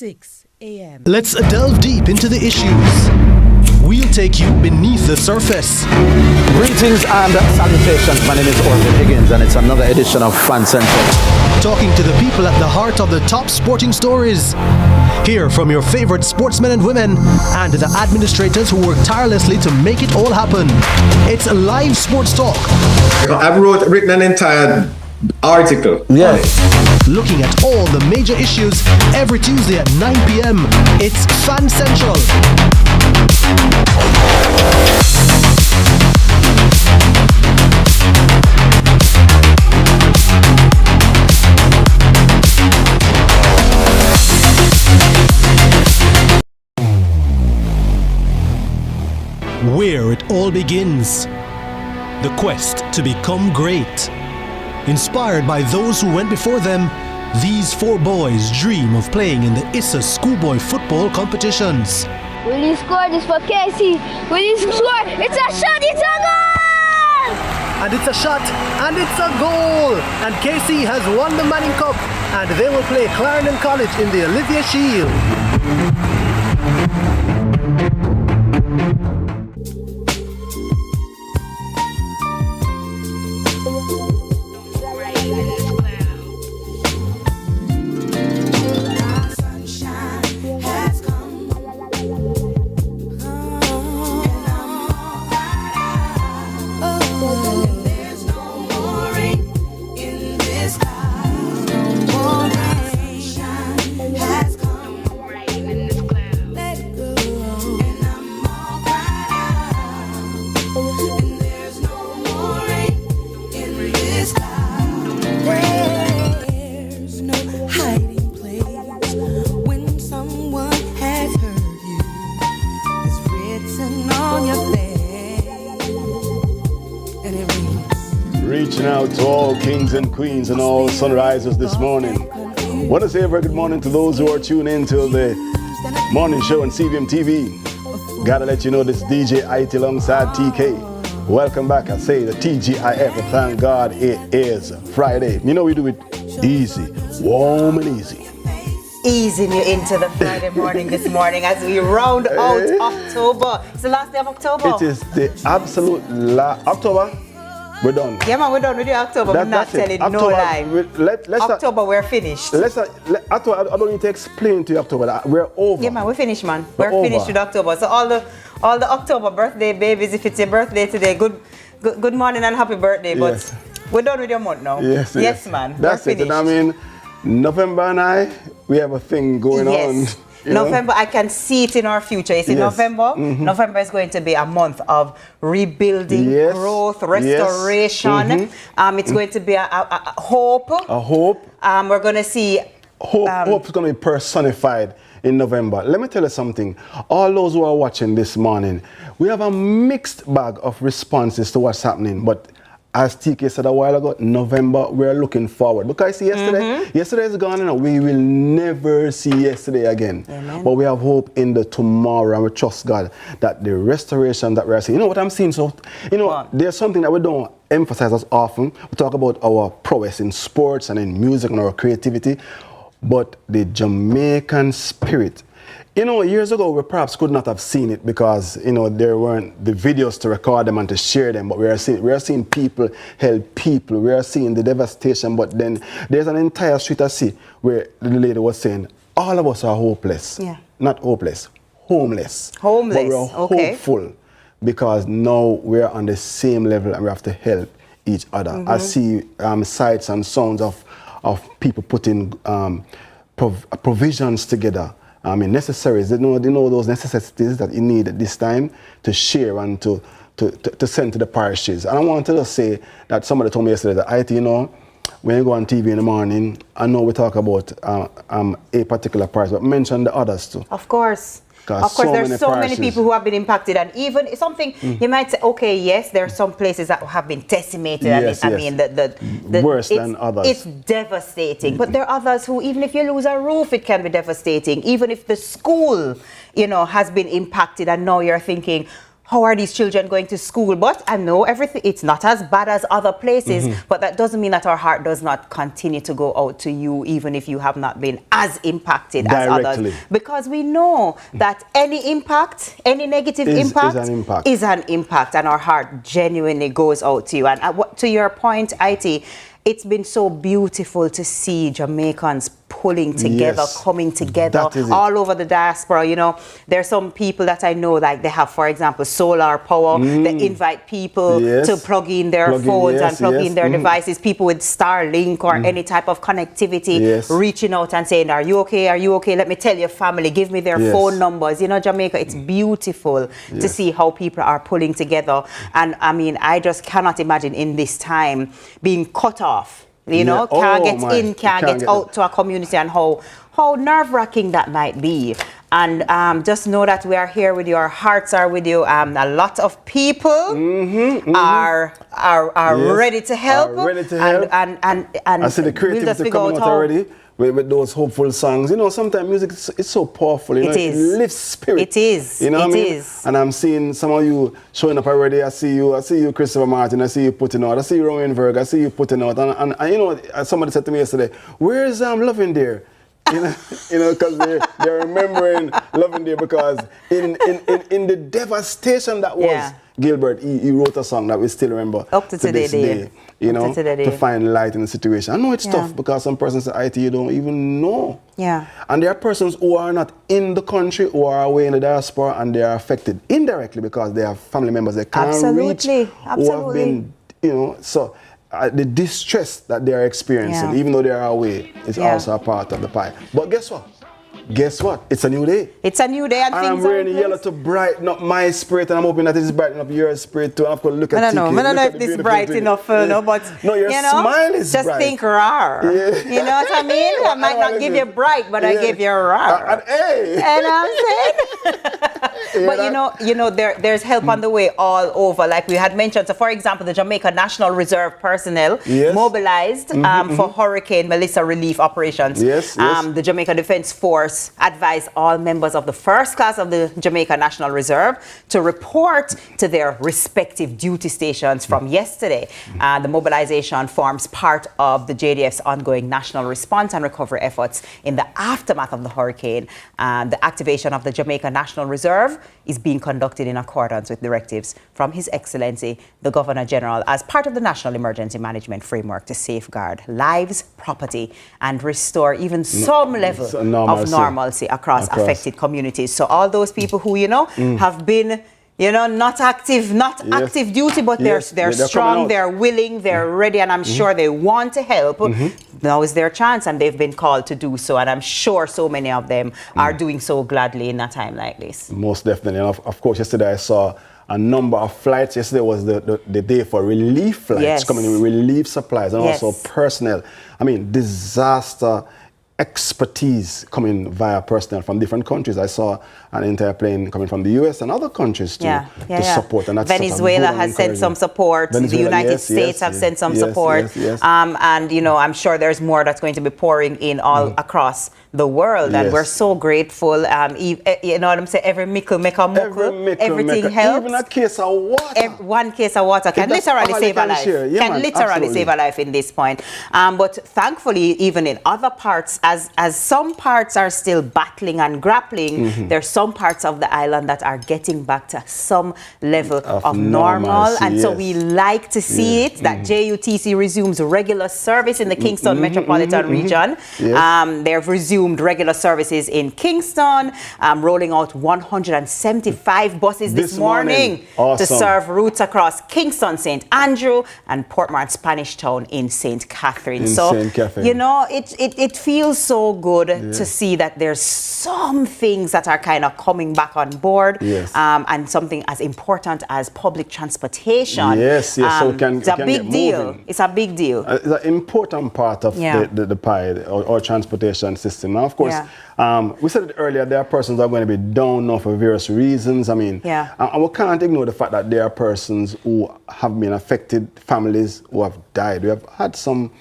6 a.m. Let's delve deep into the issues. We'll take you beneath the surface. Greetings and salutations. My name is Orville Higgins and it's another edition of Fan Central. Talking to the people at the heart of the top sporting stories. Hear from your favorite sportsmen and women and the administrators who work tirelessly to make it all happen. It's live sports talk. I've written an entire article. Yeah. Looking at all the major issues every Tuesday at 9 p.m. It's Fan Central. Where it all begins. The quest to become great. Inspired by those who went before them, these four boys dream of playing in the ISSA schoolboy football competitions. Will you score this for Casey? Will you score? It's a shot, it's a goal! And it's a shot, and it's a goal! And Casey has won the Manning Cup, and they will play Clarendon College in the Olivia Shield. Reaching out to all kings and queens and all sunrisers this morning. Want to say a very good morning to those who are tuning in to the morning show on CVM TV. Gotta let you know this DJ IT alongside TK. Welcome back. I say the TGIF. Thank God it is Friday. You know we do it easy, warm and easy. Easing you into the Friday morning this morning as we round out October. It's the last day of October. It is the absolute October. We're done. Yeah, man, we're done with the October. I'm not telling no lie. October, we're finished. October, I don't need to explain to you October that we're over. Yeah, man, we're finished, man. We're finished with October. So all the October birthday babies, if it's your birthday today, good morning and happy birthday. But we're done with your month now. Yes, man. That's we're finished. And I mean, November and we have a thing going on. November, I can see it in our future. You see, November November is going to be a month of rebuilding, growth, restoration. It's going to be a hope. A hope. We're going to see... Hope is going to be personified in November. Let me tell you something. All those who are watching this morning, we have a mixed bag of responses to what's happening. But as TK said a while ago, November, we're looking forward. Look, I see yesterday is gone and we will never see yesterday again. Amen. But we have hope in the tomorrow and we trust God that the restoration that we're seeing. You know what I'm seeing? So, there's something that we don't emphasize as often. We talk about our prowess in sports and in music and our creativity, but the Jamaican spirit. Years ago, we perhaps could not have seen it because, there weren't the videos to record them and to share them. But we are seeing people help people. We are seeing the devastation. But then there's an entire street I see where the lady was saying, all of us are hopeless. Yeah. Not hopeless, homeless. Homeless, but we're hopeful because now we're on the same level and we have to help each other. I see sights and sounds of people putting provisions together. Necessaries. They know those necessities that you need at this time to share and to send to the parishes. And I wanted to say that somebody told me yesterday that when you go on TV in the morning, I know we talk about a particular parish, but mention the others too. Of course. There's so many people who have been impacted, and even something you might say, okay, yes, there are some places that have been decimated. The worse than others. It's devastating, but there are others who, even if you lose a roof, it can be devastating. Even if the school, has been impacted, and now you're thinking, how are these children going to school? But I know everything, it's not as bad as other places, but that doesn't mean that our heart does not continue to go out to you, even if you have not been as impacted as others. Because we know that any impact, any negative impact is an impact, and our heart genuinely goes out to you. And to your point, IT, it's been so beautiful to see Jamaicans pulling together, coming together all over the diaspora. You know, there's some people that I know, like they have, for example, solar power. They invite people to plug in their phones and plug in their devices. People with Starlink or any type of connectivity reaching out and saying, are you okay? Are you okay? Let me tell your family. Give me their phone numbers. You know, Jamaica, it's beautiful to see how people are pulling together. And I mean, I just cannot imagine in this time being cut off. You know, can't get in, can't get out to a community, and how nerve-wracking that might be. And just know that we are here with you. Our hearts are with you. A lot of people are ready to help. And I see the creativity coming out already. With those hopeful songs, you know, sometimes music is so powerful. You know, it lifts spirit. It is. You know what I mean? And I'm seeing some of you showing up already. I see you, Christopher Martin. I see you putting out. I see you, Rowan Verg. I see you putting out. And you know, somebody said to me yesterday, "Where is Loving Dear?" You know, because they're remembering Loving Dear, because in the devastation that was Gilbert, he wrote a song that we still remember up to this day. You know, to find light in the situation. I know it's tough, because some persons say, IT, you don't even know. Yeah. And there are persons who are not in the country, who are away in the diaspora, and they are affected indirectly because they have family members they can't reach, who have been, you know, so the distress that they are experiencing, even though they are away, is also a part of the pie. But guess what? It's a new day. It's a new day, and things I'm wearing yellow to brighten up my spirit, and I'm hoping that it's brightening up your spirit too. I'm going to look at it. I don't know if this is bright enough, no, but no, your smile is just bright. Just think rar. You know what I mean? I might not give you bright, but I give you rar. And I'm saying, but you know, there's help on the way all over. Like we had mentioned. So, for example, the Jamaica National Reserve personnel mobilized for Hurricane Melissa relief operations. The Jamaica Defense Force advised all members of the first class of the Jamaica National Reserve to report to their respective duty stations from yesterday. The mobilization forms part of the JDF's ongoing national response and recovery efforts in the aftermath of the hurricane. The activation of the Jamaica National Reserve is being conducted in accordance with directives from His Excellency, the Governor General, as part of the National Emergency Management Framework to safeguard lives, property, and restore even some level of normalcy across affected communities. So all those people who, you know, have been, you know, not active duty, but they're strong, they're willing, they're ready, and I'm sure they want to help. Now is their chance, and they've been called to do so, and I'm sure so many of them are doing so gladly in a time like this. Most definitely. And of course, yesterday I saw a number of flights. Yesterday was the day for relief flights coming in with relief supplies, and also personnel. I mean, disaster expertise coming via personnel from different countries. I saw an entire plane coming from the US and other countries to support. And that's Venezuela has sent some support. The United States have sent some support. And, you know, I'm sure there's more that's going to be pouring in all across the world. And we're so grateful. You know what I'm saying? Every mickle make a muckle. Everything helps. Even a case of water. One case of water can literally save a life. Can literally save a life in this point. But thankfully, even in other parts, as some parts are still battling and grappling, there's some parts of the island that are getting back to some level of normal. And so we like to see it, that JUTC resumes regular service in the Kingston Metropolitan Region. They've resumed regular services in Kingston, rolling out 175 buses this morning to serve routes across Kingston, St. Andrew, and Portmore Spanish Town in St. Catherine. You know, it feels so good to see that there's some things that are kind of coming back on board, and something as important as public transportation. It's a big deal. It's a big deal. It's an important part of the pie, or transportation system. Now, of course, we said it earlier, there are persons that are going to be down now for various reasons. I mean, and we can't ignore the fact that there are persons who have been affected, families who have died. We have had some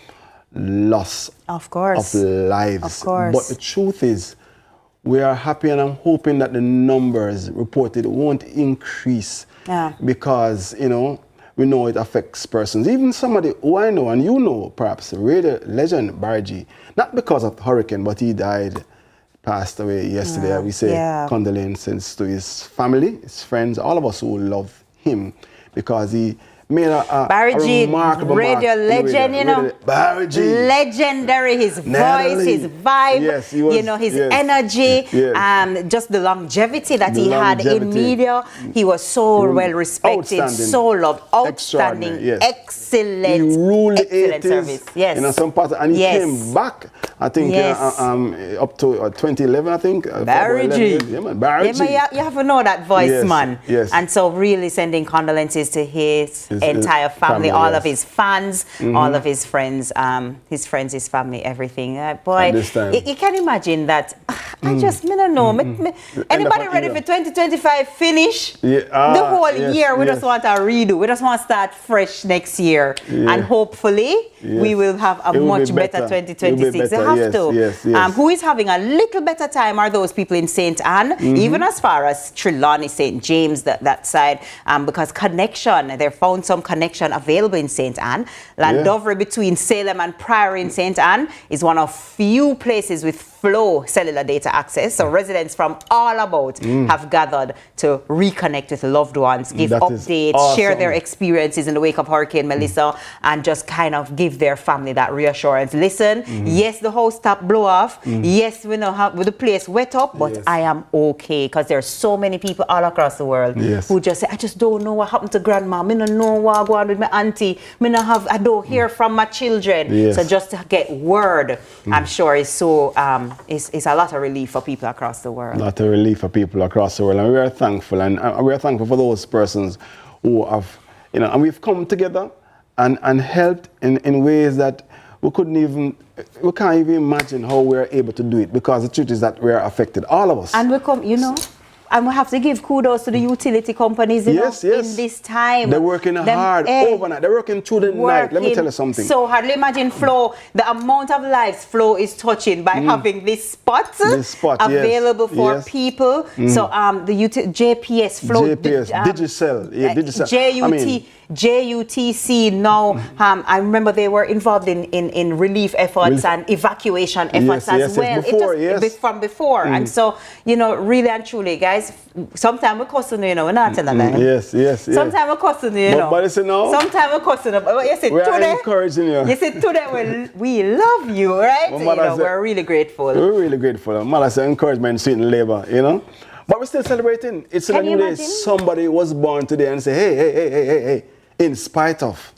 loss of lives. But the truth is, we are happy, and I'm hoping that the numbers reported won't increase Yeah. because, you know, we know it affects persons. Even somebody who I know, and you know, perhaps, radio legend Barry G, not because of hurricane, but he died, passed away yesterday. We say condolences to his family, his friends, all of us who love him, because he made a Barry G, remarkable radio legend, you know. Barry G. Legendary, his voice, his vibe, yes, he was, you know, his energy, just the longevity that he had in media. He was so well respected, so loved, outstanding, excellent, he ruled excellent 80s, service. Yes. You know, some parts, and he came back, I think, up to 2011, I think. Barry G. Yeah, man, Barry G. You have to know that voice, man. Yes. And so really sending condolences to his entire family, all of his fans, all of his friends, his family, everything. Boy, you can imagine that. I just, me don't know. Anybody ready for 2025 finish? The whole year, we just want a redo. We just want to start fresh next year. And hopefully, we will have a much better 2026. They have to. Who is having a little better time are those people in St. Anne, even as far as Trelawney, St. James, that side, because connection, they found some connection available in St. Anne. Landovery between Salem and Priory in St. Anne is one of few places with flow cellular data access. So residents from all about have gathered to reconnect with loved ones, give updates, share their experiences in the wake of Hurricane Melissa, and just kind of give their family that reassurance. Listen, yes, the house stopped blow off. Yes, we know how the place wet up, but I am okay, because there are so many people all across the world who just say, I just don't know what happened to grandma. I don't know what going on with my auntie. I don't hear from my children. So just to get word, I'm sure is so is a lot of relief for people across the world. A lot of relief for people across the world, and we are thankful, and we are thankful for those persons who have, you know, and we've come together and helped in ways that we can't even imagine how we're able to do it, because the truth is that we're affected, all of us. And we come, you know, and we have to give kudos to the utility companies, you know, in this time. They're working hard overnight. They're working through the night. Let me tell you something. So hard. Imagine Flow, the amount of lives Flow is touching by having this spot available for people. So the JPS Flow, Digicel, JUT. JUTC now, I remember they were involved in relief efforts and evacuation efforts as well. From before. And so, you know, really and truly, guys, sometimes we're cussing, you know, we're not telling them. Yes. Sometimes we're cussing, you know. But you know, sometimes we're cussing. We're encouraging you. You see, today we love you, right? You know, we're really grateful. We're really grateful. Mother said encouragement, sweet and labor, you know. But we're still celebrating. It's a new day. Somebody was born today and say, hey. In spite of,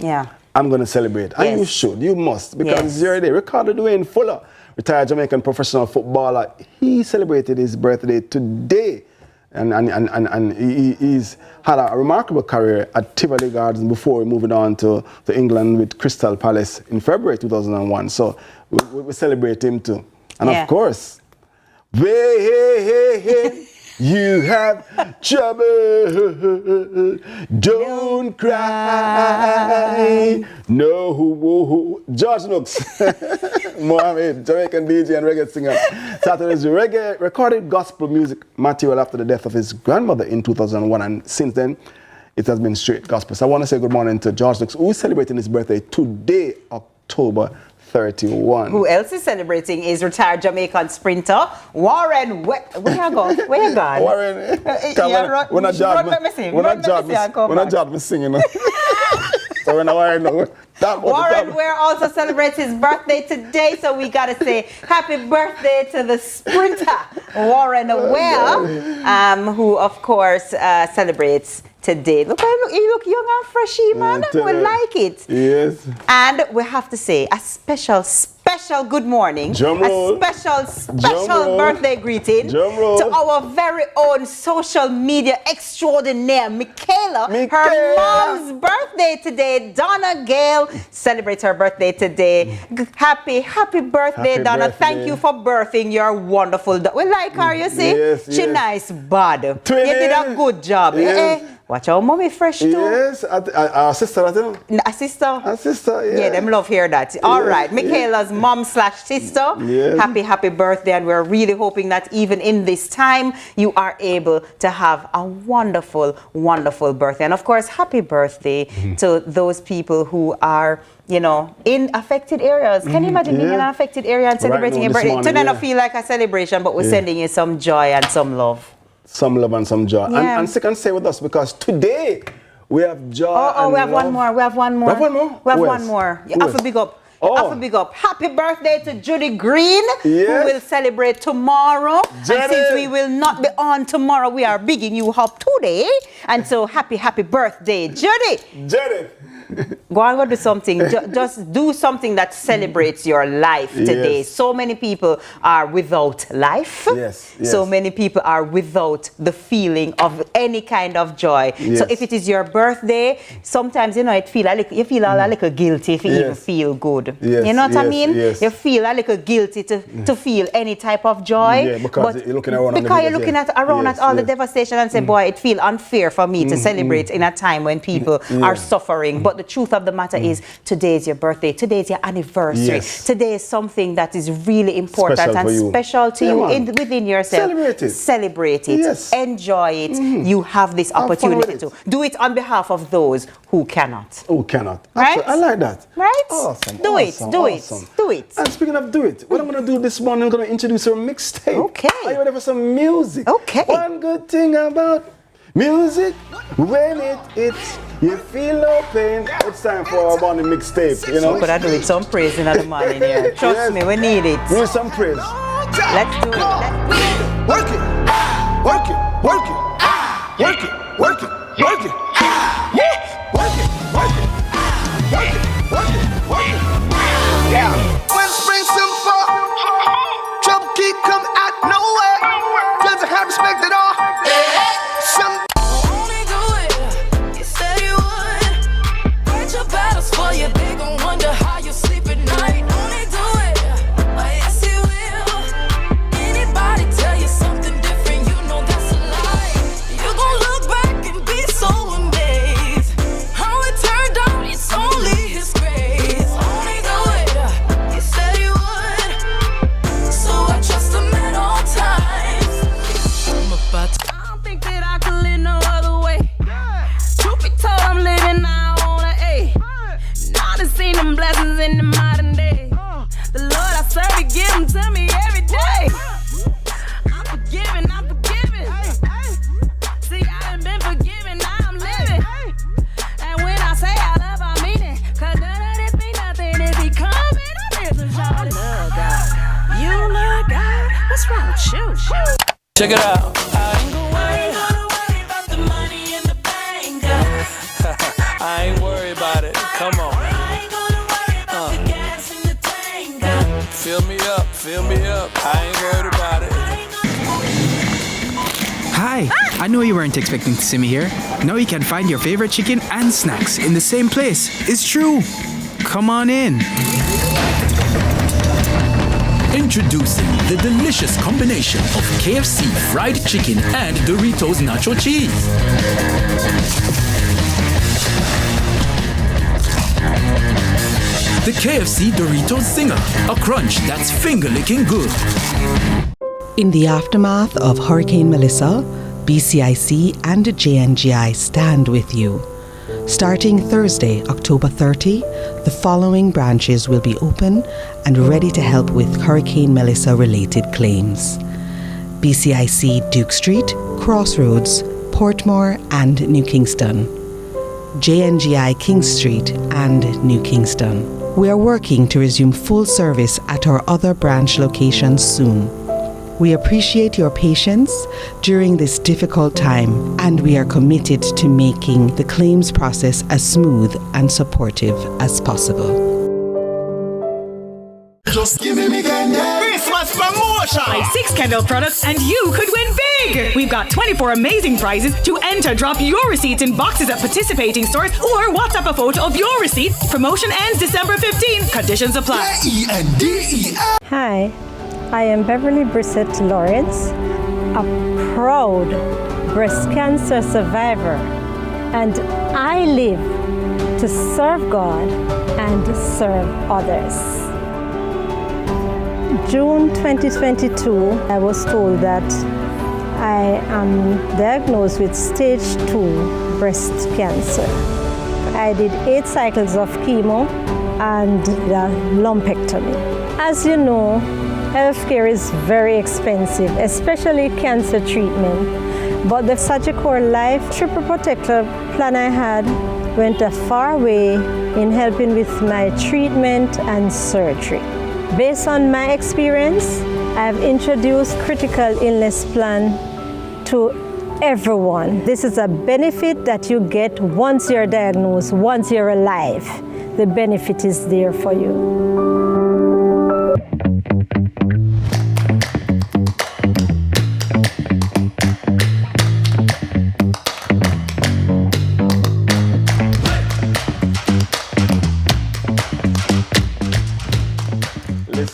I'm going to celebrate. And you should, you must, because it's your day. Ricardo Dwayne Fuller, retired Jamaican professional footballer, he celebrated his birthday today. And he's had a remarkable career at Tivoli Gardens before moving on to England with Crystal Palace in February 2001. So we celebrate him too. And of course, hey. You have trouble, don't cry. No, George Nooks, Mohammed, Jamaican DJ and reggae singer, started his recorded gospel music material after the death of his grandmother in 2001, and since then it has been straight gospel. So I want to say good morning to George Nooks, who is celebrating his birthday today, October 31. Who else is celebrating is retired Jamaican sprinter Warren. Where you go? Where you gone? Warren. When I job me singing. So when I Warren, Warren also celebrates his birthday today, so we gotta say happy birthday to the sprinter Warren who of course celebrates today. Look, you look young and freshy, man. We like it. Yes. And we have to say a special good morning, a special birthday greeting to our very own social media extraordinaire, Michaela. Her mom's birthday today. Donna Gale celebrates her birthday today. Happy birthday, Donna. Thank you for birthing your wonderful daughter. We like her, you see? Yes. She nice bud. Twinning. You did a good job. Yes. Watch out, mommy fresh too. Yes, our sister, I think. A sister? A sister, yeah. Yeah, them love hear that. All right, Michaela's mom/sister. Yes. Happy birthday, and we're really hoping that even in this time, you are able to have a wonderful, wonderful birthday. And of course, happy birthday to those people who are, you know, in affected areas. Can you imagine being in an affected area and celebrating your birthday? To then not feel like a celebration, but we're sending you some joy and some love. Some love and some joy. Yeah. And second, stay with us because today we have joy. Oh, we have love. one more. We have one more. We have one more? We have Who one else? more. Who Have to else? big up. Oh. Have to big up. Happy birthday to Judy Green, who Yes. will celebrate tomorrow. Judy. And since we will not be on tomorrow, we are bigging you up today. And so happy birthday, Judy. Judy. Go on, go do something. Just do something that celebrates your life today. Yes. So many people are without life. Yes, So yes. many people are without the feeling of any kind of joy. Yes. So if it is your birthday, sometimes, you know, you feel a little guilty if you even Yes. feel good. Yes, You know what I yes, mean? yes. You feel a little guilty to feel any type of joy. Yeah, because you're looking around on the because you're videos, looking yeah. around Yes, at all the yes. devastation and say, boy, it feels unfair for me to celebrate in a time when people are suffering. But the truth of the matter is, today is your birthday. Today is your anniversary. Yes. Today is something that is really important Special and for you. special to Yeah, you man. within yourself. Celebrate it. Celebrate it. Yes. Enjoy it. You have this fun opportunity with to it. do it on behalf of those who cannot. Who cannot? Right? I like that. Right? Awesome. Do it. awesome, Do awesome. it. Do it. And speaking of do it, what I'm going to do this morning, I'm going to introduce our mixtape. Okay. Are you ready for some music? Okay. One good thing about music, when it hits, you feel no pain. It's time for our morning mixtape, you know? But I do it some praise in the morning here. Trust Yes. me, we need it. Need some praise. Let's do it. Work it, work it, work it, work it, work it, work it, work it, work it, work it, work it, work it. Yeah. When spring some fall, trouble keep coming out nowhere. Doesn't have respect at all. Some Only do it, you said you would. Fight your battles for you, they gon' wonder how you sleep at night. Only do it, oh yes you will. Anybody tell you something different, you know that's a lie. You gon' look back and be so amazed. How it turned out, it's only his grace. Only do it, you said you would. So I trust him at all times. I'm about to. I don't think that I could live no other way. Truth be told, I'm living now on a A. Now I done seen them blessings in the modern day. The Lord I serve, He give them to me every day. I'm forgiving, I'm forgiving. See, I done been forgiven, now I'm living. And when I say I love, I mean it. Cause none of this mean nothing if He coming on this. I love God. You love God? What's wrong with you? Check it out. I ain't gonna worry about the money in the bank. I ain't worried about it. Come on. I ain't gonna worry about the gas in the tank. Fill me up, fill me up. I ain't worried about it. Hi, I know you weren't expecting to see me here. Now you can find your favorite chicken and snacks in the same place. It's true. Come on in. Introducing the delicious combination of KFC fried chicken and Doritos nacho cheese. The KFC Doritos Zinger, a crunch that's finger-licking good. In the aftermath of Hurricane Melissa, BCIC and JNGI stand with you. Starting Thursday, October 30, the following branches will be open and ready to help with Hurricane Melissa-related claims. BCIC Duke Street, Crossroads, Portmore and New Kingston. JNGI King Street and New Kingston. We are working to resume full service at our other branch locations soon. We appreciate your patience during this difficult time, and we are committed to making the claims process as smooth and supportive as possible. just give me Christmas promotion. Buy 6 Kendall products and you could win big. We've got 24 amazing prizes to enter. Drop your receipts in boxes at participating stores or WhatsApp a photo of your receipt. Promotion ends December 15th. Conditions apply. Hi, I am Beverly Brissett Lawrence, a proud breast cancer survivor and I live to serve God and serve others. June 2022, I was told that I am diagnosed with stage 2 breast cancer. I did 8 cycles of chemo and the lumpectomy. As you know, healthcare is very expensive, especially cancer treatment. But the Sagicor Life Triple Protector plan I had went a far way in helping with my treatment and surgery. Based on my experience, I've introduced critical illness plan to everyone. This is a benefit that you get once you're diagnosed, once you're alive. The benefit is there for you.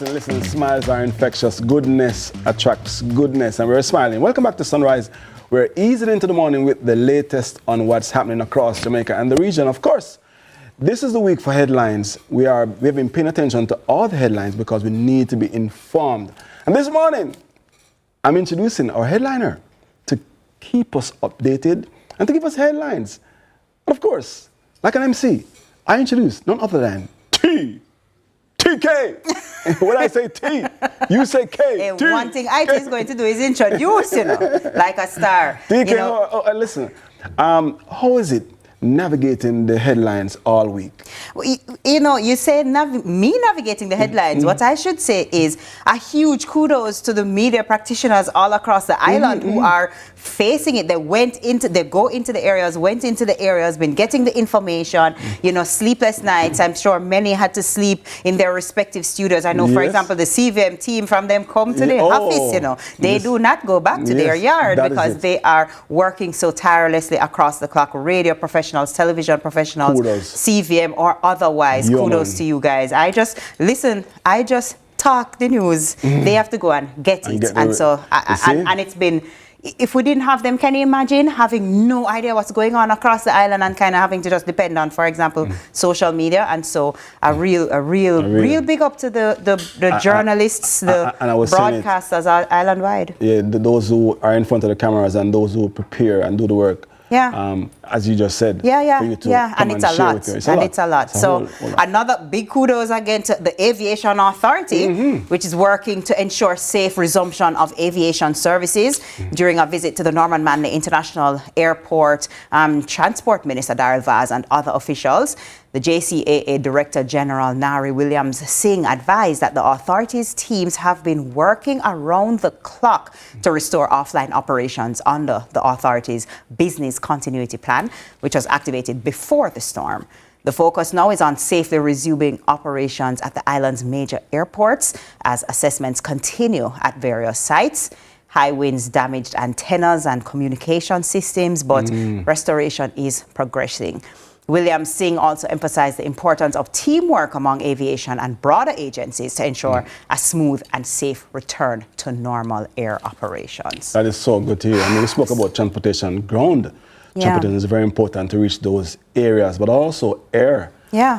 Listen, smiles are infectious. Goodness attracts goodness, and we're smiling. Welcome back to Sunrise. We're easing into the morning with the latest on what's happening across Jamaica and the region. Of course, this is the week for headlines. We have been paying attention to all the headlines because we need to be informed. And this morning, I'm introducing our headliner to keep us updated and to give us headlines. But of course, like an MC, I introduce none other than TK. When I say T, you say K. T. One thing I is going to do is introduce, like a star. TK, listen, how is it navigating the headlines all week? You say me navigating the headlines. What I should say is a huge kudos to the media practitioners all across the island who are facing it. They go into the areas, been getting the information, sleepless nights. I'm sure many had to sleep in their respective studios. I know, for example, the CVM team from them come to the office, They do not go back to their yard because they are working so tirelessly across the clock. Radio professionals, television professionals, kudos. CVM or otherwise, kudos to you guys. I just talk the news. They have to go and get it. And it's been, if we didn't have them, can you imagine having no idea what's going on across the island and kind of having to just depend on, for example, social media? And so a real big up to the journalists, the broadcasters island-wide. Yeah, those who are in front of the cameras and those who prepare and do the work. Yeah. As you just said. And it's a lot. So another big kudos again to the Aviation Authority, which is working to ensure safe resumption of aviation services during a visit to the Norman Manley International Airport. Transport Minister Daryl Vaz and other officials. The JCAA Director General Nari Williams-Singh advised that the authority's teams have been working around the clock to restore offline operations under the authority's business continuity plan, which was activated before the storm. The focus now is on safely resuming operations at the island's major airports as assessments continue at various sites. High winds damaged antennas and communication systems, but restoration is progressing. Williams-Singh also emphasized the importance of teamwork among aviation and broader agencies to ensure a smooth and safe return to normal air operations. That is so good to hear. I mean, we spoke about transportation. Ground transportation is very important to reach those areas, but also air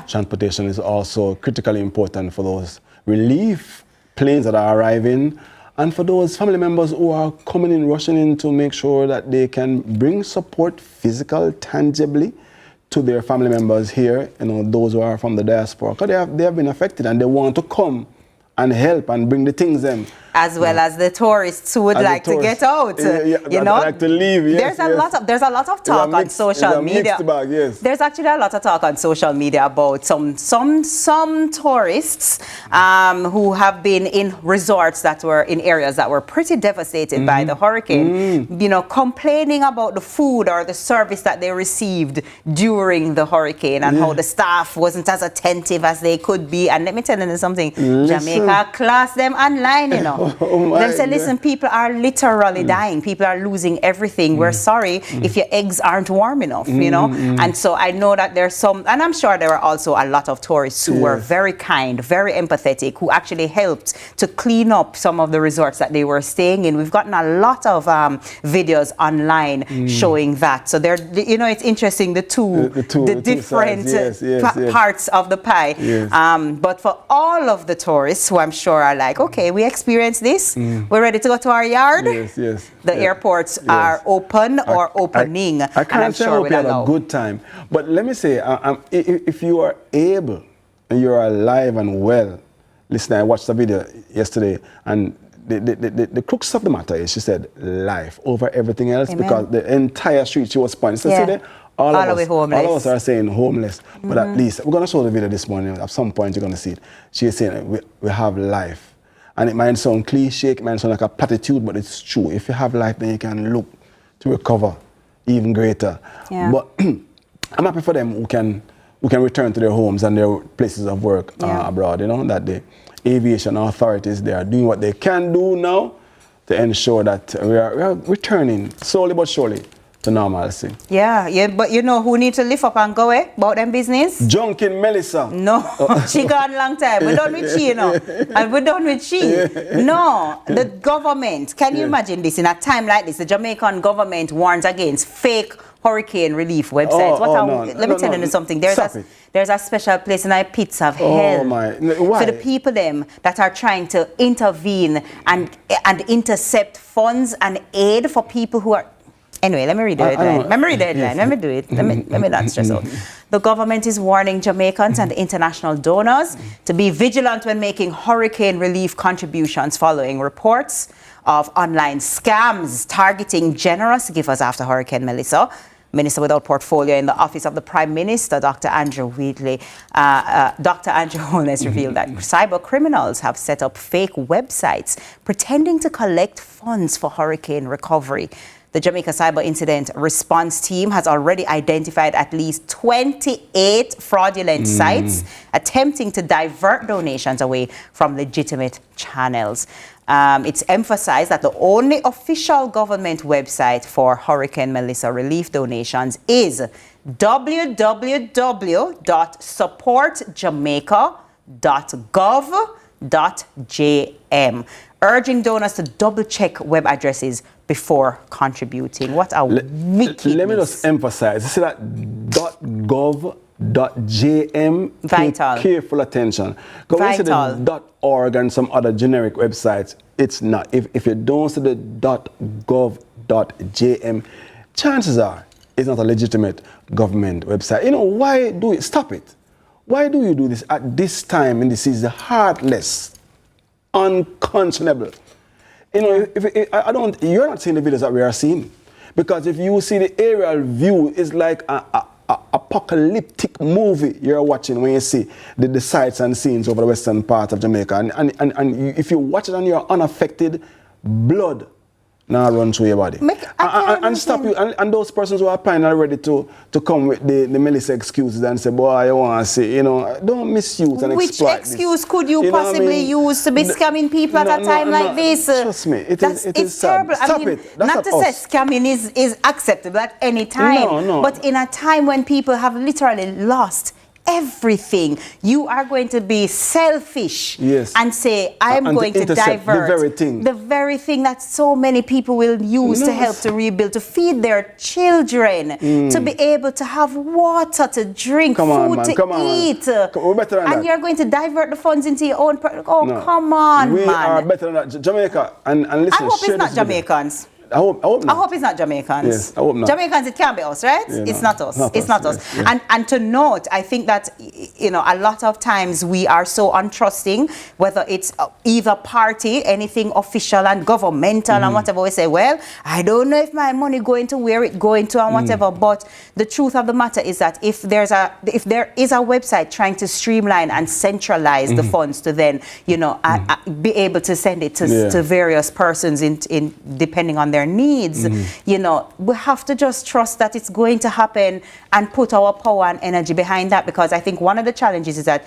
transportation is also critically important for those relief planes that are arriving and for those family members who are coming in, rushing in to make sure that they can bring support physical, tangibly, to their family members here, those who are from the diaspora, because they have been affected and they want to come and help and bring the things in. As well as the tourists who would like to get out, like to leave. There's a lot of talk on social media. There's actually a lot of talk on social media about some tourists who have been in resorts that were in areas that were pretty devastated by the hurricane. Complaining about the food or the service that they received during the hurricane and how the staff wasn't as attentive as they could be. And let me tell you something, Jamaica class them online, They say, listen, people are literally dying. People are losing everything. We're sorry if your eggs aren't warm enough, you know. And so I know that there's some, and I'm sure there are also a lot of tourists who were very kind, very empathetic, who actually helped to clean up some of the resorts that they were staying in. We've gotten a lot of videos online showing that. So there, you know, it's interesting, the different parts of the pie. But for all of the tourists who I'm sure are like, okay, we experienced this, we're ready to go to our yard. The airports are open or opening. I can't say I hope you had a good time, but let me say, if you are able and you're alive and well, listen, I watched the video yesterday, and the crux of the matter is, she said, life over everything else. Amen. Because the entire street she was pointing. So see there, all of us are saying homeless, but at least, we're going to show the video this morning. At some point you're going to see it. She is saying we have life. And it might sound cliche, it might sound like a platitude, but it's true. If you have life, then you can look to recover even greater. But I'm happy for them who can return to their homes and their places of work abroad, you know, that the aviation authorities, they are doing what they can do now to ensure that we are returning slowly but surely to normalcy. Yeah, but you know who need to lift up and go about them business? Junkin Melissa. No, she gone long time. We're done with she, you know. And we're done with she. No, the government, can you imagine this? In a time like this, the Jamaican government warns against fake hurricane relief websites. Let me tell you something. There's a special place in our pits of hell for the people them that are trying to intervene and intercept funds and aid for people who are. Anyway, let me read the headline. Let me read the headline. Let me do it. Let me not stress out. The government is warning Jamaicans and international donors to be vigilant when making hurricane relief contributions following reports of online scams targeting generous givers after Hurricane Melissa. Minister without portfolio in the office of the Prime Minister, Dr. Andrew Wheatley, Dr. Andrew Holness revealed that cyber criminals have set up fake websites pretending to collect funds for hurricane recovery. The Jamaica Cyber Incident Response Team has already identified at least 28 fraudulent sites attempting to divert donations away from legitimate channels. It's emphasized that the only official government website for Hurricane Melissa relief donations is www.supportjamaica.gov.jm, urging donors to double-check web addresses before contributing. What a wickedness. Let me just emphasize, you see that .gov.jm, vital. Pay careful attention. Because when you see the .org and some other generic websites, it's not. If you don't see the .gov.jm, chances are it's not a legitimate government website. You know, why do it? Stop it. Why do you do this at this time? And this is heartless, unconscionable. You know, you're not seeing the videos that we are seeing. Because if you see the aerial view, it's like a apocalyptic movie you're watching when you see the sights and scenes over the western part of Jamaica. And if you watch it and you're unaffected, blood now run through your body. And stop you. And those persons who are planning already to come with the Melissa excuses and say, boy, I want to see, you know, don't misuse and exploit Which excuse could you possibly use to be scamming people at a time like this? Trust me, it's terrible. Stop it. Not to say scamming is acceptable at any time, but in a time when people have literally lost everything, you are going to be selfish and say, I'm going to divert the very thing that so many people will use to help to rebuild, to feed their children, to be able to have water to drink, food to eat. We're better than that. You're going to divert the funds into your own... come on, we are better than that. Jamaica, and listen, I hope it's not Jamaicans. I hope not. I hope it's not Jamaicans. Yes, I hope not. Jamaicans, it can be us, right? Yeah, it's not us. It's not us. And to note, I think that, you know, a lot of times we are so untrusting, whether it's either party, anything official and governmental and whatever. We say, well, I don't know if my money going to where it going to and whatever. But the truth of the matter is that if there is a website trying to streamline and centralize the funds to then, you know, be able to send it to various persons in depending on their needs, you know, we have to just trust that it's going to happen and put our power and energy behind that, because I think one of the challenges is that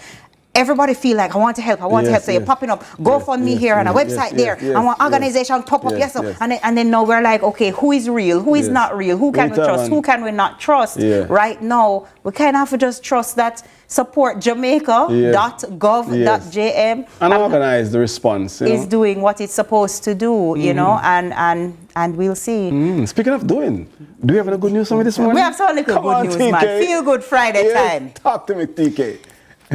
everybody feel like I want to help. So you're popping up GoFundMe here and a website there. I want organization pop up. And then now we're like, okay, who is real? Who is not real? Who can we trust? Who can we not trust? Right now, we kind of have to just trust that supportjamaica.gov.jm and organize the response. Is doing what it's supposed to do, you know, and we'll see. Speaking of doing, do we have any good news for me this morning? We have some little good news, man. Feel good Friday time. Talk to me, TK.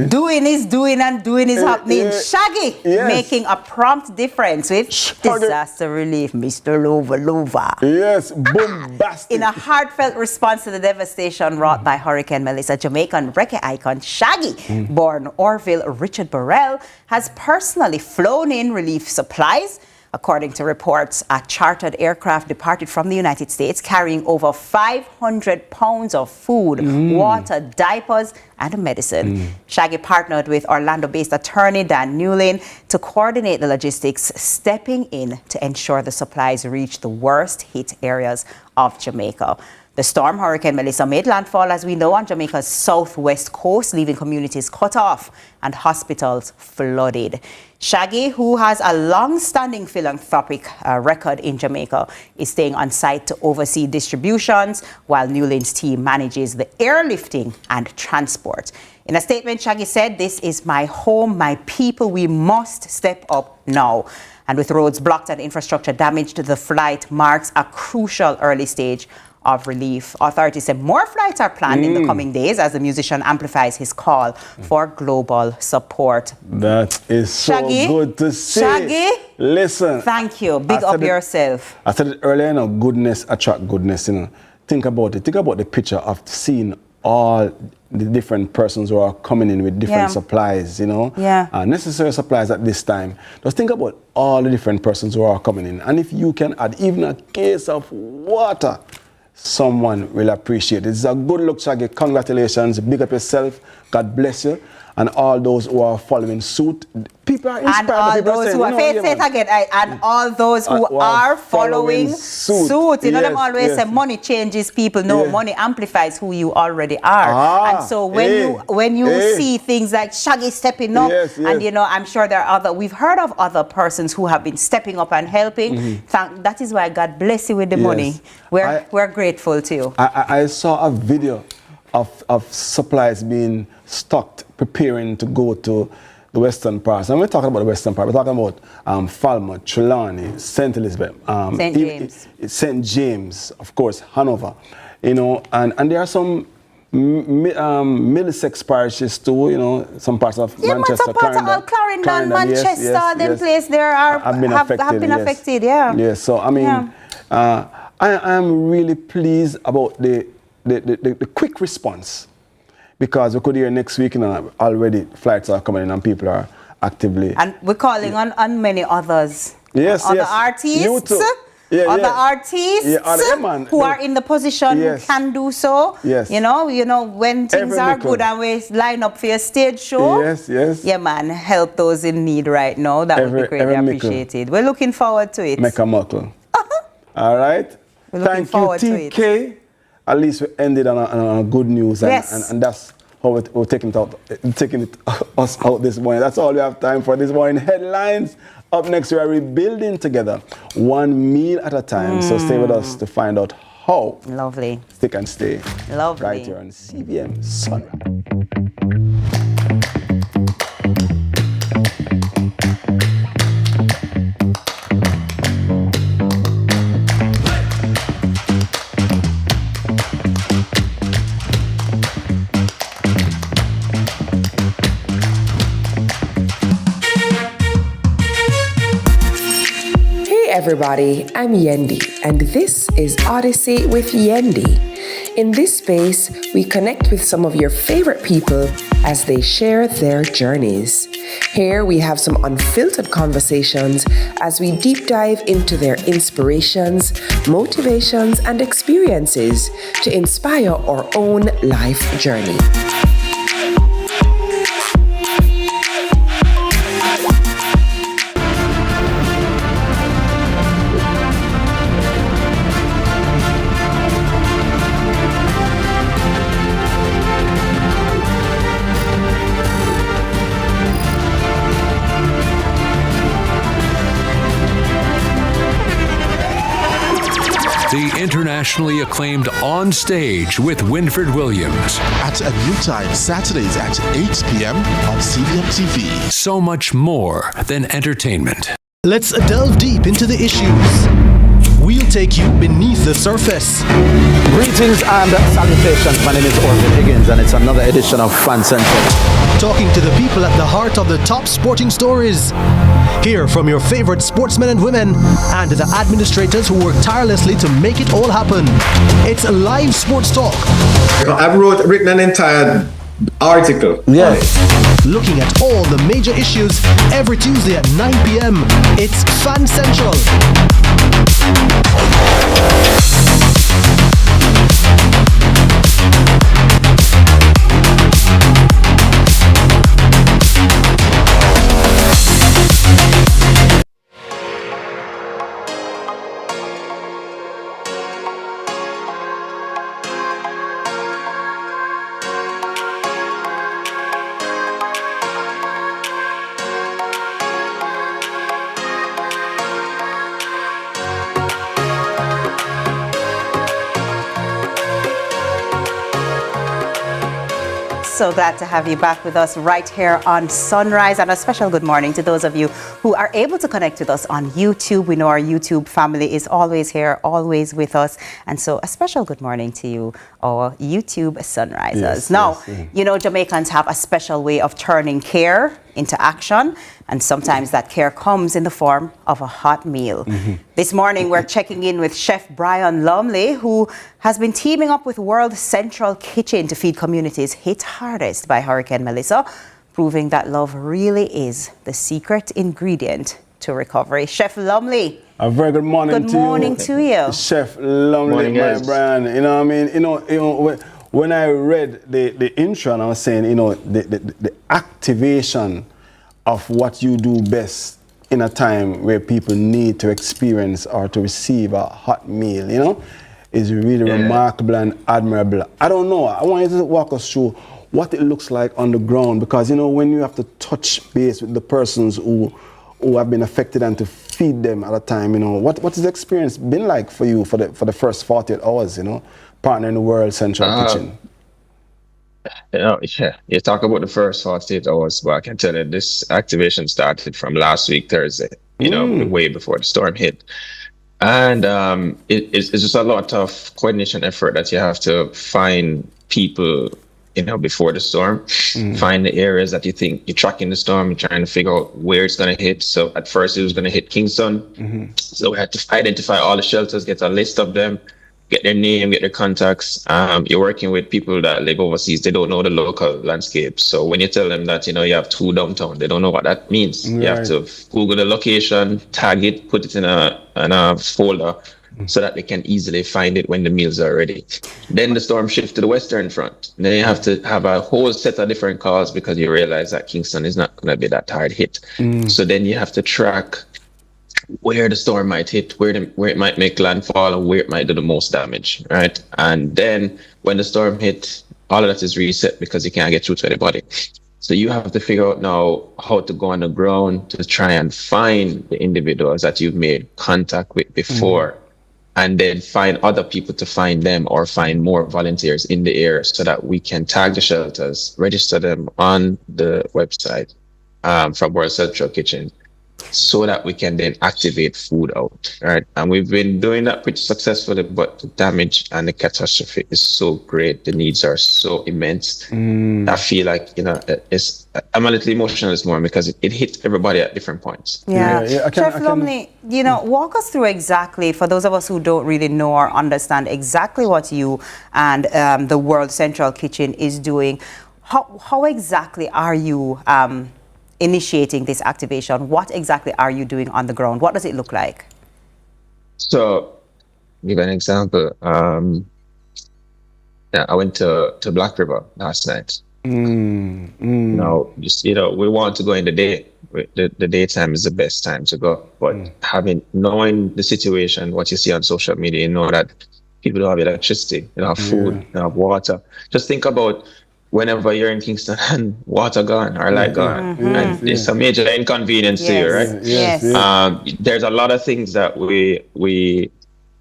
Doing is doing and doing is happening. Shaggy making a prompt difference with disaster relief, Mr. Lova. Yes, bombastic. In a heartfelt response to the devastation wrought by Hurricane Melissa, Jamaican reggae icon Shaggy, born Orville Richard Burrell, has personally flown in relief supplies. According to reports, a chartered aircraft departed from the United States carrying over 500 pounds of food, water, diapers, and medicine. Shaggy partnered with Orlando-based attorney Dan Newlin to coordinate the logistics, stepping in to ensure the supplies reach the worst hit areas of Jamaica. The storm, Hurricane Melissa, made landfall, as we know, on Jamaica's southwest coast, leaving communities cut off and hospitals flooded. Shaggy, who has a long-standing philanthropic record in Jamaica, is staying on site to oversee distributions, while Newlin's team manages the airlifting and transport. In a statement, Shaggy said, "This is my home, my people. We must step up now." And with roads blocked and infrastructure damaged, the flight marks a crucial early stage of relief. Authorities say more flights are planned in the coming days as the musician amplifies his call for global support. That is so good to see. Shaggy, listen. Thank you. Big up yourself. I said it earlier, you know, goodness attract goodness. You know, think about it. Think about the picture of seeing all the different persons who are coming in with different supplies, you know, necessary supplies at this time. Just think about all the different persons who are coming in. And if you can add even a case of water, someone will appreciate it. It's a good look, Shaggy. Congratulations. Big up yourself. God bless you. And all those who are following suit. People are inspired. And all those who are, say it again, and all those who are following suit. You know, them always say money changes people. No, money amplifies who you already are. And so when you see things like Shaggy stepping up, and you know, I'm sure there are we've heard of other persons who have been stepping up and helping. That is why God bless you with the money. We're grateful to you. I saw a video of supplies being stocked, preparing to go to the western parts. And we're talking about the western part. We're talking about Falmouth, Trelawney, St. Elizabeth, St. James, of course, Hanover. You know, and there are some Middlesex parishes too, you know, some parts of Manchester, Clarendon, Manchester, them places there have been affected. Yes, so I mean, I am really pleased about the quick response, because we could hear next week, you know, already flights are coming in and people are actively. And we're calling on many others. Other artists. You too. Artists who are in the position who can do so. You know, when things are good and we line up for your stage show. Yeah, man, help those in need right now. That would be greatly appreciated. We're looking forward to it. Make a muckle. All right. Thank you, TK. At least we ended on a good news, and that's how we're taking us out this morning. That's all we have time for this morning. Headlines. Up next, we are rebuilding together, one meal at a time. So stay with us to find out how. Lovely. Stick and stay. Lovely. Right here on CVM Sunrise. Everybody, I'm Yendi, and this is Odyssey with Yendi. In this space, we connect with some of your favorite people as they share their journeys. Here we have some unfiltered conversations as we deep dive into their inspirations, motivations, and experiences to inspire our own life journey. the internationally acclaimed On Stage with Winford Williams. At a new time, Saturdays at 8 p.m. on CVM TV. So much more than entertainment. Let's delve deep into the issues. We'll take you beneath the surface. Greetings and salutations. My name is Orvin Higgins, and it's another edition of Fan Central. Talking to the people at the heart of the top sporting stories. Hear from your favorite sportsmen and women and the administrators who work tirelessly to make it all happen. It's a live sports talk. I've written an entire article. Yeah. Looking at all the major issues every Tuesday at 9 p.m. It's Fan Central. So glad to have you back with us right here on Sunrise, and a special good morning to those of you who are able to connect with us on YouTube. We know our YouTube family is always here, always with us, and so a special good morning to you, our YouTube Sunrisers. Yes, now, yes. you know, Jamaicans have a special way of turning care into action, and sometimes that care comes in the form of a hot meal. This morning, we're checking in with Chef Brian Lumley, who has been teaming up with World Central Kitchen to feed communities hit hardest by Hurricane Melissa, proving that love really is the secret ingredient to recovery. Chef Lumley. A very good morning to you. Good morning to you. Chef Lumley, Morning, my guys. Brian. You know what I mean? You know when I read the intro and I was saying, you know, the activation of what you do best in a time where people need to experience or to receive a hot meal, you know, is really remarkable and admirable. I don't know. I want you to walk us through what it looks like on the ground, because, you know, when you have to touch base with the persons who have been affected and to feed them at a time, you know, what has the experience been like for you for the first 48 hours, you know, partnering the World Central Kitchen? You know, yeah, you talk about the first 48 hours, but I can tell you this activation started from last week, Thursday, you know, way before the storm hit. And it's just a lot of coordination effort that you have to find people, you know, before the storm, find the areas that you think you're tracking the storm, you're trying to figure out where it's going to hit. So at first it was going to hit Kingston. So we had to identify all the shelters, get a list of them, get their name, get their contacts. You're working with people that live overseas. They don't know the local landscape. So when you tell them that, you know, you have 2 downtown, they don't know what that means. Right. You have to Google the location, tag it, put it in a folder so that they can easily find it when the meals are ready. Then the storm shifts to the Western Front. Then you have to have a whole set of different calls because you realize that Kingston is not going to be that hard hit. So then you have to track where the storm might hit, where it might make landfall, and where it might do the most damage, right? And then when the storm hit, all of that is reset because you can't get through to anybody. So you have to figure out now how to go on the ground to try and find the individuals that you've made contact with before, and then find other people to find them or find more volunteers in the area so that we can tag the shelters, register them on the website from World Central Kitchen, so that we can then activate food out, right? And we've been doing that pretty successfully, but the damage and the catastrophe is so great. The needs are so immense. I feel like, you know, I'm a little emotional this morning because it hit everybody at different points. Chef Lumley, you know, walk us through exactly, for those of us who don't really know or understand exactly what you and the World Central Kitchen is doing. How exactly are you initiating this activation? What exactly are you doing on the ground? What does it look like? So, give an example. I went to Black River last night. Now, just, you know, we want to go in the day. The daytime is the best time to go. But knowing the situation, what you see on social media, you know that people don't have electricity, they don't have food, they don't have water. Just think about whenever you're in Kingston and water gone or light gone, and it's a major inconvenience to you, right? Yes. There's a lot of things that we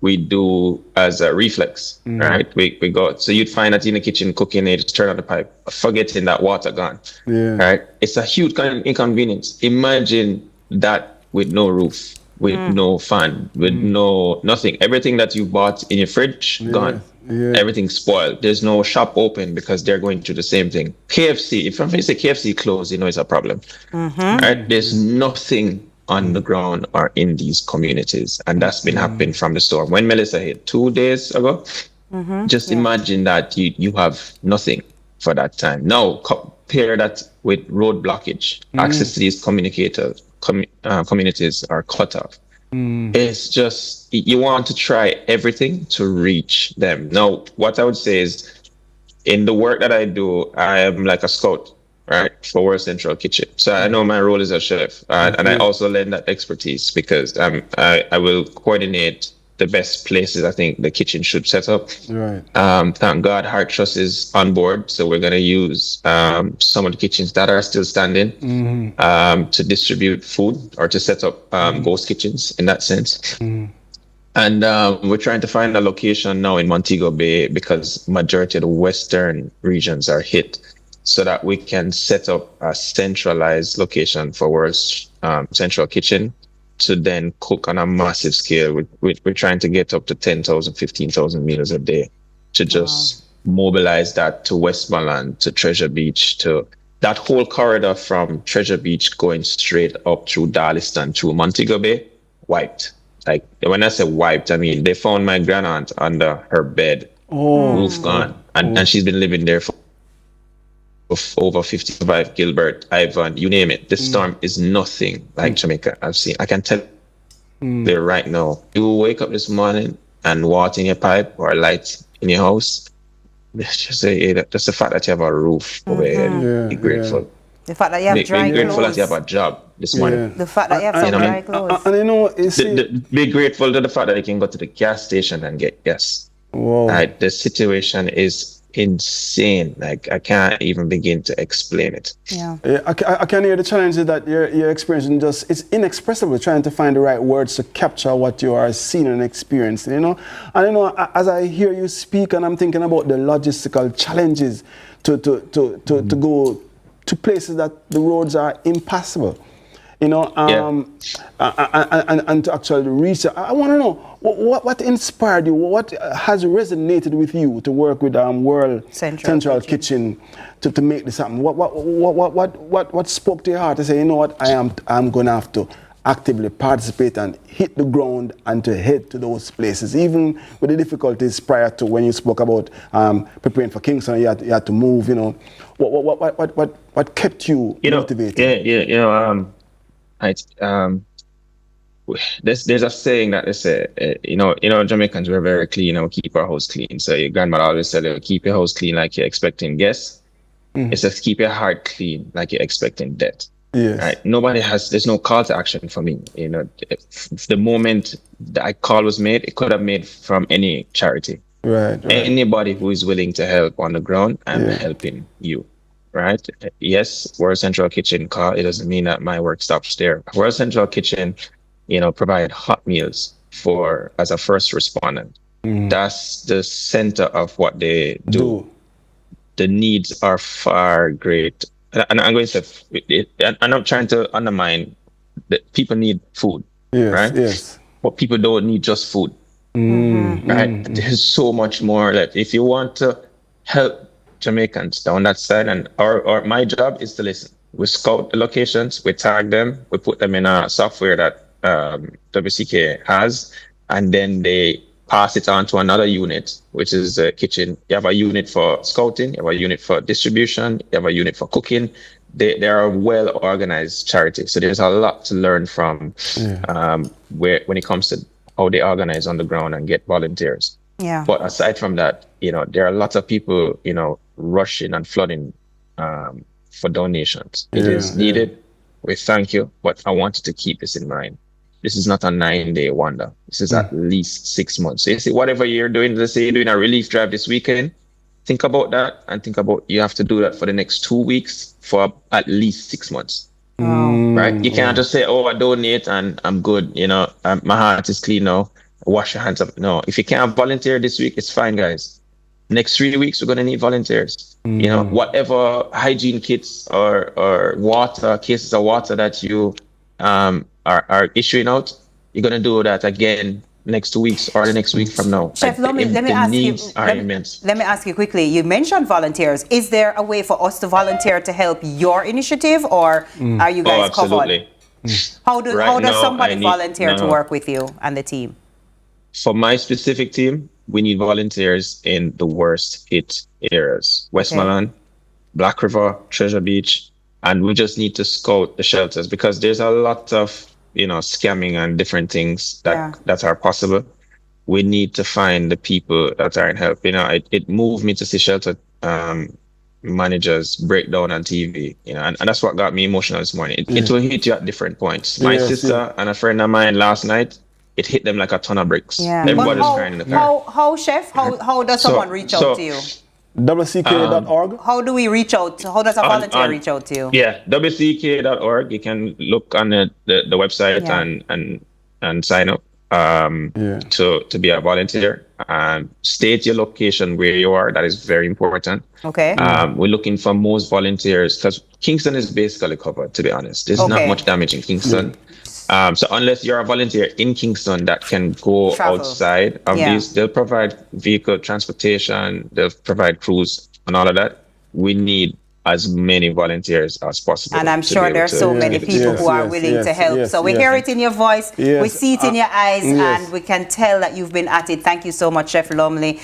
we do as a reflex, right? We go, so you'd find that in the kitchen cooking, they just turn on the pipe, forgetting that water gone, right? It's a huge kind of inconvenience. Imagine that with no roof, with no fan, with nothing. Everything that you bought in your fridge, gone. Everything's spoiled. There's no shop open because they're going through the same thing. KFC, if I say KFC closed, it's a problem, right? There's nothing on the ground or in these communities, and that's been happening from the storm. When Melissa hit 2 days ago, just imagine that you have nothing for that time. Now compare that with road blockage. Access to these communities are cut off. It's just, you want to try everything to reach them. Now, what I would say is, in the work that I do, I am like a scout, right, for World Central Kitchen. So I know my role as a chef, and I also lend that expertise because I will coordinate the best places I think the kitchen should set up. Right. Thank God Heart Trust is on board, so we're going to use some of the kitchens that are still standing to distribute food or to set up ghost kitchens in that sense. And we're trying to find a location now in Montego Bay because majority of the western regions are hit, so that we can set up a centralized location for World Central Kitchen to then cook on a massive scale. We're trying to get up to 10,000, 15,000 meals a day to just mobilize that to Westmoreland, to Treasure Beach, to that whole corridor from Treasure Beach going straight up through Darliston, through Montego Bay, wiped. Like, when I say wiped, I mean, they found my grandaunt under her bed, roof gone. And she's been living there for over 55, Gilbert, Ivan, you name it. This storm is nothing like Jamaica I've seen. I can tell you right now, you wake up this morning and water in your pipe or light in your house, just the fact that you have a roof over your head, be grateful. The fact that you have dry clothes. Be grateful that you have a job this morning. The fact that you have some dry clothes. And be grateful to the fact that you can go to the gas station and get gas. Right, the situation is insane. Like, I can't even begin to explain it. I can hear the challenges that you're experiencing. Just, it's inexpressible trying to find the right words to capture what you are seeing and experiencing, And as I hear you speak, and I'm thinking about the logistical challenges to go to places that the roads are impassable, and to actually reach. I want to know what inspired you, what has resonated with you to work with World Central Kitchen to make this happen. What spoke to your heart to say, I'm going to have to actively participate and hit the ground and to head to those places, even with the difficulties prior to when you spoke about preparing for Kingston. You had to move. What kept you motivated? There's a saying that they say, Jamaicans, we're very clean, we keep our house clean. So your grandmother always said, keep your house clean like you're expecting guests. It says keep your heart clean like you're expecting death. Yes. Right? There's no call to action for me. The moment that call was made, it could have made from any charity. Right. Anybody who is willing to help on the ground, I'm helping you. Right? Yes, World Central Kitchen call. It doesn't mean that my work stops there. World Central Kitchen, provide hot meals as a first respondent. That's the center of what they do. The needs are far great. And I'm going to say, I'm not trying to undermine that people need food, right? Yes. But people don't need just food, right? There's so much more that if you want to help Jamaicans down that side, and or my job is to listen. We scout the locations, we tag them, we put them in a software that WCK has, and then they pass it on to another unit, which is the kitchen. You have a unit for scouting, you have a unit for distribution, you have a unit for cooking. They are a well-organized charity, so there's a lot to learn from when it comes to how they organize on the ground and get volunteers. Yeah. But aside from that, there are lots of people, rushing and flooding for donations. It is needed. We thank you, but I wanted to keep this in mind. This is not a 9-day wonder. This is at least 6 months. So you see, whatever you're doing, let's say you're doing a relief drive this weekend, think about that and think about you have to do that for the next 2 weeks for at least 6 months. Right? You can't just say, I donate and I'm good. My heart is clean now. wash your hands up. No, if you can't volunteer this week, it's fine, guys. Next 3 weeks, we're going to need volunteers. You know, whatever hygiene kits or water, cases of water that you are issuing out, you're going to do that again next 2 weeks or the next week from now. Chef, let me ask you quickly. You mentioned volunteers. Is there a way for us to volunteer to help your initiative, or are you guys absolutely. covered? How does somebody volunteer to work with you and the team? For my specific team, we need volunteers in the worst hit areas: Westmoreland, Black River, Treasure Beach, and we just need to scout the shelters because there's a lot of scamming and different things that are possible. We need to find the people that are in help. It moved me to see shelter managers break down on TV, and that's what got me emotional this morning. It will hit you at different points. My sister and a friend of mine last night, it hit them like a ton of bricks. Everybody's crying in the car. How Chef? How does someone reach out to you? WCK.org. How do we reach out? How does a volunteer reach out to you? Yeah, WCK.org. You can look on the website and sign up to be a volunteer. State your location where you are. That is very important. Okay. We're looking for most volunteers because Kingston is basically covered, to be honest. There's not much damage in Kingston. So unless you're a volunteer in Kingston that can go outside of these, they'll provide vehicle transportation, they'll provide crews and all of that. We need as many volunteers as possible. And I'm sure there's so many people who are willing to help. So we hear it in your voice, we see it in your eyes, and we can tell that you've been at it. Thank you so much, Chef Lumley,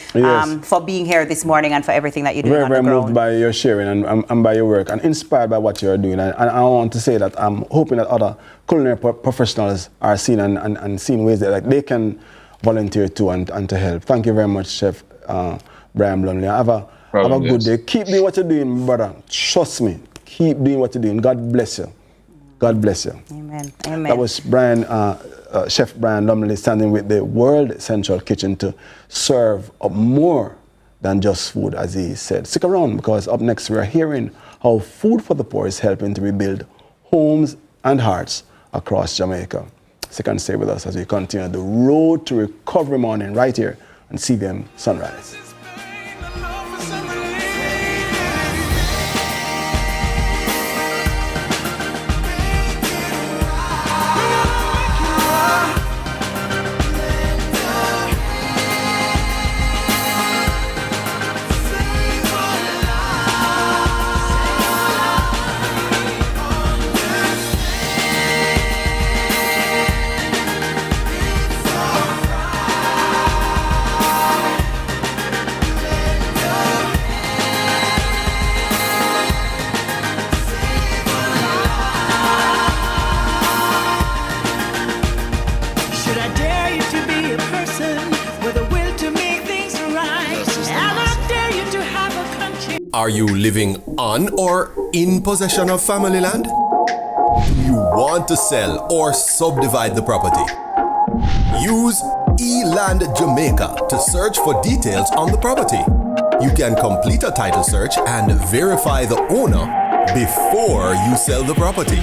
for being here this morning and for everything that you're doing. Very moved by your sharing and by your work, and inspired by what you're doing. And I want to say that I'm hoping that other culinary professionals are seeing and seeing ways that they can volunteer too and to help. Thank you very much, Chef Brian Lumley. Have a good day. Keep doing what you're doing, brother. Trust me. Keep doing what you're doing. God bless you. God bless you. Amen. Amen. That was Chef Brian Lumley standing with the World Central Kitchen to serve up more than just food, as he said. Stick around, because up next we are hearing how Food for the Poor is helping to rebuild homes and hearts across Jamaica. So you can stay with us as we continue the road to recovery morning right here on CVM Sunrise. Are you living on or in possession of family land? Do you want to sell or subdivide the property? Use eLand Jamaica to search for details on the property. You can complete a title search and verify the owner before you sell the property.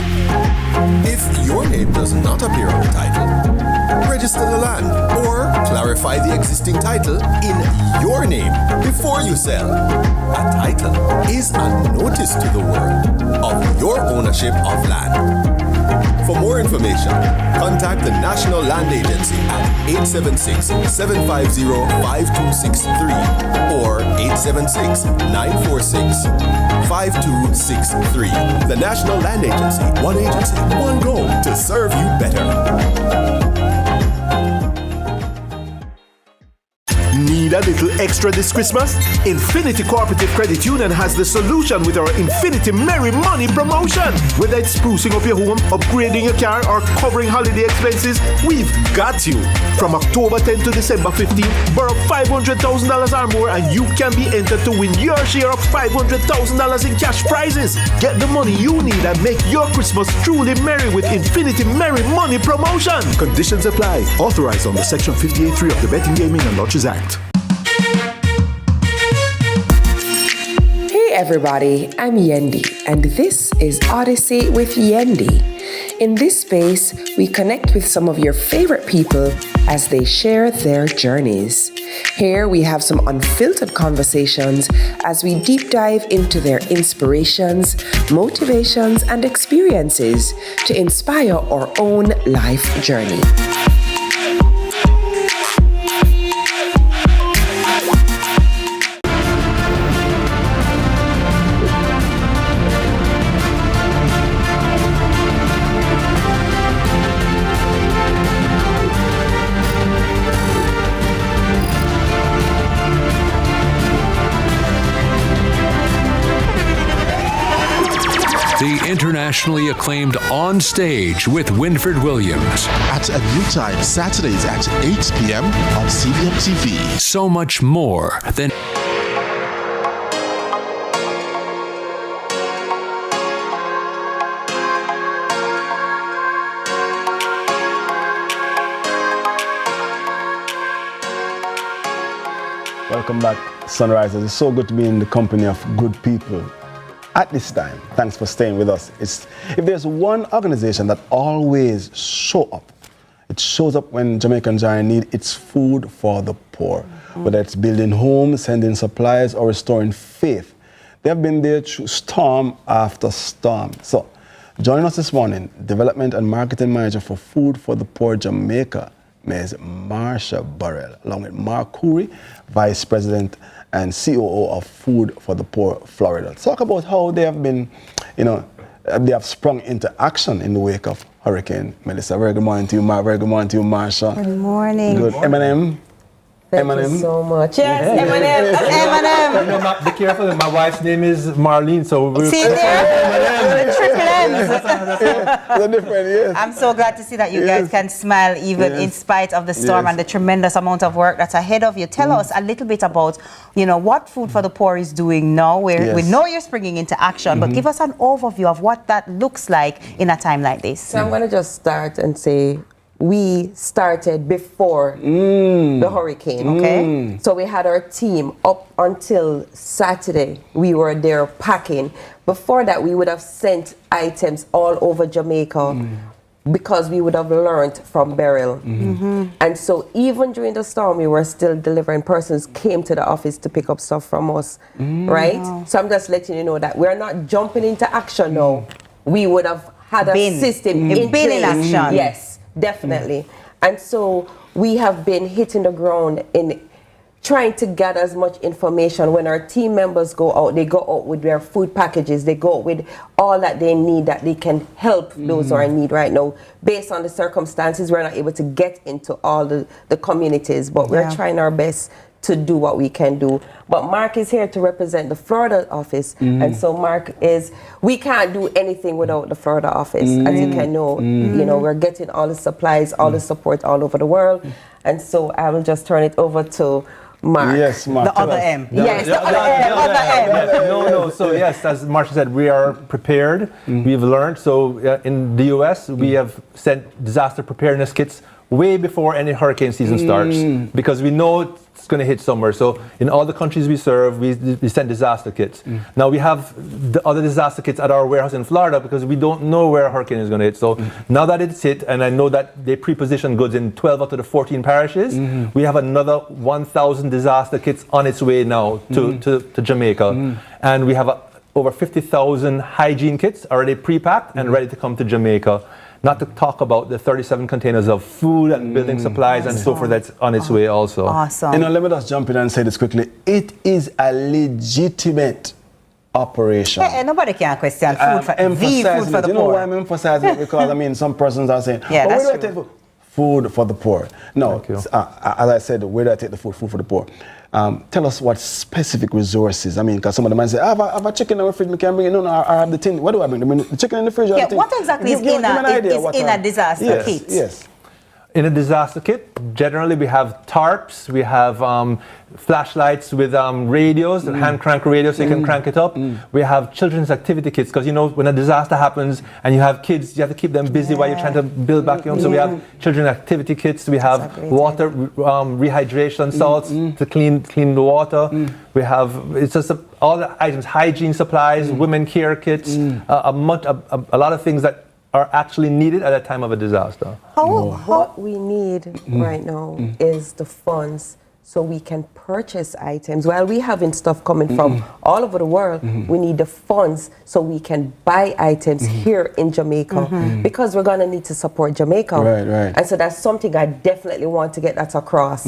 If your name does not appear on the title, register the land or clarify the existing title in your name before you sell. A title is a notice to the world of your ownership of land. For more information, contact the National Land Agency at 876-750-5263 or 876-946-5263. The National Land Agency, one goal to serve you better. Need a little extra this Christmas? Infinity Cooperative Credit Union has the solution with our Infinity Merry Money promotion. Whether it's sprucing up your home, upgrading your car, or covering holiday expenses, we've got you. From October 10 to December 15, borrow $500,000 or more and you can be entered to win your share of $500,000 in cash prizes. Get the money you need and make your Christmas truly merry with Infinity Merry Money promotion. Conditions apply. Authorized under Section 58.3 of the Betting, Gaming and Lotteries Act. Hey everybody, I'm Yendi, and this is Odyssey with Yendi. In this space, we connect with some of your favorite people as they share their journeys. Here we have some unfiltered conversations as we deep dive into their inspirations, motivations, and experiences to inspire our own life journey. The internationally acclaimed On Stage with Winfred Williams. At a new time, Saturdays at 8 p.m. on CVM TV. So much more than... Welcome back, Sunrisers. It's so good to be in the company of good people. At this time, thanks for staying with us. If there's one organization that always show up, it shows up when Jamaicans are in need, it's Food for the Poor. Whether it's building homes, sending supplies, or restoring faith. They have been there through storm after storm. So, joining us this morning, Development and Marketing Manager for Food for the Poor Jamaica, Ms. Marsha Burrell, along with Mark Khoury, Vice President and COO of Food for the Poor Florida. Talk about how they have been, they have sprung into action in the wake of Hurricane Melissa. Very good morning to you, Mark. Very good morning to you, Marsha. Good morning. Good. Eminem. Thank you so much. Yes, Eminem. Be careful. My wife's name is Marlene, so we're... See there? The triple M's. They're different, yes. I'm so glad to see that you guys can smile even in spite of the storm and the tremendous amount of work that's ahead of you. Tell us a little bit about, what Food for the Poor is doing now. We know you're springing into action, but give us an overview of what that looks like in a time like this. So I'm going to just start and say, we started before the hurricane, okay? So we had our team up until Saturday. We were there packing. Before that, we would have sent items all over Jamaica because we would have learned from Beryl. And so even during the storm, we were still delivering. Persons came to the office to pick up stuff from us, right? Wow. So I'm just letting you know that we're not jumping into action now. We would have had a system in in action. Yes. Definitely. And so we have been hitting the ground in trying to gather as much information. When our team members go out, they go out with their food packages, they go out with all that they need that they can help those who are in need right now. Based on the circumstances, we're not able to get into all the communities, but we're trying our best to do what we can do. But Mark is here to represent the Florida office. And so Mark we can't do anything without the Florida office. As you can know, we're getting all the supplies, all the support all over the world. And so I will just turn it over to Mark. Yes, Mark. The other M. Yes, the other M. No. So yes, as Marsha said, we are prepared. We've learned. So in the U.S., we have sent disaster preparedness kits way before any hurricane season starts, because we know it's going to hit somewhere. So in all the countries we serve, we send disaster kits. Now we have the other disaster kits at our warehouse in Florida because we don't know where a hurricane is going to hit. So now that it's hit, and I know that they pre-position goods in 12 out of the 14 parishes, we have another 1,000 disaster kits on its way now to Jamaica. And we have over 50,000 hygiene kits already pre-packed and ready to come to Jamaica. Not to talk about the 37 containers of food and building supplies and so forth that's on its way also. Awesome. Let me just jump in and say this quickly. It is a legitimate operation. Nobody can question food for the You know why I'm emphasizing it? Because, some persons are saying, where do I take food for the poor? No, as I said, where do I take the food for the poor? Tell us what specific resources. Because some of the men say, I have a chicken in the fridge, I can bring it. No, I have the tin. What do I bring? The chicken in the fridge? What exactly is in a disaster kit? Yes. In a disaster kit, generally we have tarps, we have flashlights with radios, hand crank radios so you can crank it up. We have children's activity kits because when a disaster happens and you have kids, you have to keep them busy while you're trying to build back your home. So we have children's activity kits, we have water rehydration salts to clean the water. We have, it's just all the items, hygiene supplies, women care kits, a lot of things that are actually needed at a time of a disaster? What we need right now is the funds so we can purchase items. While we having stuff coming from all over the world, we need the funds so we can buy items here in Jamaica because we're gonna need to support Jamaica. Right. And so that's something I definitely want to get that across.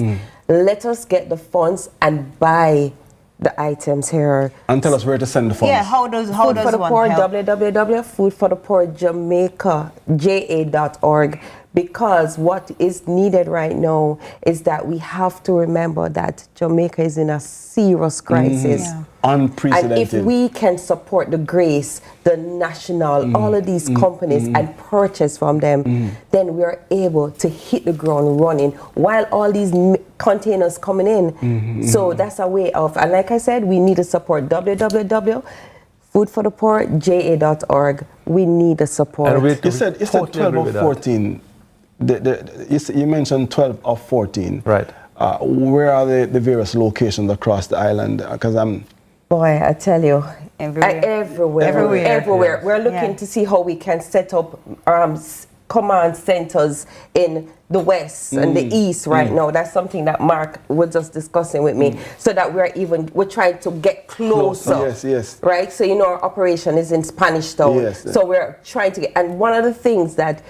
Let us get the funds and buy the items here. And tell us where to send the funds. Yeah, how does Food for the one Poor, help? www.foodforthepoorjamaica.org, because what is needed right now is that we have to remember that Jamaica is in a serious crisis. Unprecedented. And if we can support the Grace, the National, all of these companies and purchase from them, then we are able to hit the ground running while all these containers coming in. So that's a way of, and like I said, we need to support www.foodforthepoorja.org. We need the support. You said 12 or 14. You mentioned 12 or 14. Right. Where are the various locations across the island? Because Boy, I tell you, everywhere. Everywhere. We're looking to see how we can set up command centers in the west and the east right now. That's something that Mark was just discussing with me, so that we're trying to get closer. Yes. Right? So you know our operation is in Spanish Town. Yes. So we're trying to get, and one of the things that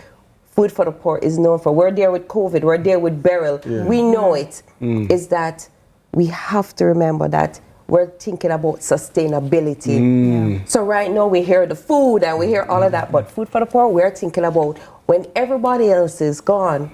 Food for the Poor is known for, we're there with COVID, we're there with Beryl, we know it, is that we have to remember that we're thinking about sustainability. So right now we hear the food and we hear all of that, but Food for the Poor, we're thinking about when everybody else is gone,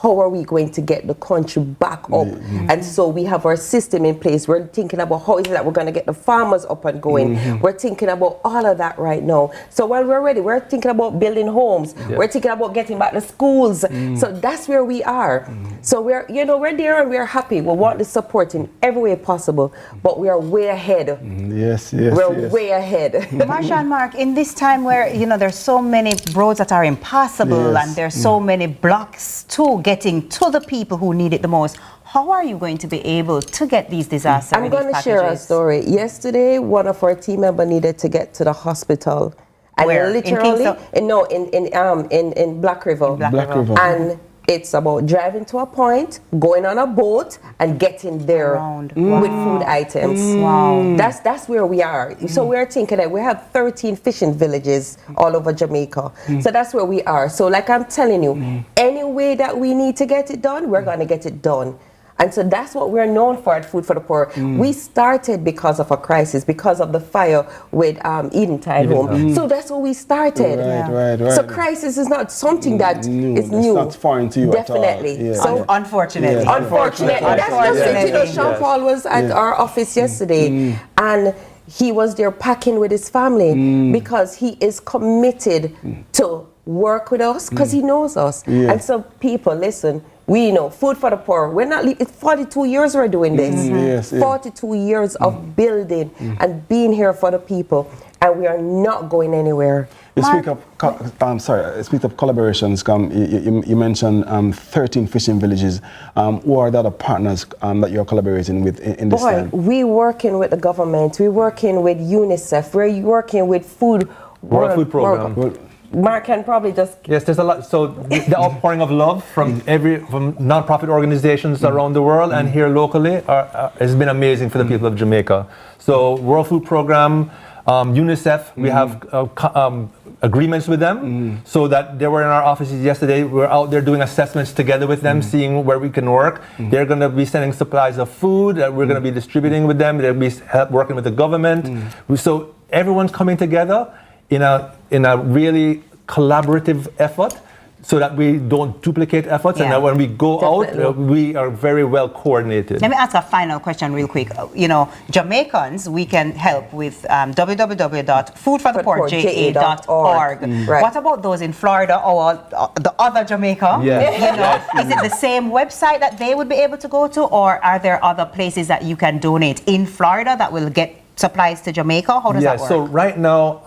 how are we going to get the country back up? And so we have our system in place. We're thinking about how is it that we're going to get the farmers up and going. We're thinking about all of that right now. So while we're ready, we're thinking about building homes. We're thinking about getting back to schools. So that's where we are. So we're there and we're happy. We want the support in every way possible, but we are way ahead. Yes. We're way ahead. Marsha and Mark, in this time where, there's so many roads that are impassable and there's so many blocks too, getting to the people who need it the most, how are you going to be able to get these disaster relief I'm going to share a story. Yesterday, one of our team members needed to get to the hospital. And where? literally, in Black River. Black River. And it's about driving to a point, going on a boat, and getting there with food items. Wow. That's where we are. So we're thinking that we have 13 fishing villages all over Jamaica. So that's where we are. So like I'm telling you, any way that we need to get it done, we're going to get it done. And so that's what we're known for at Food for the Poor. We started because of a crisis, because of the fire with Edentide Home. So that's what we started. Right. So crisis is not something that is new. It's not foreign to you Definitely. at all. So unfortunately. That's just it. Sean Paul was at our office yesterday, and he was there packing with his family because he is committed to work with us because he knows us. And so people, listen, we know Food for the Poor. We're not. It's 42 years we're doing this. 42 years of building and being here for the people, and we are not going anywhere. You speak of collaborations. You mentioned 13 fishing villages. Who are the other partners that you're collaborating with in this time? We're working with the government. We're working with UNICEF. We're working with World Food Program. Mark can probably just... Yes, there's a lot. So the outpouring of love from non-profit organizations around the world and here locally has been amazing for the people of Jamaica. So World Food Program, UNICEF, we have agreements with them so that they were in our offices yesterday. We're out there doing assessments together with them, seeing where we can work. They're going to be sending supplies of food that we're going to be distributing with them. They'll be working with the government. So everyone's coming together in a really collaborative effort so that we don't duplicate efforts and that when we go out, we are very well coordinated. Let me ask a final question real quick. Jamaicans, we can help with www.foodforthepoorja.org. What about those in Florida or the other Jamaica? Is it the same website that they would be able to go to, or are there other places that you can donate in Florida that will get supplies to Jamaica? How does that work? So right now,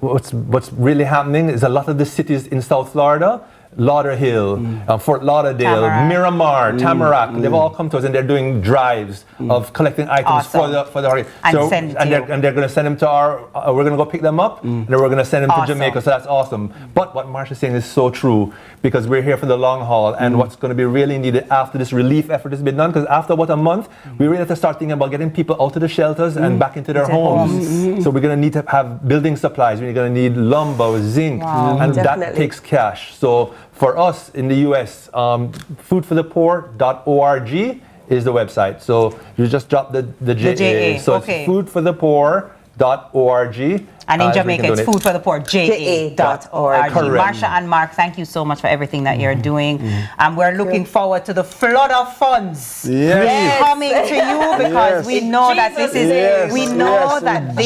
what's really happening is a lot of the cities in South Florida, Lauderhill, Fort Lauderdale, Miramar, Tamarack. They've all come to us and they're doing drives of collecting items for the hurricane. And they're going to send them to we're going to go pick them up and then we're going to send them to Jamaica. So that's awesome. But what Marsha's saying is so true because we're here for the long haul and what's going to be really needed after this relief effort has been done, because after about a month, we really have to start thinking about getting people out of the shelters and back into their homes. So we're going to need to have building supplies. We're going to need lumber, zinc, and that takes cash. So for us in the US, foodforthepoor.org is the website. So you just drop the JA. So it's foodforthepoor.org. And in Jamaica, it's foodforthepoor.ja.org. Marsha and Mark, thank you so much for everything that you're doing. And we're looking forward to the flood of funds coming to you because we know that this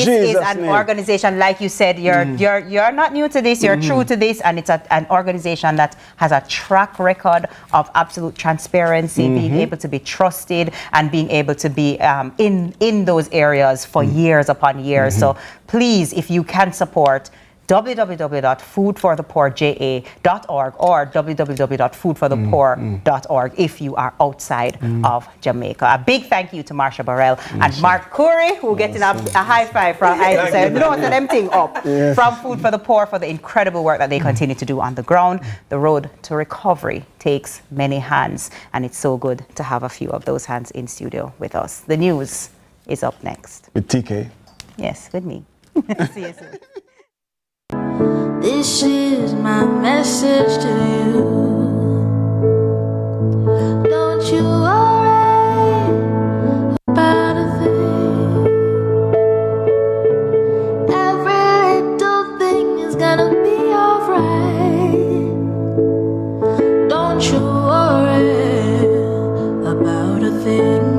is an organization, like you said, you're not new to this, you're true to this, and it's an organization that has a track record of absolute transparency, being able to be trusted and being able to be in those areas for years upon years. So please, if you can support, www.foodforthepoorja.org or www.foodforthepoor.org if you are outside of Jamaica. A big thank you to Marsha Burrell and Mark Curry, who getting a high five from them thing up from Food for the Poor for the incredible work that they continue to do on the ground. The road to recovery takes many hands, and it's so good to have a few of those hands in studio with us. The news is up next. With TK. Yes, with me. See you soon. This is my message to you. Don't you worry about a thing. Every little thing is gonna be alright. Don't you worry about a thing.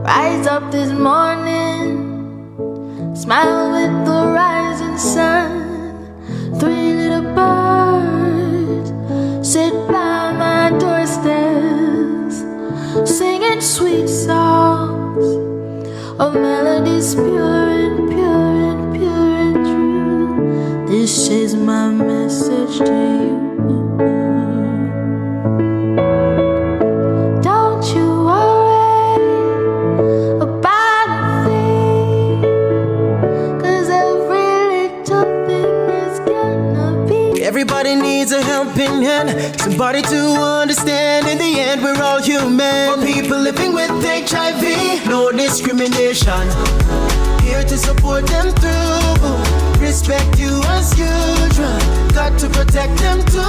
Rise up this morning, smile with the rising sun. 3 little birds sit by my doorsteps, singing sweet songs of melodies pure and pure and pure and true. This is my message to you. Everybody needs a helping hand, somebody to understand. In the end, we're all human. For people living with HIV, no discrimination. Here to support them through. Respect you as usual. Got to protect them too.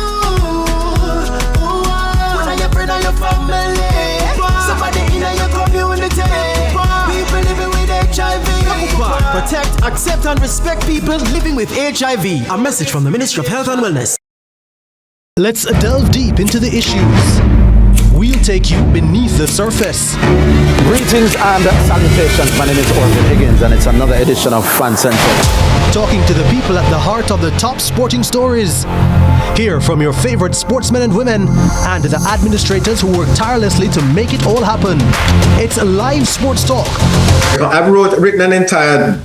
One of your friends or your family, somebody in your community. People living with HIV. Protect, accept, and respect people living with HIV. A message from the Ministry of Health and Wellness. Let's delve deep into the issues. We'll take you beneath the surface. Greetings and salutations. My name is Orville Higgins, and it's another edition of Fan Central. Talking to the people at the heart of the top sporting stories. Hear from your favorite sportsmen and women and the administrators who work tirelessly to make it all happen. It's live sports talk. I've written an entire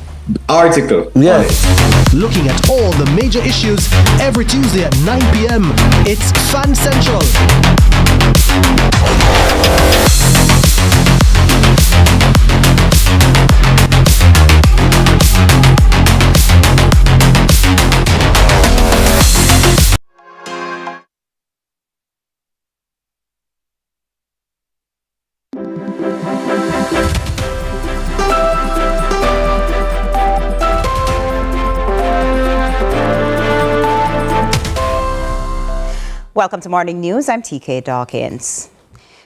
article. Yes. Looking at all the major issues every Tuesday at 9 p.m. It's Fan Central. Welcome to Morning News. I'm TK Dawkins.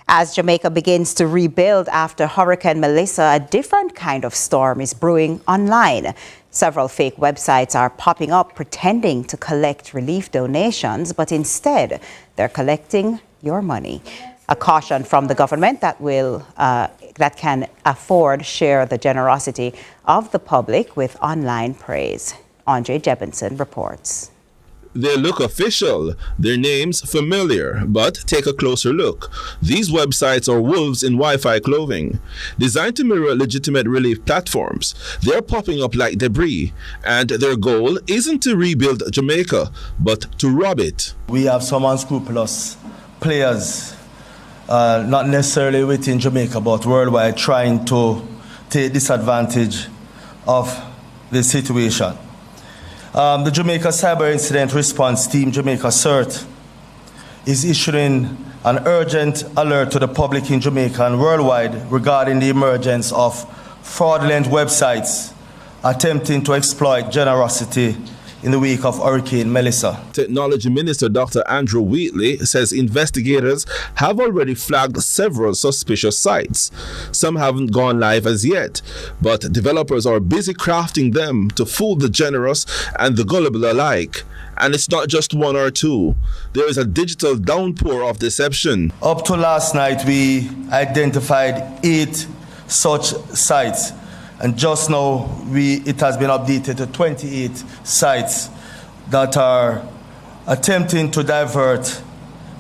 As Jamaica begins to rebuild after Hurricane Melissa, a different kind of storm is brewing online. Several fake websites are popping up pretending to collect relief donations, but instead they're collecting your money. A caution from the government that can afford share the generosity of the public with online praise. Andre Jebinson reports. They look official, their names familiar, but take a closer look. These websites are wolves in Wi-Fi clothing. Designed to mirror legitimate relief platforms, they're popping up like debris, and their goal isn't to rebuild Jamaica, but to rob it. We have some unscrupulous players, not necessarily within Jamaica, but worldwide, trying to take disadvantage of the situation. The Jamaica Cyber Incident Response Team, Jamaica CERT, is issuing an urgent alert to the public in Jamaica and worldwide regarding the emergence of fraudulent websites attempting to exploit generosity in the wake of Hurricane Melissa. Technology Minister Dr. Andrew Wheatley says investigators have already flagged several suspicious sites. Some haven't gone live as yet, but developers are busy crafting them to fool the generous and the gullible alike. And it's not just one or two. There is a digital downpour of deception. Up to last night, we identified 8 such sites. And just now, it has been updated to 28 sites that are attempting to divert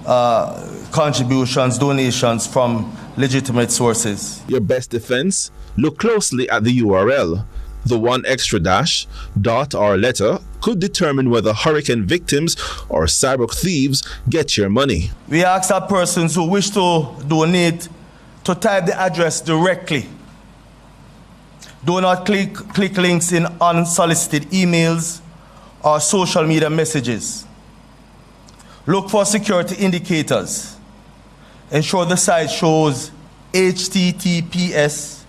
contributions, donations from legitimate sources. Your best defense? Look closely at the URL. The one extra dash, dot, or letter could determine whether hurricane victims or cyber thieves get your money. We ask that persons who wish to donate to type the address directly. Do not click links in unsolicited emails or social media messages. Look for security indicators. Ensure the site shows https://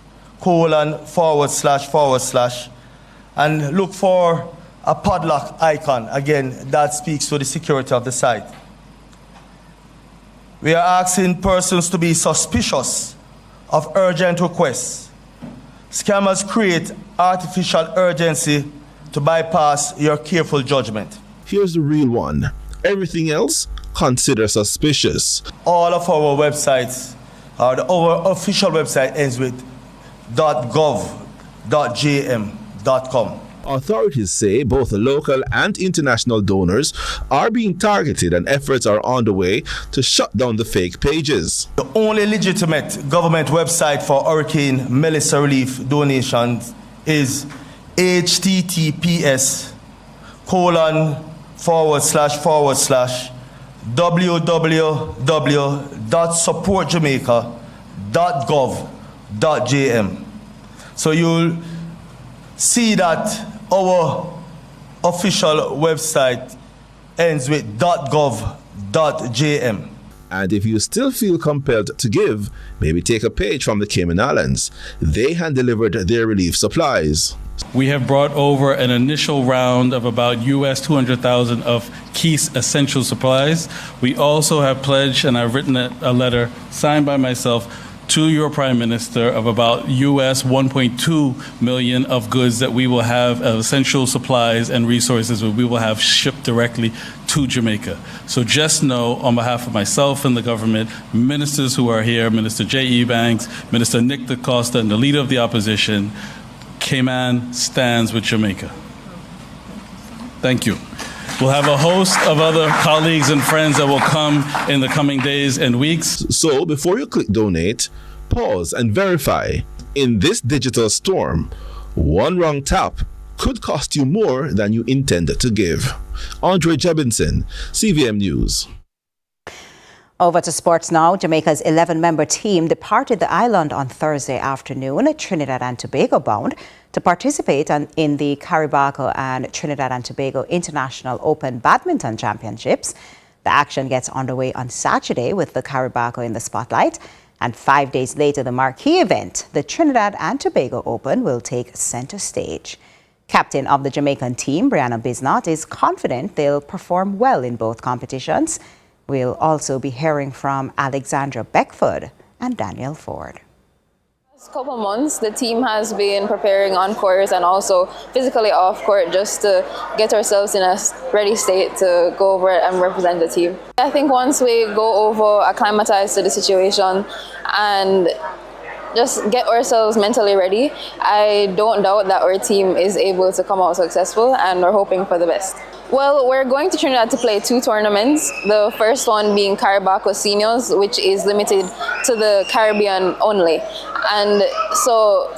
and look for a padlock icon. Again, that speaks to the security of the site. We are asking persons to be suspicious of urgent requests. Scammers create artificial urgency to bypass your careful judgment. Here's the real one. Everything else, consider suspicious. All of our websites, our official website ends with .gov.jm.com. Authorities say both local and international donors are being targeted and efforts are on the way to shut down the fake pages. The only legitimate government website for Hurricane Melissa relief donations is https://www.supportjamaica.gov.jm. So you'll see that our official website ends with .gov.jm. And if you still feel compelled to give, maybe take a page from the Cayman Islands. They hand-delivered their relief supplies. We have brought over an initial round of about US $200,000 of key essential supplies. We also have pledged, and I've written a letter signed by myself to your Prime Minister of about US $1.2 million of goods that we will have, essential supplies and resources that we will have shipped directly to Jamaica. So just know, on behalf of myself and the government, ministers who are here, Minister J.E. Banks, Minister Nick DaCosta, and the Leader of the Opposition, Cayman stands with Jamaica. Thank you. We'll have a host of other colleagues and friends that will come in the coming days and weeks. So before you click donate, pause and verify. In this digital storm, one wrong tap could cost you more than you intended to give. Andre Jebinson, CVM News. Over to sports now. Jamaica's 11-member team departed the island on Thursday afternoon, Trinidad and Tobago bound, to participate in the Caribaco and Trinidad and Tobago International Open Badminton Championships. The action gets underway on Saturday with the Caribaco in the spotlight. And 5 days later, the marquee event, the Trinidad and Tobago Open, will take center stage. Captain of the Jamaican team, Brianna Bisnott, is confident they'll perform well in both competitions. We'll also be hearing from Alexandra Beckford and Daniel Ford. Last couple months, the team has been preparing on course and also physically off court just to get ourselves in a ready state to go over and represent the team. I think once we go over, acclimatize to the situation and just get ourselves mentally ready, I don't doubt that our team is able to come out successful, and we're hoping for the best. Well, we're going to Trinidad to play 2 tournaments. The first one being Caribaco Seniors, which is limited to the Caribbean only. And so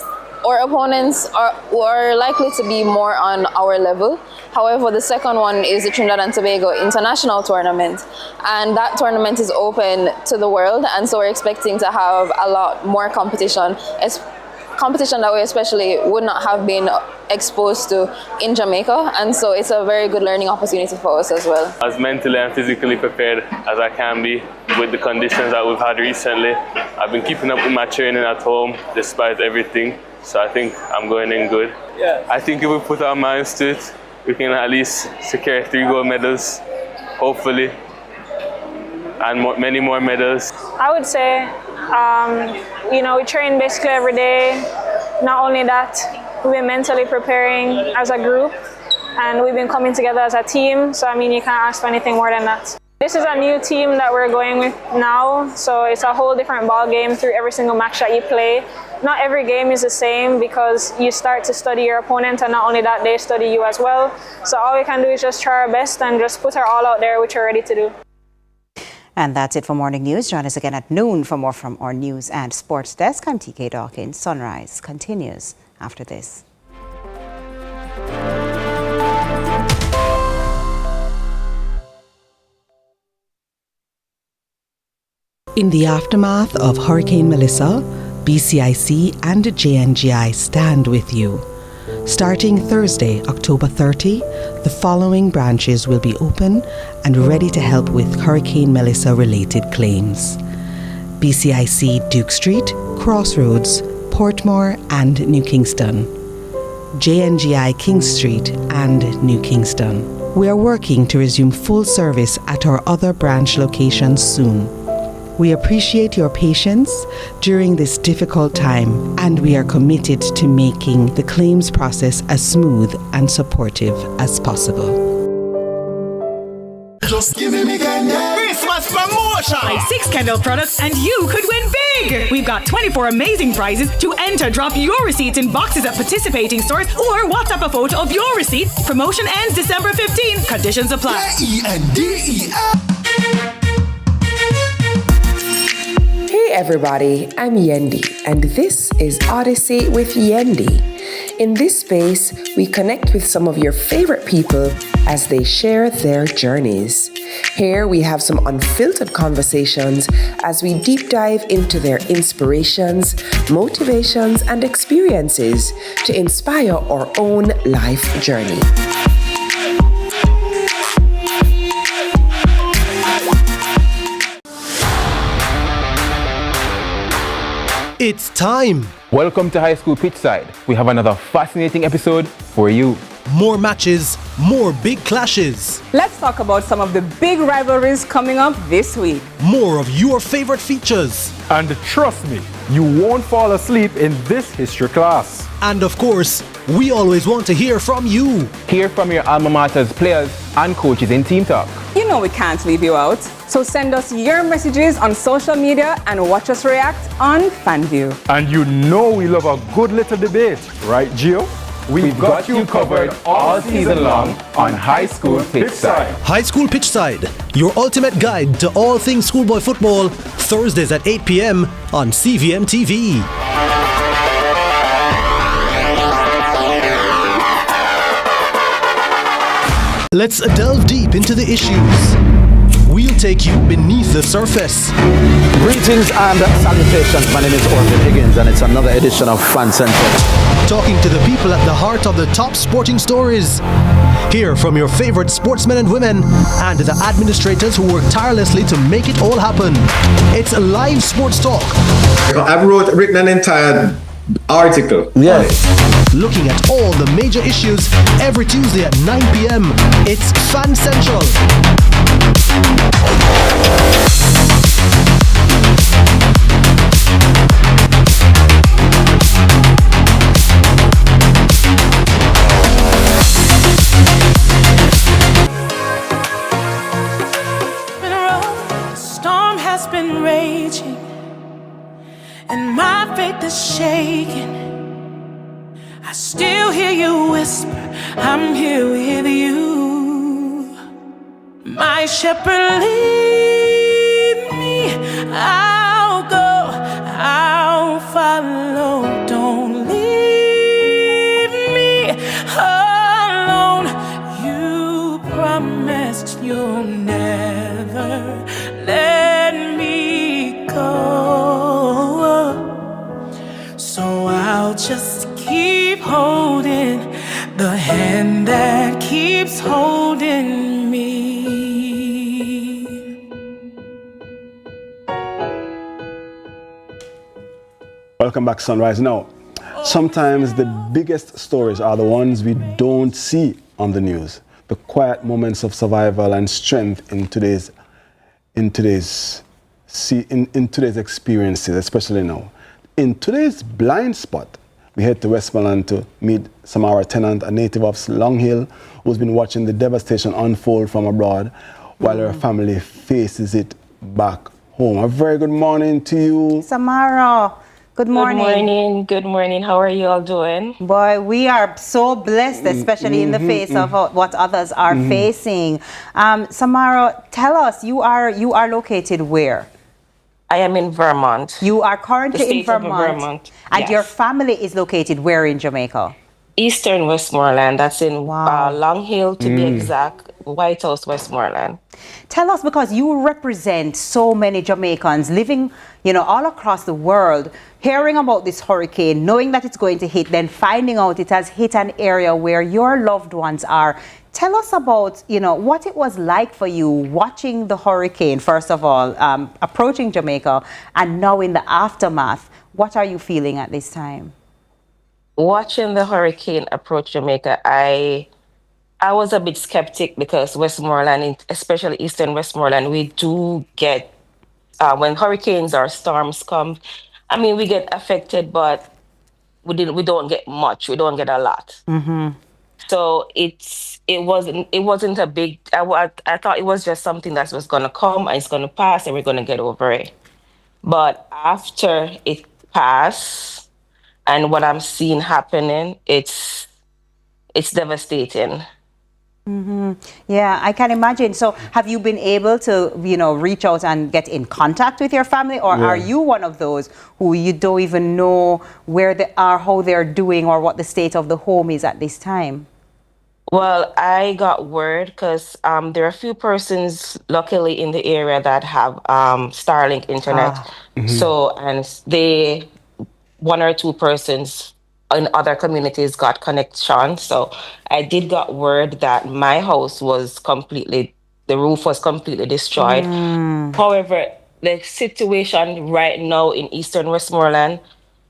our opponents are likely to be more on our level. However, the second one is the Trinidad and Tobago International Tournament. And that tournament is open to the world. And so we're expecting to have a lot more competition that we especially would not have been exposed to in Jamaica, and so it's a very good learning opportunity for us as well. As mentally and physically prepared as I can be with the conditions that we've had recently. I've been keeping up with my training at home despite everything, so I think I'm going in good. I think if we put our minds to it, we can at least secure 3 gold medals, hopefully, and many more medals. I would say, we train basically every day. Not only that, we've been mentally preparing as a group, and we've been coming together as a team. So, you can't ask for anything more than that. This is a new team that we're going with now, so it's a whole different ball game through every single match that you play. Not every game is the same because you start to study your opponent, and not only that, they study you as well. So all we can do is just try our best and just put our all out there, which we're ready to do. And that's it for Morning News. Join us again at noon for more from our news and sports desk. I'm TK Dawkins. Sunrise continues after this. In the aftermath of Hurricane Melissa, BCIC and JNGI stand with you. Starting Thursday, October 30, the following branches will be open and ready to help with Hurricane Melissa-related claims: BCIC Duke Street, Crossroads, Portmore and New Kingston. JNGI King Street and New Kingston. We are working to resume full service at our other branch locations soon. We appreciate your patience during this difficult time, and we are committed to making the claims process as smooth and supportive as possible. Just give me Christmas promotion! Buy 6 Kendall products and you could win big! We've got 24 amazing prizes to enter. Drop your receipts in boxes at participating stores or WhatsApp a photo of your receipt. Promotion ends December 15. Conditions apply. Hey everybody, I'm Yendi, and this is Odyssey with Yendi. In this space, we connect with some of your favorite people as they share their journeys. Here we have some unfiltered conversations as we deep dive into their inspirations, motivations, and experiences to inspire our own life journey. It's time! Welcome to High School Pitchside. We have another fascinating episode for you. More matches, more big clashes. Let's talk about some of the big rivalries coming up this week. More of your favorite features. And trust me, you won't fall asleep in this history class. And of course, we always want to hear from you. Hear from your alma mater's players and coaches in Team Talk. You know we can't leave you out. So send us your messages on social media and watch us react on FanView. And you know we love a good little debate, right, Gio? We've got you covered all season long on High School Pitchside. High School Pitchside, your ultimate guide to all things schoolboy football, Thursdays at 8 p.m. on CVM TV. Let's delve deep into the issues. We'll take you beneath the surface. Greetings and salutations. My name is Orvin Higgins, and it's another edition of Fan Center. Talking to the people at the heart of the top sporting stories. Hear from your favorite sportsmen and women and the administrators who work tirelessly to make it all happen. It's live sports talk. I've written an entire article. Yes. Looking at all the major issues every Tuesday at 9 p.m. It's Fan Central. The storm has been raging and my faith is shaking. I still hear you whisper, I'm here with you. My shepherd, lead me. I'll go, I'll follow. Don't leave me alone. You promised you'll never let me go. So I'll just keep holding the hand that keeps holding me. Welcome back, Sunrise. Now, sometimes the biggest stories are the ones we don't see on the news. The quiet moments of survival and strength in today's experiences, especially now. In today's blind spot, we head to Westmoreland to meet Samara Tennant, a native of Long Hill, who's been watching the devastation unfold from abroad while her family faces it back home. A very good morning to you, Samara. Good morning. Good morning. Good morning. How are you all doing? Boy, we are so blessed, especially in the face of what others are facing. Samara, tell us, you are located where? I am in Vermont. You are currently in Vermont. And yes. your family is located where in Jamaica? Eastern Westmoreland. That's in Long Hill, to be exact. White House, Westmoreland. Tell us, because you represent so many Jamaicans living, all across the world, hearing about this hurricane, knowing that it's going to hit, then finding out it has hit an area where your loved ones are. Tell us about, what it was like for you watching the hurricane, first of all, approaching Jamaica, and now in the aftermath. What are you feeling at this time? Watching the hurricane approach Jamaica, I was a bit skeptic because Westmoreland, especially Eastern Westmoreland, we do get, when hurricanes or storms come, we get affected, but we don't get much. We don't get a lot. So it wasn't a big, I thought it was just something that was going to come and it's going to pass and we're going to get over it. But after it passed and what I'm seeing happening, it's devastating. Yeah, I can imagine. So have you been able to, reach out and get in contact with your family? Or are you one of those who you don't even know where they are, how they're doing, or what the state of the home is at this time? Well, I got word because there are a few persons, luckily, in the area that have Starlink internet. So, and one or two persons in other communities got connection. So I did got word that my house was the roof was completely destroyed. However, the situation right now in Eastern Westmoreland,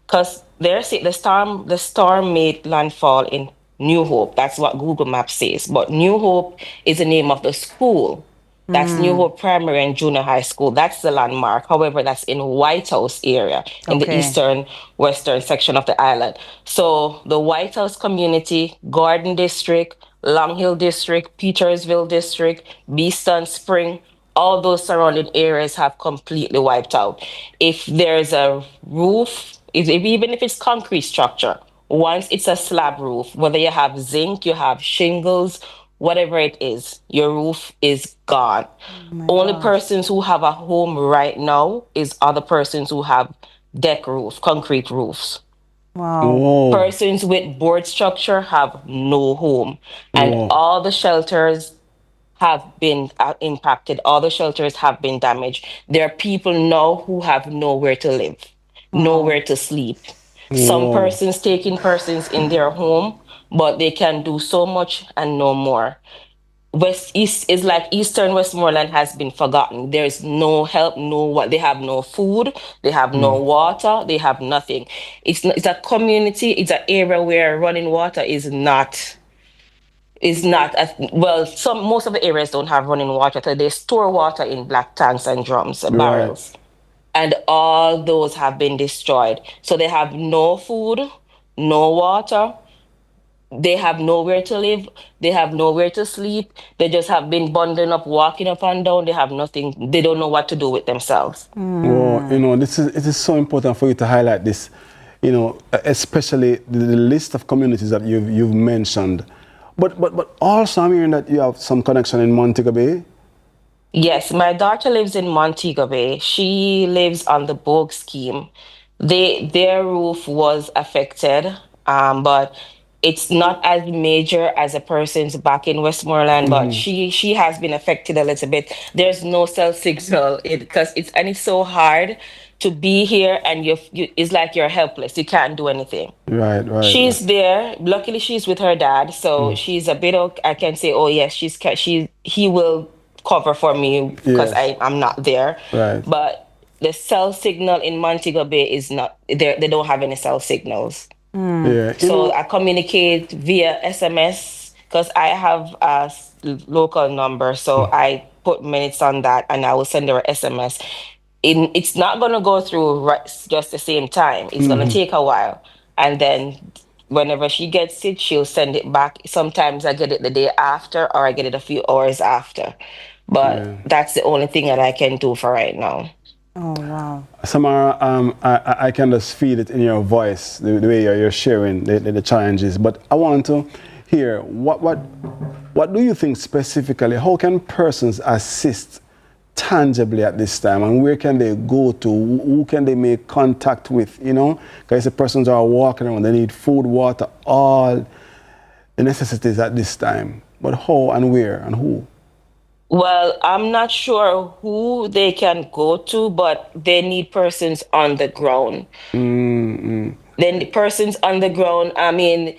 because the storm made landfall in New Hope. That's what Google Maps says. But New Hope is the name of the school. That's New Hope Primary and Junior High School. That's the landmark. However, that's in White House area, in the eastern western section of the island. So the White House community, Garden District, Long Hill District, Petersville District, Beeston Spring, all those surrounding areas have completely wiped out. If there's a roof, even if it's concrete structure, once it's a slab roof, whether you have zinc, you have shingles, whatever it is, your roof is gone. Only persons who have a home right now is other persons who have deck roof, concrete roofs. Persons with board structure have no home. And all the shelters have been impacted. All the shelters have been damaged. There are people now who have nowhere to live, nowhere to sleep. Some persons taking persons in their home, but they can do so much and no more. East is like Eastern Westmoreland has been forgotten. There's no help, they have no food, they have no water, they have nothing. It's a community, it's an area where running water is not most of the areas don't have running water, so they store water in black tanks and drums, barrels. And all those have been destroyed. So they have no food, no water. They have nowhere to live. They have nowhere to sleep. They just have been bundling up, walking up and down. They have nothing. They don't know what to do with themselves. It is so important for you to highlight this, especially the list of communities that you've mentioned. But also I'm hearing that you have some connection in Montego Bay. Yes, my daughter lives in Montego Bay. She lives on the Bogue scheme. Their roof was affected, but it's not as major as a person's back in Westmoreland. But she has been affected a little bit. There's no cell signal because it's so hard to be here, and you it's like you're helpless. You can't do anything. She's there. Luckily, she's with her dad, so she's a bit. I can say, oh yes, he will cover for me because I'm not there. But the cell signal in Montego Bay is not there. They don't have any cell signals. So I communicate via SMS because I have a local number. So I put minutes on that, and I will send her SMS. It's not going to go through just the same time. It's going to take a while. And then whenever she gets it, she'll send it back. Sometimes I get it the day after, or I get it a few hours after. But that's the only thing that I can do for right now. Oh, wow. Samara, I can just feel it in your voice, the way you're sharing the challenges. But I want to hear, what do you think specifically, how can persons assist tangibly at this time, and where can they go to? Who can they make contact with, Because the persons are walking around, they need food, water, all the necessities at this time. But how and where and who? Well, I'm not sure who they can go to, but they need persons on the ground. Then the persons on the ground, I mean,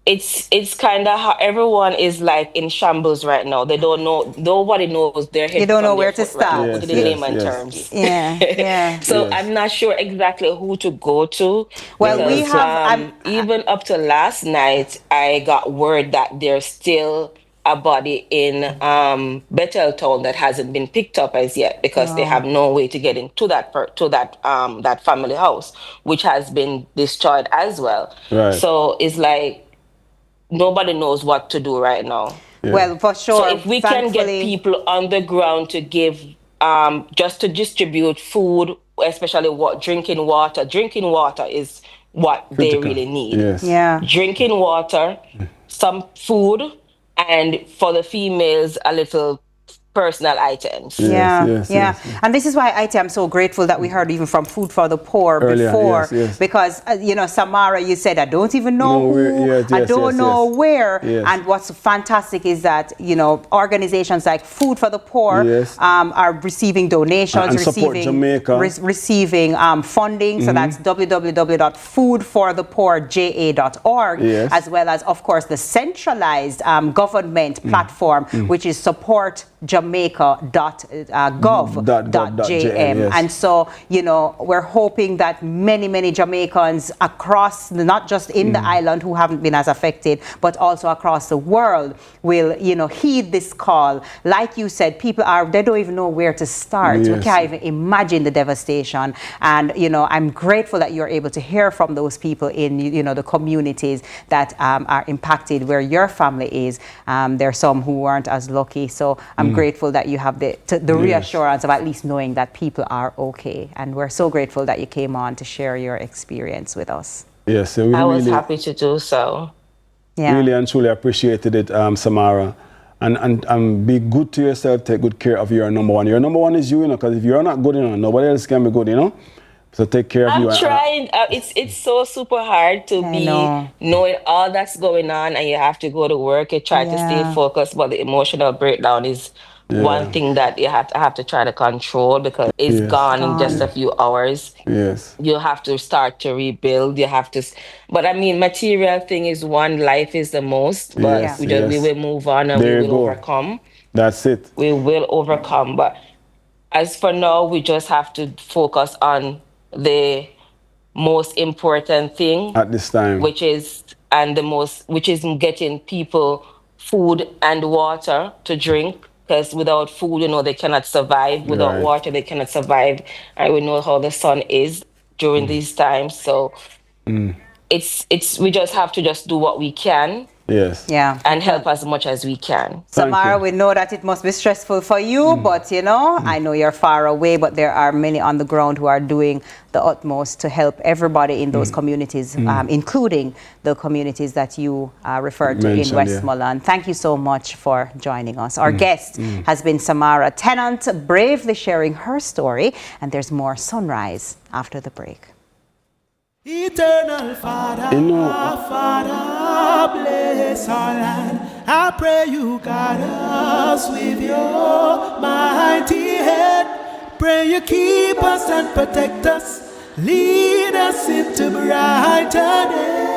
it's kind of how everyone is like in shambles right now. They don't know, nobody knows their head. You don't from know their where to foot right start. now, put it in layman terms. Yeah. So I'm not sure exactly who to go to. Well, because, we have even up to last night, I got word that there's still a body in Betheltown that hasn't been picked up as yet because they have no way to get into that family house, which has been destroyed as well. So it's like nobody knows what to do right now. Well, for sure. So if we can get people on the ground to give, just to distribute food, especially drinking water. Drinking water is what they really need. Drinking water, some food, and for the females, a little personal items. And this is why I'm so grateful that we heard even from Food for the Poor earlier, before, because Samara, you said I don't even know who, I don't know where, and what's fantastic is that organizations like Food for the Poor are receiving donations, receiving funding. So that's www.foodforthepoorja.org, as well as, of course, the centralized government platform, which is supportjamaica.gov.jm. And so, we're hoping that many Jamaicans across, not just in the island who haven't been as affected, but also across the world will, heed this call. Like you said, people they don't even know where to start. We can't even imagine the devastation. And, I'm grateful that you're able to hear from those people in, the communities that are impacted where your family is. There are some who weren't as lucky. So I'm grateful that you have the reassurance of at least knowing that people are okay. And we're so grateful that you came on to share your experience with us. Yes, I was happy to do so. Really and truly appreciated it, Samara. And be good to yourself, take good care of your number one. Your number one is you, because if you're not good, nobody else can be good, So take care of you. I'm trying. It's so super hard to knowing all that's going on, and you have to go to work. You try to stay focused, but the emotional breakdown is one thing that you have to try to control because it's gone in just a few hours. You have to start to rebuild. You have to, but I mean, material thing is one. Life is the most, but we will move on and we will overcome. That's it. We will overcome, but as for now, we just have to focus on the most important thing at this time, which is getting people food and water to drink, because without food, they cannot survive. Without water, they cannot survive. And we know how the sun is during these times. So we just have to just do what we can Yes. Yeah. And help as much as we can. Samara, we know that it must be stressful for you, but you know, I know you're far away, but there are many on the ground who are doing the utmost to help everybody in those communities, including the communities that you referred to in Westmoreland. Thank you so much for joining us. Our guest has been Samara Tennant, bravely sharing her story, and there's more Sunrise after the break. Eternal Father, Father, bless our land. I pray you guide us with your mighty hand. Pray you keep us and protect us, lead us into brighter days.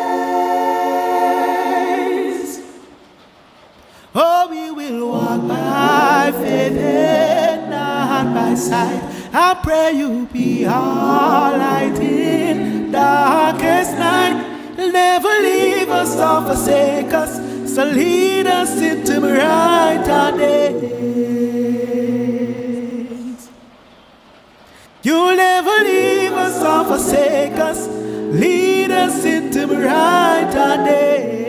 Oh, we will walk by faith and not by sight. I pray you be our light in darkest night. Never leave us or forsake us, so lead us into brighter days. You'll never leave us or forsake us, lead us into brighter days.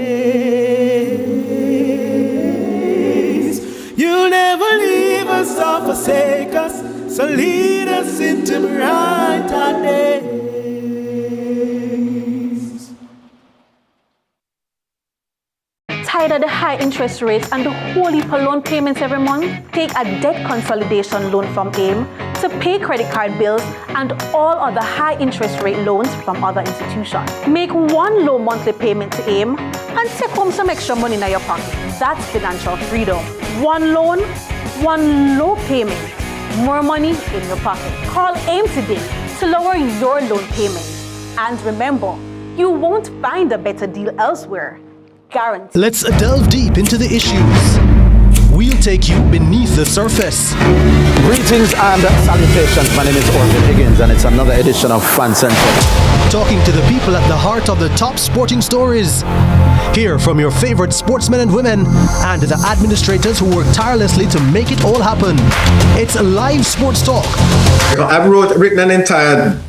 You'll never leave us or forsake us, so lead us into brighter days. Tired of the high interest rates and the whole heap of loan payments every month? Take a debt consolidation loan from AIM to pay credit card bills and all other high interest rate loans from other institutions. Make one low monthly payment to AIM and take home some extra money in your pocket. That's financial freedom. One loan, one low payment. More money in your pocket. Call AIM today to lower your loan payment. And remember, you won't find a better deal elsewhere. Guaranteed. Let's delve deep into the issues. We'll take you beneath the surface. Greetings and salutations. My name is Orville Higgins, and it's another edition of Fan Central. Talking to the people at the heart of the top sporting stories. Hear from your favorite sportsmen and women and the administrators who work tirelessly to make it all happen. It's live sports talk. I've written an entire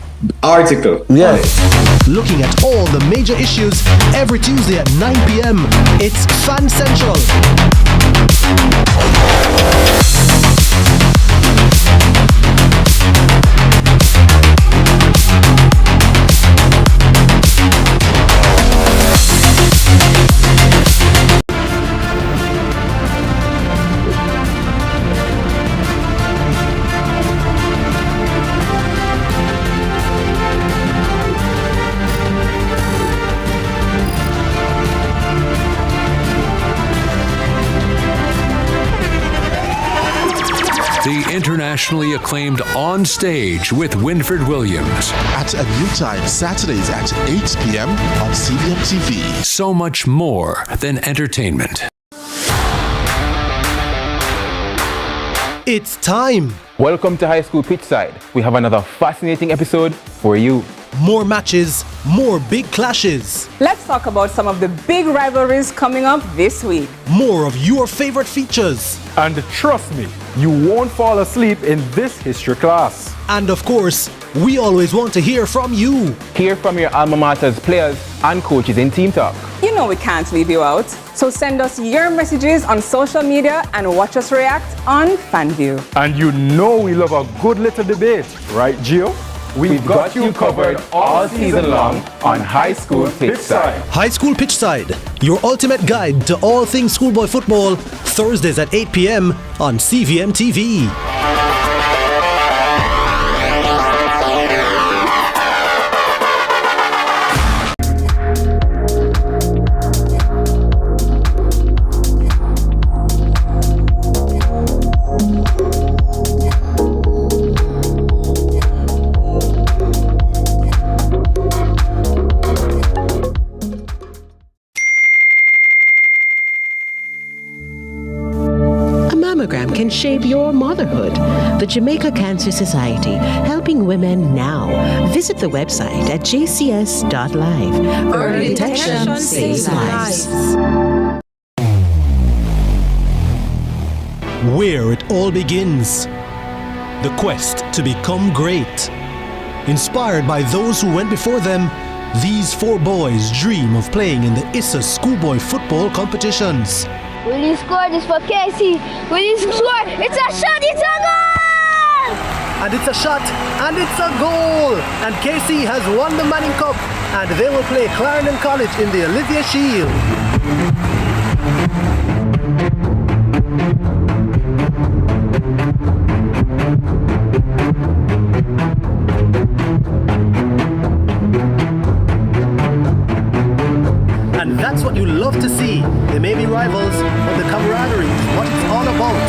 article. Yes. Looking at all the major issues every Tuesday at 9 p.m. It's Fan Central. The internationally acclaimed On Stage with Winfred Williams. At a new time, Saturdays at 8 p.m. on CVM TV. So much more than entertainment. It's time. Welcome to High School Pitchside. We have another fascinating episode for you. More matches, more big clashes. Let's talk about some of the big rivalries coming up this week. More of your favorite features. And trust me, you won't fall asleep in this history class. And of course, we always want to hear from you. Hear from your alma mater's players and coaches in Team Talk. You know we can't leave you out. So send us your messages on social media and watch us react on FanView. And you know we love a good little debate, right, Gio? We've got you covered all season long on High School Pitchside. High School Pitchside, your ultimate guide to all things schoolboy football, Thursdays at 8 p.m. on CVM TV. Can shape your motherhood. The Jamaica Cancer Society, helping women now. Visit the website at jcs.live. Early detection saves lives. Where it all begins. The quest to become great. Inspired by those who went before them, These four boys dream of playing in the ISSA schoolboy football competitions. Will you score this for Casey? Will you score? It's a shot, it's a goal! And it's a shot, and it's a goal! And KC has won the Manning Cup, and they will play Clarendon College in the Olivia Shield. And that's what you love to see. They may be rivals, but the camaraderie is what it's all about.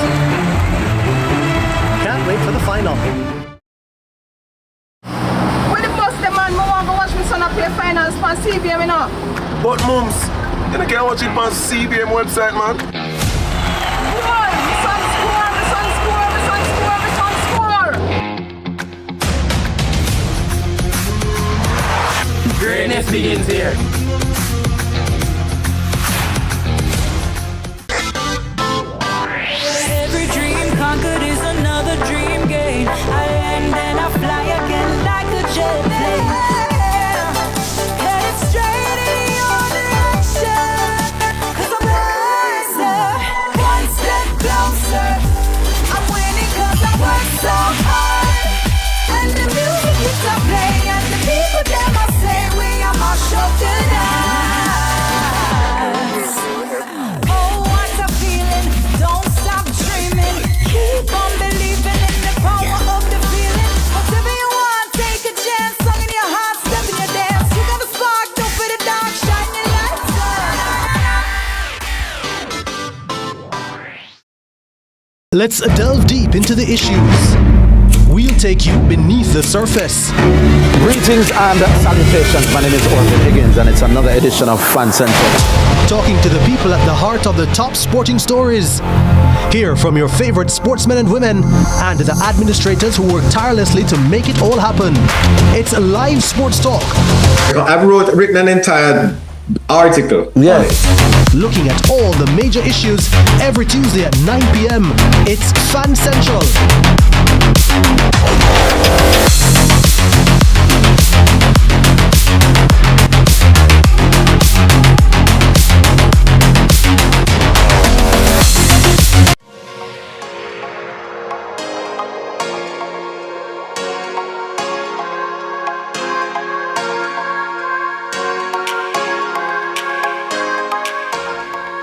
Can't wait for the final. When the bus the man, I want to watch my son play finals on CVM, you know. But mums, you can't watch it on CVM website, man. Come on, my son score, my son score, my son score, my son score. Greatness begins here. Every dream conquered is another dream gained. I land and I fly again like a jet plane. Headed straight in your direction. 'Cause I'm closer, one step closer. I'm winning 'cause I work so hard. And the music keeps on playing, and the people them I say we are my show tonight. Oh, what a feeling! Don't stop dreaming. Keep on believing in the power of the feeling. Whatever you want, take a chance. Song in your heart, step in your dance. You got a spark, don't put it down. Shine your lights on. Let's delve deep into the issues. We'll take you beneath the surface. Greetings and salutations. My name is Orvin Higgins, and it's another edition of Fan Central. Talking to the people at the heart of the top sporting stories. Hear from your favorite sportsmen and women and the administrators who work tirelessly to make it all happen. It's live sports talk. I've written an entire article. Yeah. Looking at all the major issues every Tuesday at 9 p.m. It's Fan Central.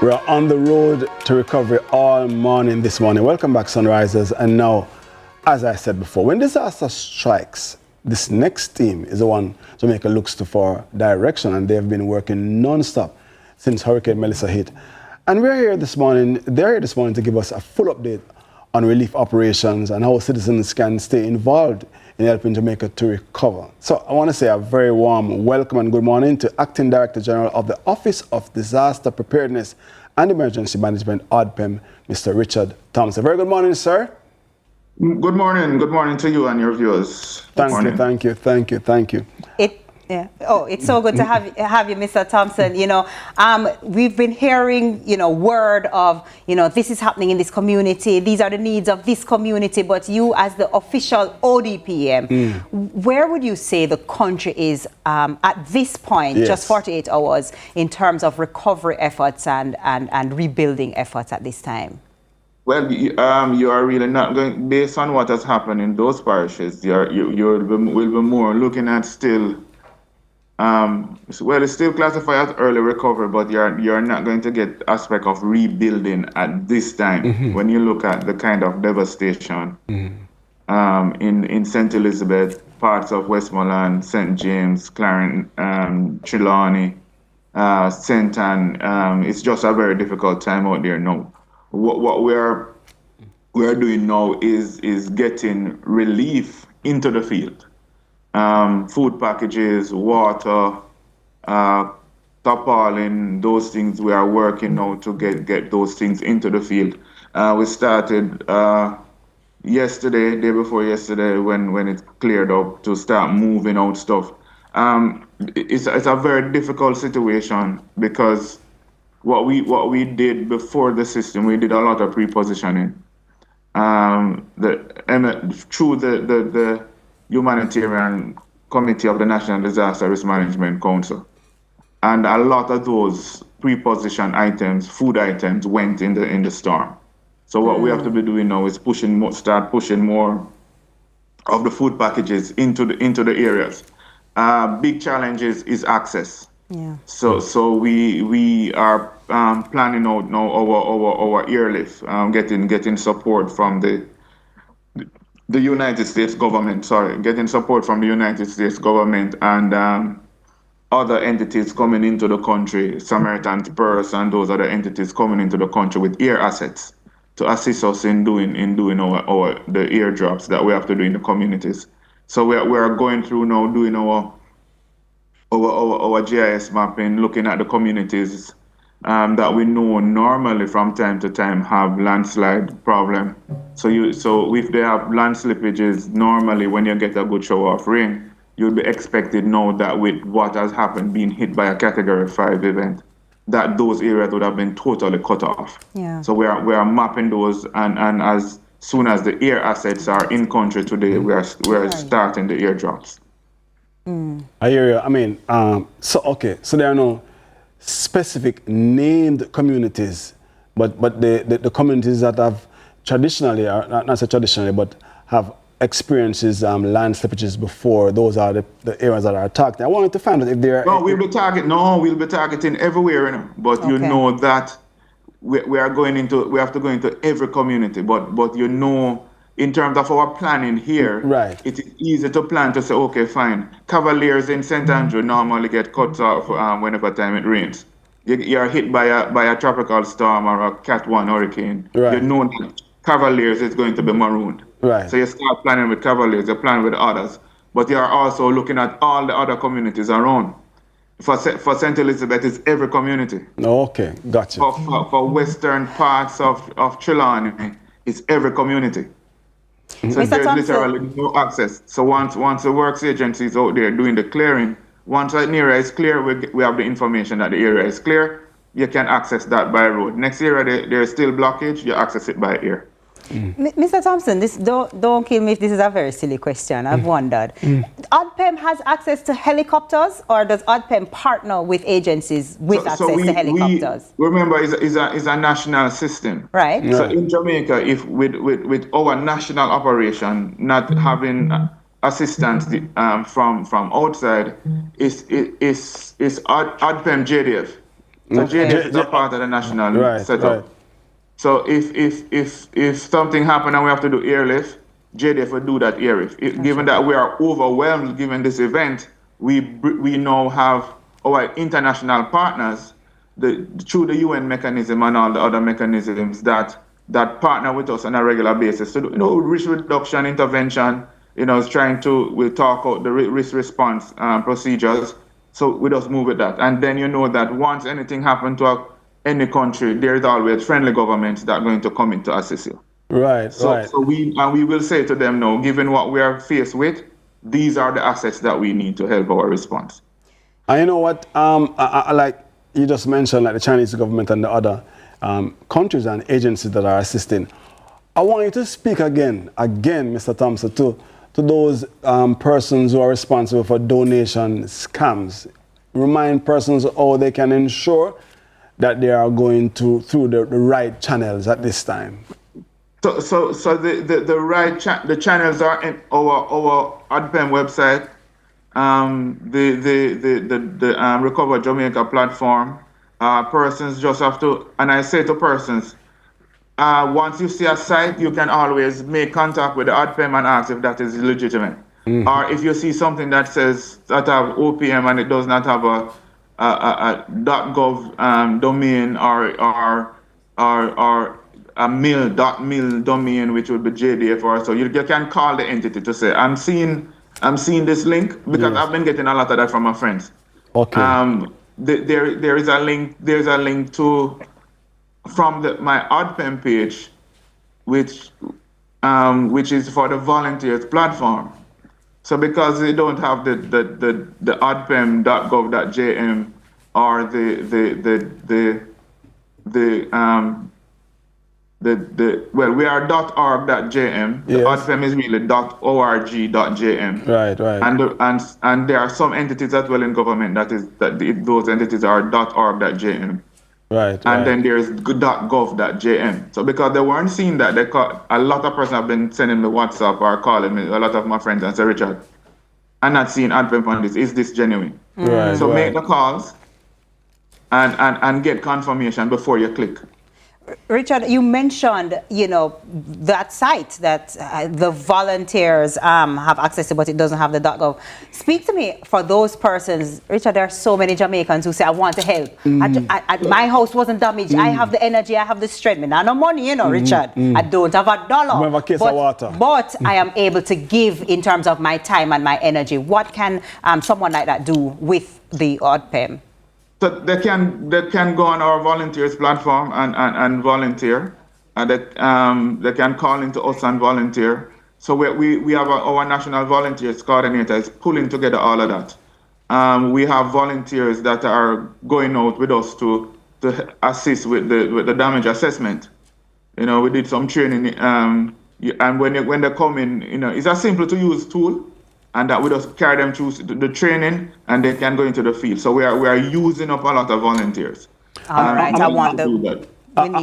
We're on the road to recovery all morning this morning. Welcome back, Sunrisers. And now, as I said before, when disaster strikes, this next team is the one Jamaica looks to for direction, and they've been working non-stop since Hurricane Melissa hit. And they're here this morning to give us a full update on relief operations and how citizens can stay involved in helping Jamaica to recover. So I want to say a very warm welcome and good morning to Acting Director General of the Office of Disaster Preparedness and Emergency Management, ODPEM, Mr. Richard Thompson. Very good morning, sir. Good morning to you and your viewers. Thank you. It's so good to have you, Mr. Thompson. We've been hearing, word of, this is happening in this community. These are the needs of this community. But you, as the official ODPM, where would you say the country is at this point, just 48 hours, in terms of recovery efforts and rebuilding efforts at this time? Well, you are really not going, based on what has happened in those parishes, you will be more looking at still. It's still classified as early recovery, but you're not going to get aspect of rebuilding at this time when you look at the kind of devastation in St. Elizabeth, parts of Westmoreland, St. James, Clarendon, Trelawney, St. Ann. It's just a very difficult time out there now. What we're doing now is getting relief into the field. Food packages, water, tarpaulin, those things we are working now to get those things into the field. We started yesterday, day before yesterday, when it cleared up, to start moving out stuff. It's a very difficult situation because what we did before the system, we did a lot of pre-positioning. Through the humanitarian committee of the National Disaster Risk Management Council. And a lot of those pre-positioned items, food items, went in the storm. So what we have to be doing now is start pushing more of the food packages into the areas. Big challenges is access. Yeah. So we are planning out now our airlift, getting support from the United States government. Getting support from the United States government and other entities coming into the country, Samaritan's Purse and those other entities coming into the country with air assets to assist us in doing the airdrops that we have to do in the communities. So we are going through now doing our GIS mapping, looking at the communities that we know normally from time to time have landslide problem. So if they have land slippages, normally when you get a good shower of rain, you'll be expected now that with what has happened being hit by a Category 5 event, that those areas would have been totally cut off. Yeah. So we are mapping those, and as soon as the air assets are in country today, we are starting the airdrops. I hear you. I mean, so there are no specific named communities, but the communities that have traditionally, or not say traditionally, but have experiences land slippages before, those are the areas that are targeted. I wanted to find out if there are... we'll be targeting everywhere, you know, but you know that we have to go into every community, but you know, in terms of our planning here, right, it is easy to plan to say, okay, fine, Cavaliers in St. Andrew normally get cut off whenever time it rains. You're hit by a tropical storm or a Cat 1 hurricane. Right. You know that Cavaliers is going to be marooned. Right. So you start planning with Cavaliers, you plan with others, but you are also looking at all the other communities around. For St. Elizabeth, it's every community. Okay, gotcha. For western parts of Trelawney, it's every community. So there's literally no access. So once the works agency is out there doing the clearing, once an area is clear, we have the information that the area is clear, you can access that by road. Next area, there is still blockage, you access it by air. Mr. Thompson, don't kill me if this is a very silly question. I've wondered. ODPEM has access to helicopters, or does ODPEM partner with agencies with access to helicopters? Remember, it's a national system. Right. So in Jamaica, if with our national operation not having assistance from outside, is ODPEM JDF. So JDF is a part of the national setup. Right. So if something happened and we have to do airlift, JDF will do that airlift. Given that we are overwhelmed given this event, we now have our international partners through the UN mechanism and all the other mechanisms that partner with us on a regular basis. So risk reduction intervention, is we'll talk out the risk response procedures. So we just move with that. And then that once anything happened to any country, there is always friendly governments that are going to come in to assist you. Right, right. So we will say to them now, given what we are faced with, these are the assets that we need to help our response. And you know what? I like you just mentioned, like the Chinese government and the other countries and agencies that are assisting. I want you to speak again, Mr. Thompson, to those persons who are responsible for donation scams. Remind persons how they can ensure that they are going through the right channels at this time. So the channels are in our ODPEM website, the Recover Jamaica platform. Persons just have to, and I say to persons, once you see a site, you can always make contact with the ODPEM and ask if that is legitimate. Or if you see something that says that have OPM and it does not have a .gov domain or a mil domain, which would be JDF or so, you can call the entity to say, I'm seeing this link, because I've been getting a lot of that from my friends. Okay. There is a link. There's a link to from my ODPEM page, which is for the volunteers platform. So because they don't have the odpem.gov.jm or well, we are .org.jm. The ODPEM is really .org.jm. Right. And there are some entities as well in government those entities are .org.jm. Right. And then there's .gov.jm. So because they weren't seeing that, a lot of persons have been sending me WhatsApp or calling me, a lot of my friends, and say, Richard, I'm not seeing ODPEM on this. Is this genuine? Right. So make the calls and get confirmation before you click. Richard, you mentioned, that site that the volunteers have access to, but it doesn't have the .gov. Speak to me for those persons. Richard, there are so many Jamaicans who say, I want to help. My house wasn't damaged. I have the energy. I have the strength. I have no money, Richard. I don't have $1. Remember a case of water. But I am able to give in terms of my time and my energy. What can someone like that do with the ODPEM? So they can go on our volunteers platform and volunteer. They can call into us and volunteer. So we have our national volunteers coordinator is pulling together all of that. We have volunteers that are going out with us to assist with the damage assessment. We did some training, and when they come in, it's a simple to use tool. And that we just carry them through the training, and they can go into the field. So we are using up a lot of volunteers. All right, I want we need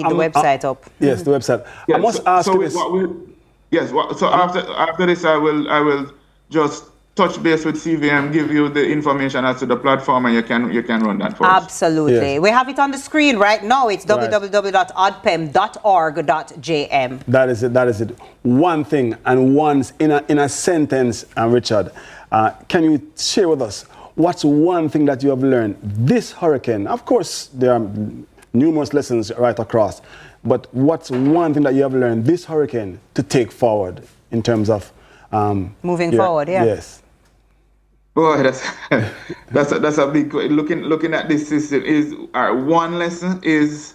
the website up. Yes, the website. I must ask you this. So after this, I will just touch base with CVM, give you the information as to the platform, and you can run that for us. Absolutely. Yes. We have it on the screen right now. It's www.odpem.org.jm. That is it. One thing, and once in a sentence, Richard, can you share with us what's one thing that you have learned this hurricane? Of course, there are numerous lessons right across, but what's one thing that you have learned this hurricane to take forward in terms of moving forward? Yeah. Yes. Boy, that's a big looking at this system is one lesson is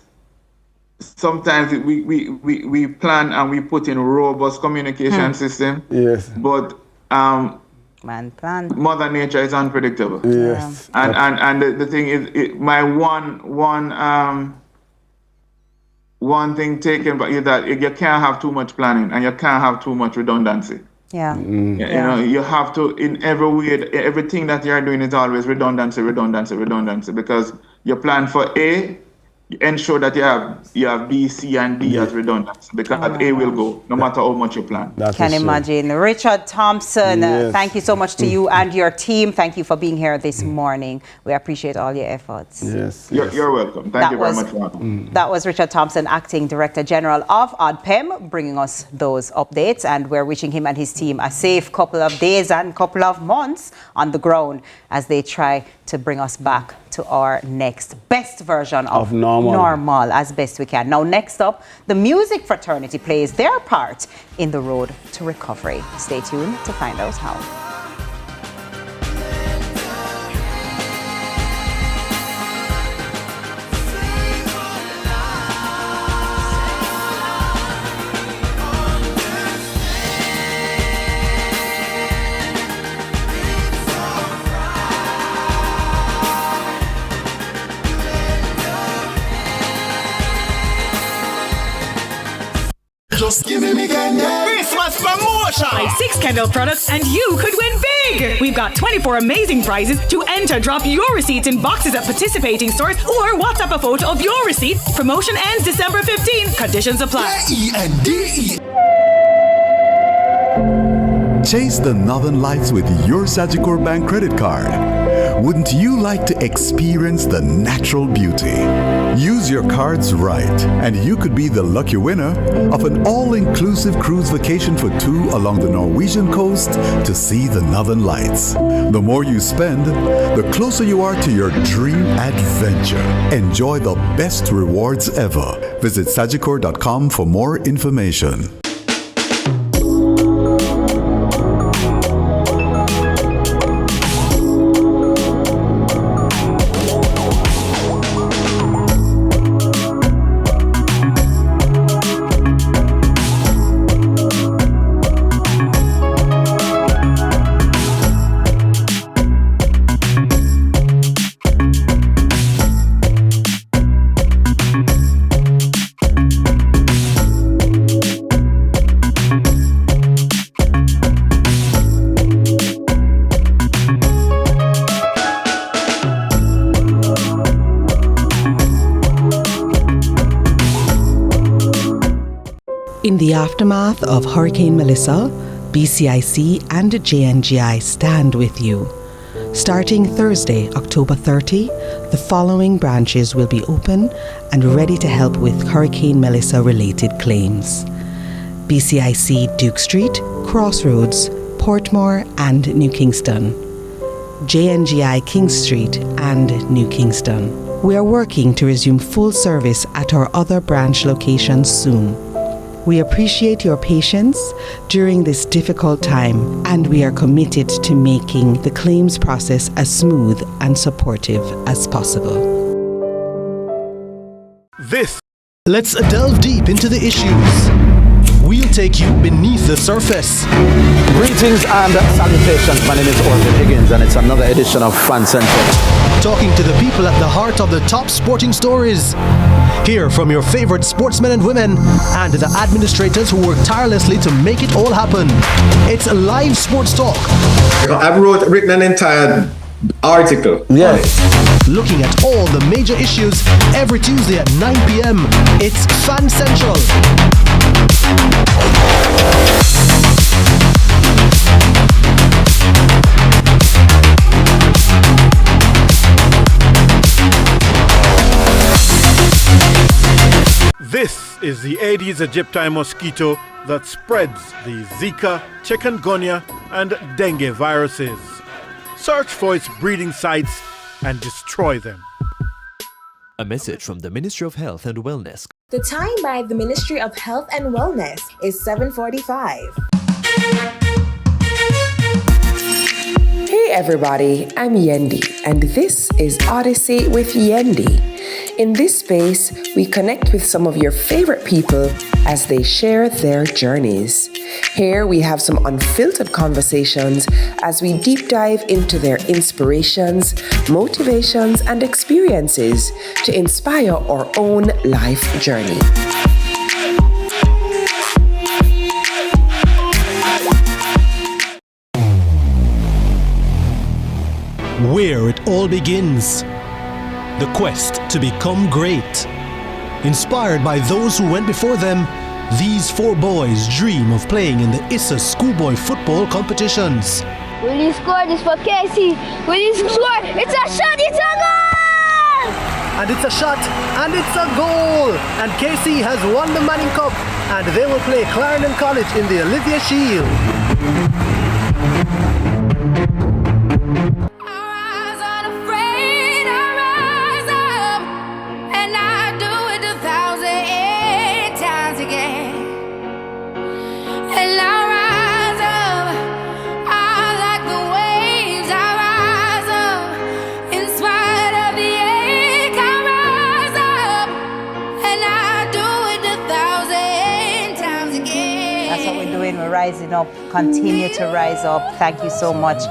sometimes we plan and we put in robust communication system. Yes. But Mother Nature is unpredictable. Yes. And the thing is, my one thing taken by is that you can't have too much planning and you can't have too much redundancy. Yeah. You have to, in every way, everything that you're doing is always redundancy, because you plan for A, you ensure that you have B, C, and D as redundancy, because A will go, no matter how much you plan. Can imagine. Richard Thompson, thank you so much to you and your team. Thank you for being here this morning. We appreciate all your efforts. Yes. You're welcome. Thank you very much. That was Richard Thompson, Acting Director General of ODPEM, bringing us those updates, and we're wishing him and his team a safe couple of days and couple of months on the ground as they try to bring us back to our next best version of normal as best we can. Now, next up, the music fraternity plays their part in the road to recovery. Stay tuned to find out how. Just give me Christmas promotion! Buy 6 Kendall products and you could win big! We've got 24 amazing prizes. To enter, drop your receipts in boxes at participating stores or WhatsApp a photo of your receipt. Promotion ends December 15. Conditions apply. E-N-D-E. Chase the Northern Lights with your Sagicor Bank credit card. Wouldn't you like to experience the natural beauty? Use your cards right, and you could be the lucky winner of an all-inclusive cruise vacation for 2 along the Norwegian coast to see the Northern Lights. The more you spend, the closer you are to your dream adventure. Enjoy the best rewards ever. Visit Sagicor.com for more information. the aftermath of Hurricane Melissa, BCIC and JNGI stand with you. Starting Thursday, October 30, the following branches will be open and ready to help with Hurricane Melissa-related claims. BCIC Duke Street, Crossroads, Portmore and New Kingston. JNGI King Street and New Kingston. We are working to resume full service at our other branch locations soon. We appreciate your patience during this difficult time, and we are committed to making the claims process as smooth and supportive as possible. Let's delve deep into the issues. We'll take you beneath the surface. Greetings and salutations. My name is Orville Higgins, and it's another edition of Fan Central. Talking to the people at the heart of the top sporting stories. Hear from your favorite sportsmen and women and the administrators who work tirelessly to make it all happen. It's live sports talk. I've written an entire article. Yes. Looking at all the major issues every Tuesday at 9 p.m. It's Fan Central. This is the Aedes aegypti mosquito that spreads the Zika, chikungunya, and dengue viruses. Search for its breeding sites and destroy them. A message from the Ministry of Health and Wellness. The time by the Ministry of Health and Wellness is 7:45. Hey everybody, I'm Yendi, and this is Odyssey with Yendi. In this space, we connect with some of your favorite people as they share their journeys. Here we have some unfiltered conversations as we deep dive into their inspirations, motivations, and experiences to inspire our own life journey. Where it all begins. The quest to become great. Inspired by those who went before them, these four boys dream of playing in the ISSA schoolboy football competitions. Will he score this for Casey? Will he score? It's a shot, it's a goal! And it's a shot, and it's a goal! And Casey has won the Manning Cup, and they will play Clarendon College in the Olivia Shield. Rising up, continue to rise up. Thank you so much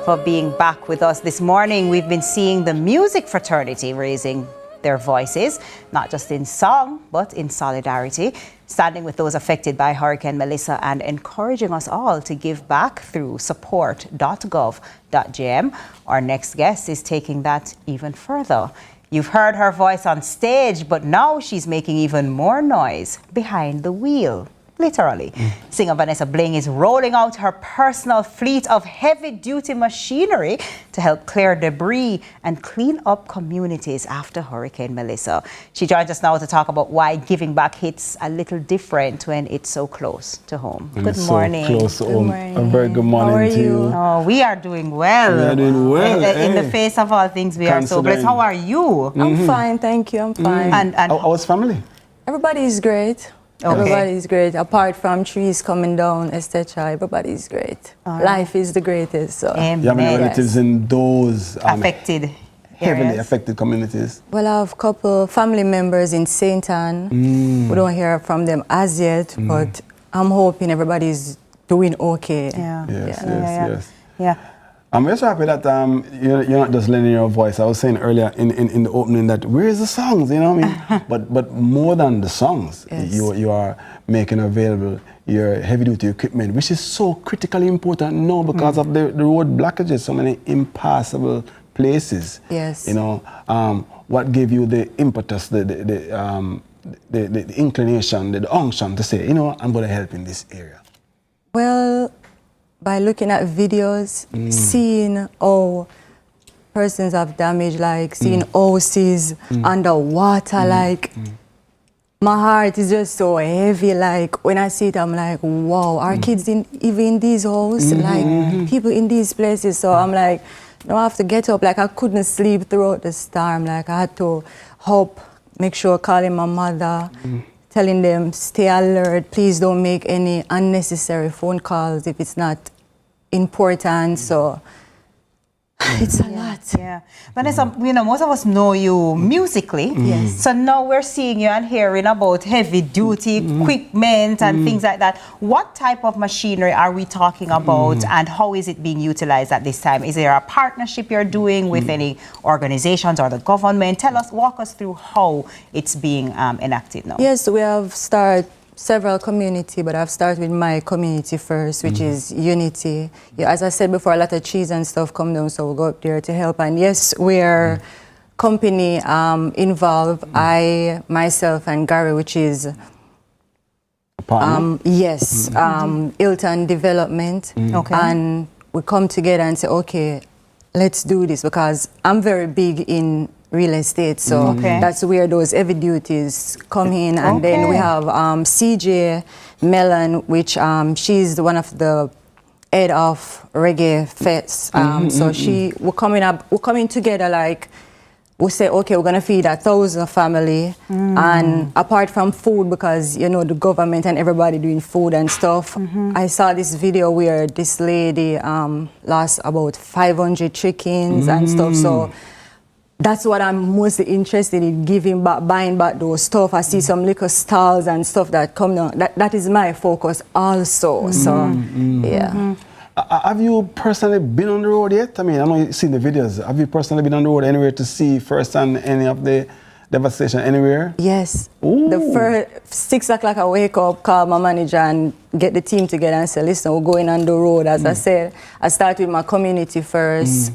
for being back with us this morning. We've been seeing the music fraternity raising their voices, not just in song, but in solidarity, standing with those affected by Hurricane Melissa and encouraging us all to give back through support.gov.gm. Our next guest is taking that even further. You've heard her voice on stage, but now she's making even more noise behind the wheel. Literally. Singer Vanessa Bling is rolling out her personal fleet of heavy-duty machinery to help clear debris and clean up communities after Hurricane Melissa. She joins us now to talk about why giving back hits a little different when it's so close to home. Good morning. So close to home. A very good morning to you. Oh, we are doing well. We are doing well. In the face of all things, we are so blessed. How are you? I'm fine, thank you. I'm fine. And how was family? Everybody is great. Okay. Everybody's great. Apart from trees coming down, etc., everybody's great. Life is the greatest. So. Amen. You have any relatives in those affected heavily areas? affected communities? Well, I have a couple family members in St. Anne. We don't hear from them as yet, but I'm hoping everybody's doing okay. Yeah. Yes. Yeah. I'm just happy that you're not just lending your voice. I was saying earlier in the opening that where is the songs, you know what I mean? but more than the songs, Yes. you are making available your heavy duty equipment, which is so critically important now because of the road blockages, so many impassable places. Yes. You know, what gave you the impetus, the the inclination, the unction to say, you know, I'm going to help in this area? Well, by looking at videos, seeing how persons have damage, like seeing houses underwater, like my heart is just so heavy. Like when I see it, I'm like, wow, our kids even in these houses, like people in these places. So I'm like, no, I have to get up. Like I couldn't sleep throughout the storm. Like I had to hope, make sure calling my mother, telling them stay alert. Please don't make any unnecessary phone calls if it's not important. So it's a lot. Yeah. Vanessa, you know, most of us know you musically. Yes. So now we're seeing you and hearing about heavy duty equipment and things like that. What type of machinery are we talking about and how is it being utilized at this time? Is there a partnership you're doing with any organizations or the government? Walk us through how it's being enacted now. Yes, we have started several community, but I've started with my community first, which is Unity. Yeah, as I said before, a lot of trees and stuff come down, so we'll go up there to help. And yes, we're company involved. I, myself, and Gary, which is yes, Hilton Development. Okay. And we come together and say, okay, let's do this, because I'm very big in real estate, so that's where those heavy duties come in. And then we have CJ Mellon, which she's one of the head of Reggae Fest. So we're coming together, like we say, okay, we're gonna feed 1,000 family, and apart from food, because you know the government and everybody doing food and stuff. I saw this video where this lady lost about 500 chickens and stuff. So that's what I'm mostly interested in, giving back, buying back those stuff. I see some liquor stalls and stuff that come down. That is my focus also. So, yeah. Have you personally been on the road yet? I mean, I know you've seen the videos. Have you personally been on the road anywhere to see firsthand any of the devastation anywhere? Yes. The first 6 o'clock I wake up, call my manager and get the team together and say, listen, we're going on the road. As I said, I start with my community first,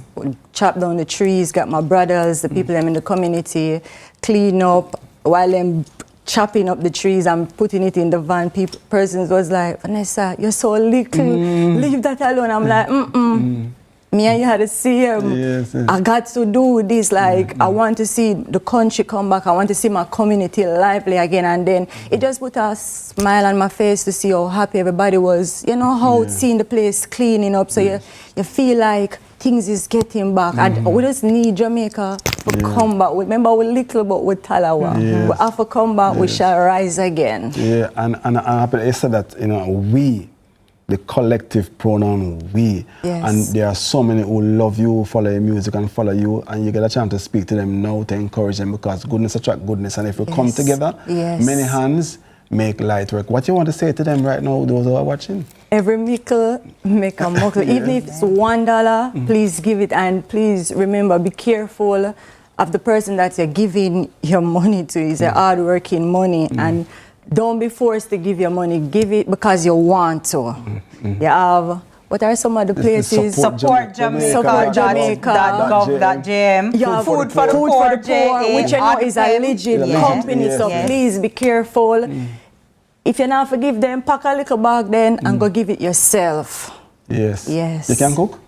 chop down the trees, got my brothers, the people in the community, clean up. While I'm chopping up the trees and putting it in the van, persons was like, Vanessa, you're so little, leave that alone. I'm like, me and you had to see him. I got to do this. Like, I want to see the country come back. I want to see my community lively again. And then it just put a smile on my face to see how happy everybody was. You know, how seeing the place cleaning up. So you feel like things is getting back. And we just need Jamaica to come back. Remember, we're little, but we're Talawa. We have to come back. We shall rise again. Yeah, and I'm happy you said that, you know, we, the collective pronoun we. And there are so many who love you, follow your music and follow you, and you get a chance to speak to them now to encourage them, because goodness attracts goodness, and if we come together, many hands make light work. What you want to say to them right now, those who are watching? Every mickle make a muckle. Even if it's $1, please give it, and please remember, be careful of the person that you're giving your money to. It's a hard-working money, and don't be forced to give your money. Give it because you want to. You have, what are some of the places? Support Jamaica.gov.jm. You have Food for the Poor, which you know is a legit company, so please be careful. If you're not forgive them, pack a little bag then and go give it yourself. Yes. You can cook?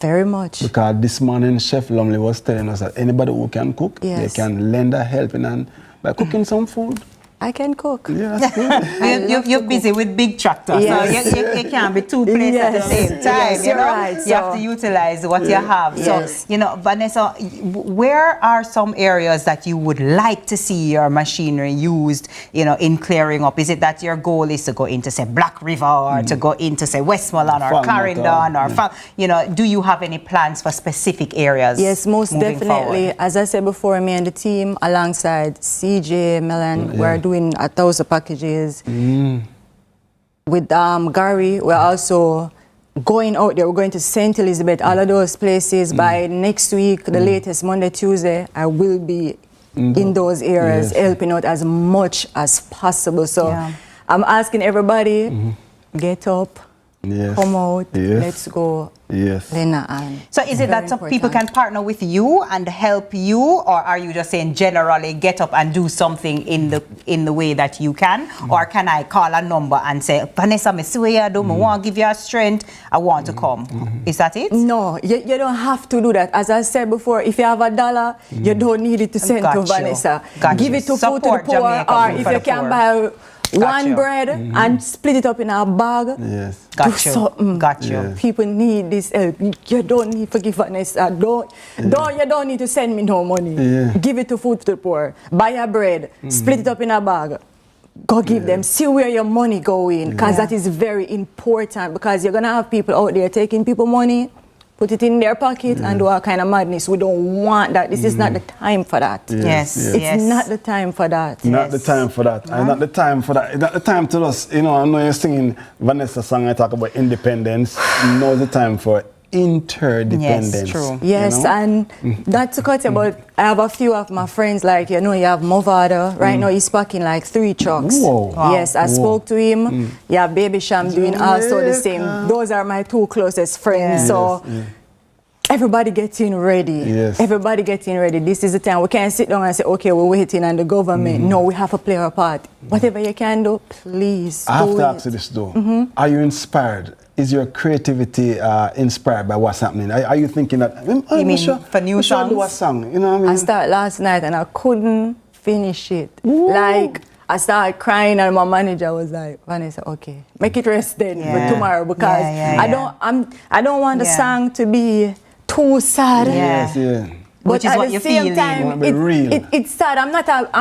Very much. Because this morning Chef Lumley was telling us that anybody who can cook, they can lend a helping hand by cooking some food. I can cook. Yeah, that's good. You're busy with big tractors, so you can't be two places at the same time. You know? Right, you have to utilize what you have. So, you know, Vanessa, where are some areas that you would like to see your machinery used, you know, in clearing up? Is it that your goal is to go into, say, Black River, or to go into, say, Westmoreland or Clarendon, or, you know, do you have any plans for specific areas? Yes, most definitely. Forward? As I said before, me and the team, alongside CJ Mellon, we're doing 1,000 packages. With Gary, we're also going out there. We're going to St. Elizabeth, all of those places. By next week, the latest Monday, Tuesday, I will be in those areas, helping out as much as possible. So I'm asking everybody, get up, Yes. Come out. Yes. Let's go. Yes. Lena and. So is it that some people can partner with you and help you, or are you just saying generally get up and do something in the way that you can, or can I call a number and say, Vanessa, I see what you do, I want to give you a strength, I want to come. Is that it? No, you don't have to do that. As I said before, if you have $1, you don't need it to send to Vanessa. Give it to food to the poor, or if you can buy one bread and split it up in a bag. Yes. Do something. Got you. Yes. People need this help. You don't need to give Vanessa. You don't need to send me no money. Yeah. Give it to food to the poor. Buy a bread. Split it up in a bag. Go give them. See where your money going, because that is very important. Because you're gonna have people out there taking people money, put it in their pocket and do all kind of madness. We don't want that. This is not the time for that. Yes. It's not the time for that. Not the time for that. And not the time for that. It's not the time to us. You know, I know you're singing Vanessa's song. I talk about independence. Now the time for interdependence. Yes, true. Yes, you know? and not to cut about, I have a few of my friends, like, you know, you have Movada. Right now he's packing like 3 trucks. Whoa. Wow. Yes, I spoke to him. Yeah, Baby Sham doing also the same. Those are my 2 closest friends. So everybody getting ready. Yes. Everybody getting ready. This is the time. We can't sit down and say, okay, we're waiting on the government. No, we have to play our part. Whatever you can do, please I have do to it. ask you this though. Are you inspired? Is your creativity inspired by what's happening? Are you thinking that, You mean for new songs? do a song, you know what I mean? I started last night and I couldn't finish it. Like, I started crying and my manager was like, Vanessa, okay, make it rest then for tomorrow, because I don't want the song to be too sad. Yes, yeah. But which is at what the you're same feeling. time, Be real. it's sad. I'm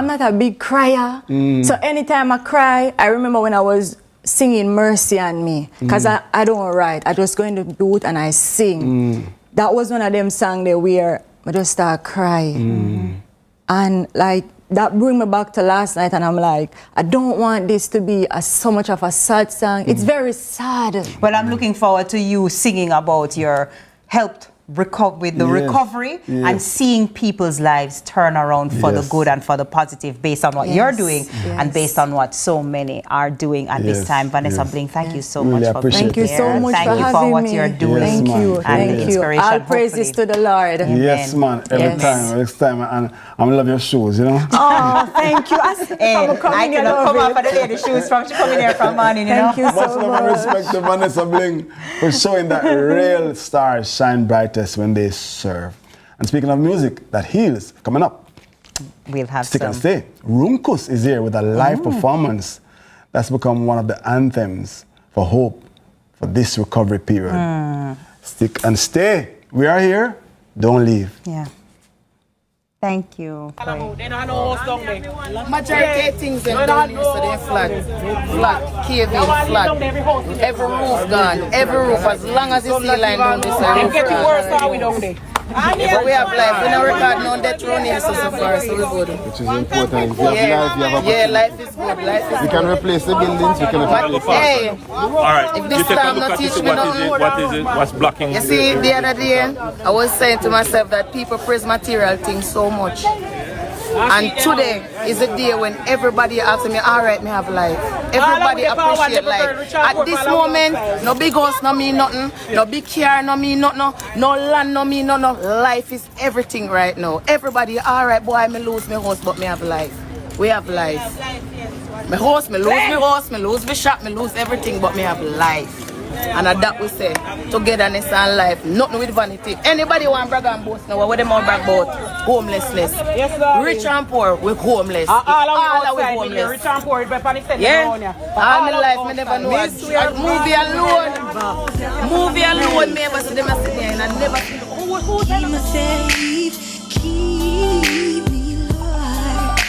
not a big crier. So anytime I cry, I remember when I was singing Mercy on Me, because I don't write. I just go in the booth and I sing. That was one of them songs there where I just start crying. And like, that bring me back to last night, and I'm like, I don't want this to be so much of a sad song. It's very sad. Well, I'm looking forward to you singing about your helped with the recovery and seeing people's lives turn around for the good and for the positive, based on what you're doing and based on what so many are doing at this time. Vanessa Bling, thank you so much for being Thank you here. so much Thank for you having for what me. you're doing. Thank you. And Thank the you. inspiration, All praises to the Lord. Yes, man. Every time. And I love your shoes, you know? Oh, thank you. I cannot come off of the lady shoes from she coming here from morning, you know? Thank you so much love and respect to Vanessa Bling for showing that real stars shine brightest when they serve. And speaking of music that heals, coming up, we'll have Stick and Stay. Rumkus is here with a live performance that's become one of the anthems for hope for this recovery period. Stick and Stay. We are here. Don't leave. Yeah. Thank you. Majority of things them down here, so they're flat, caving, flat. Every roof gone, every roof, as long as you see line down this roof. Getting worse, are we down there? But we have life. We don't record no death round here so far, so we're good. Which is important. If you have life, you have a Yeah, life is good. Life is We can replace the buildings, we can replace the Hey, Alright, if this time not teach me nothing. What is it? What's blocking? You see, the other day, I was saying to myself that people praise material things so much. And today is the day when everybody asks me, alright, me have life. Everybody appreciate life. At this moment, no big house no mean nothing, no big car no mean nothing, no land no mean nothing. Life is everything right now. Everybody, alright, boy, me lose my house, but me have life. We have life. My house, me lose my house, me lose my shop, me lose everything, but me have life. And that we say, togetherness and life, nothing with vanity. Anybody want brag and boast now, what them all brag about? Homelessness. Yes, sir. Rich and poor, we're homeless. All of we homeless. Rich and poor, but on the extent all my life, me never know. Movie alone, me ever see them sitting there and I never see them. Keep me safe, keep me alive.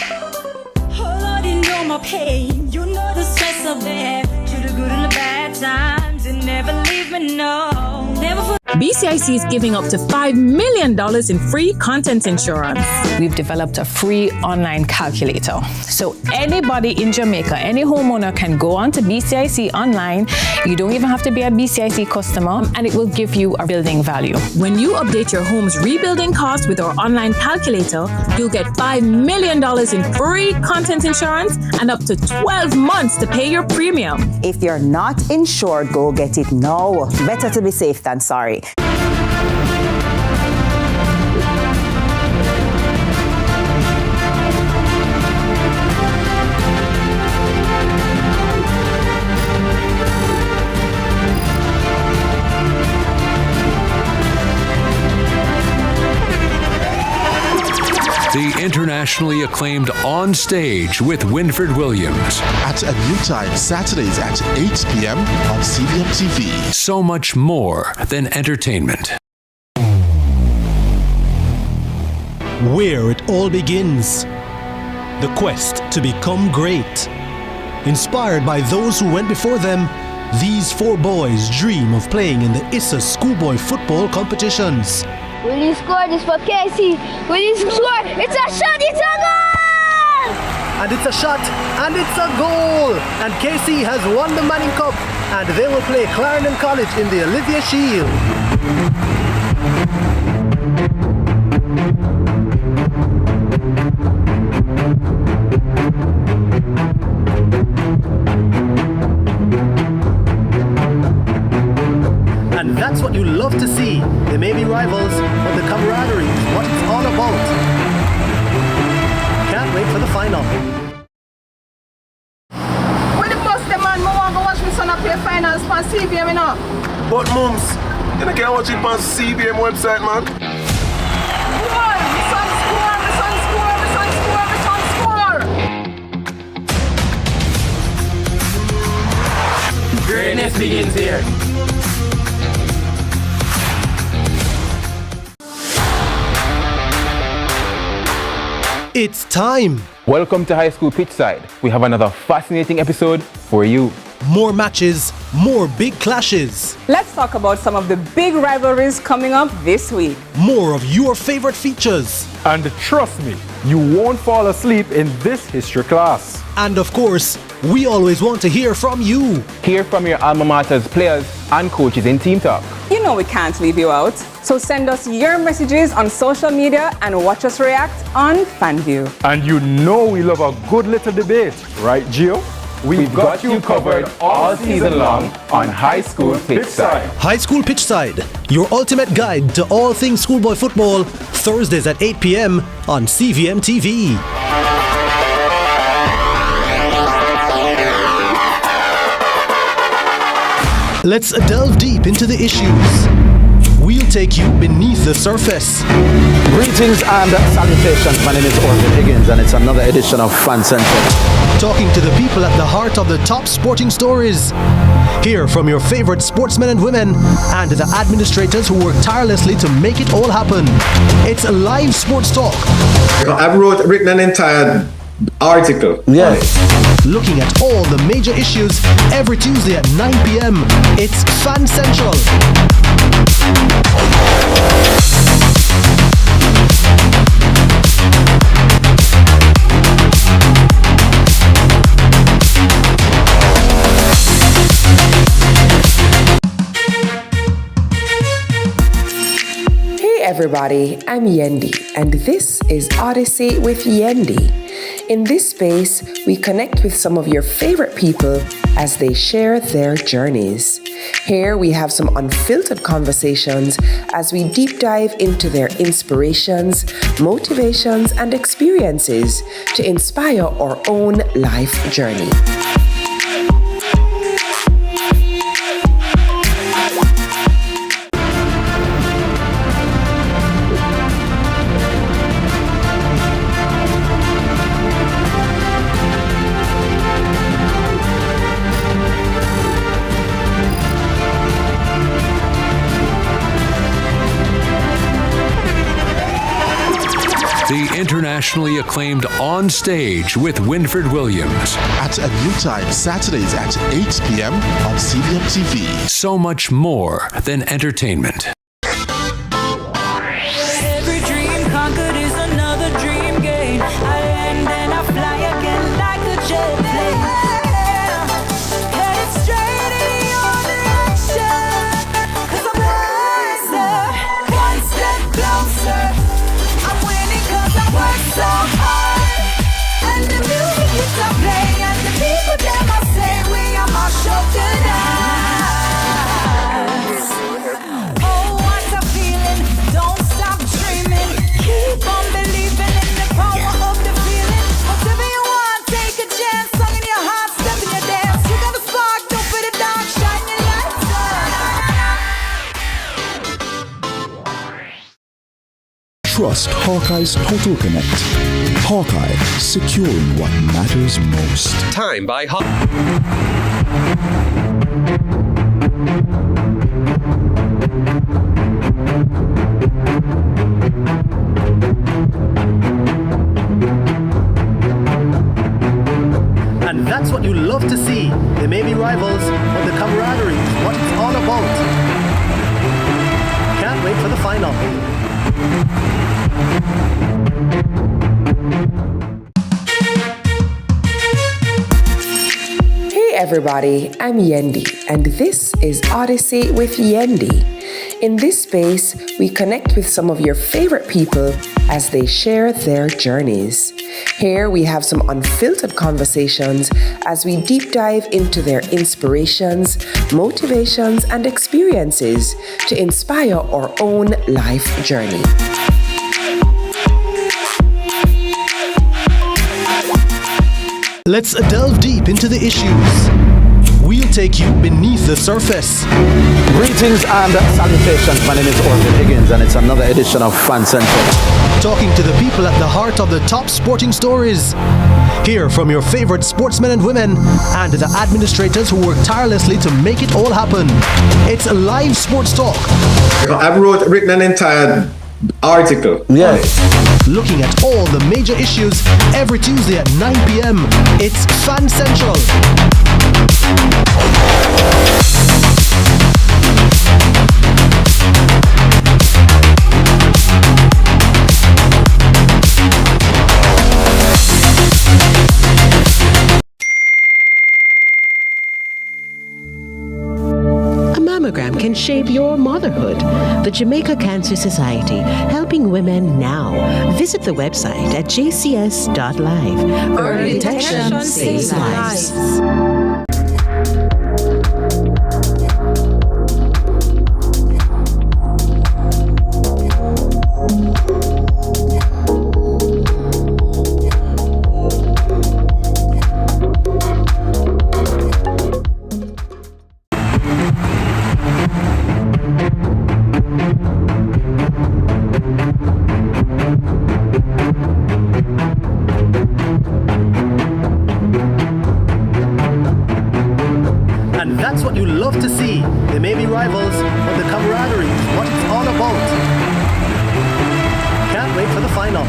Oh Lord, you know my pain, you know the stress of it. Through the good and the bad times, and never leave me, no. Never forget. BCIC is giving up to $5 million in free content insurance. We've developed a free online calculator. So anybody in Jamaica, any homeowner can go on to BCIC online. You don't even have to be a BCIC customer, and it will give you a building value. When you update your home's rebuilding cost with our online calculator, you'll get $5 million in free content insurance and up to 12 months to pay your premium. If you're not insured, go get it now. Better to be safe than sorry. The internationally acclaimed On Stage with Winfred Williams. At a new time, Saturdays at 8 p.m. on CVM TV. So much more than entertainment. Where it all begins. The quest to become great. Inspired by those who went before them, these four boys dream of playing in the ISA schoolboy football competitions. Will you score this for Casey? Will you score? It's a shot, it's a goal! And it's a shot, and it's a goal! And Casey has won the Manning Cup, and they will play Clarendon College in the Olivia Shield. And that's what you love to see. They may be rivals, but the camaraderie is what it's all about. Can't wait for the final. When the bus the man, I want to watch my son up play finals for CVM, you know. But mums, you can't watch it on CVM website, man. Boy, my son score, my son score, my son score, my son score. Greatness begins here. It's time. Welcome to High School Pitchside. We have another fascinating episode for you. More matches, more big clashes. Let's talk about some of the big rivalries coming up this week. More of your favorite features. And trust me, you won't fall asleep in this history class. And of course, we always want to hear from you. Hear from your alma mater's players and coaches in Team Talk. You know we can't leave you out. So send us your messages on social media and watch us react on FanView. And you know we love a good little debate, right, Gio? We've got you covered all season long on High School Pitchside. High School Pitchside, your ultimate guide to all things schoolboy football, Thursdays at 8 p.m. on CVM TV. Let's delve deep into the issues. We'll take you beneath the surface. Greetings and salutations. My name is Orvin Higgins, and it's another edition of Fan Central. Talking to the people at the heart of the top sporting stories. Hear from your favorite sportsmen and women and the administrators who work tirelessly to make it all happen. It's a live sports talk. I've written an entire article. Yeah. Looking at all the major issues every Tuesday at 9 p.m. It's Fan Central. Hey everybody, I'm Yendi, and this is Odyssey with Yendi. In this space, we connect with some of your favorite people as they share their journeys. Here we have some unfiltered conversations as we deep dive into their inspirations, motivations, and experiences to inspire our own life journey. The internationally acclaimed On Stage with Winfred Williams. At a new time, Saturdays at 8 p.m. on CVM TV. So much more than entertainment. Trust Hawkeye's Total Connect. Hawkeye, securing what matters most. Time by And that's what you love to see. They may be rivals, but the camaraderie is what it's all about. Can't wait for the final. Hey everybody, I'm Yendi, and this is Odyssey with Yendi. In this space, we connect with some of your favorite people as they share their journeys. Here we have some unfiltered conversations as we deep dive into their inspirations, motivations, and experiences to inspire our own life journey. Let's delve deep into the issues. We'll take you beneath the surface. Greetings and salutations. My name is Orville Higgins, and it's another edition of Fan Central. Talking to the people at the heart of the top sporting stories. Hear from your favorite sportsmen and women and the administrators who work tirelessly to make it all happen. It's live sports talk. I've written an entire article. Yeah. Looking at all the major issues every Tuesday at 9 p.m. It's Fan Central. A mammogram can shape your motherhood. The Jamaica Cancer Society, helping women now. Visit the website at jcs.live. Early detection saves lives. And that's what you love to see. They may be rivals, but the camaraderie is what it's all about. Can't wait for the final.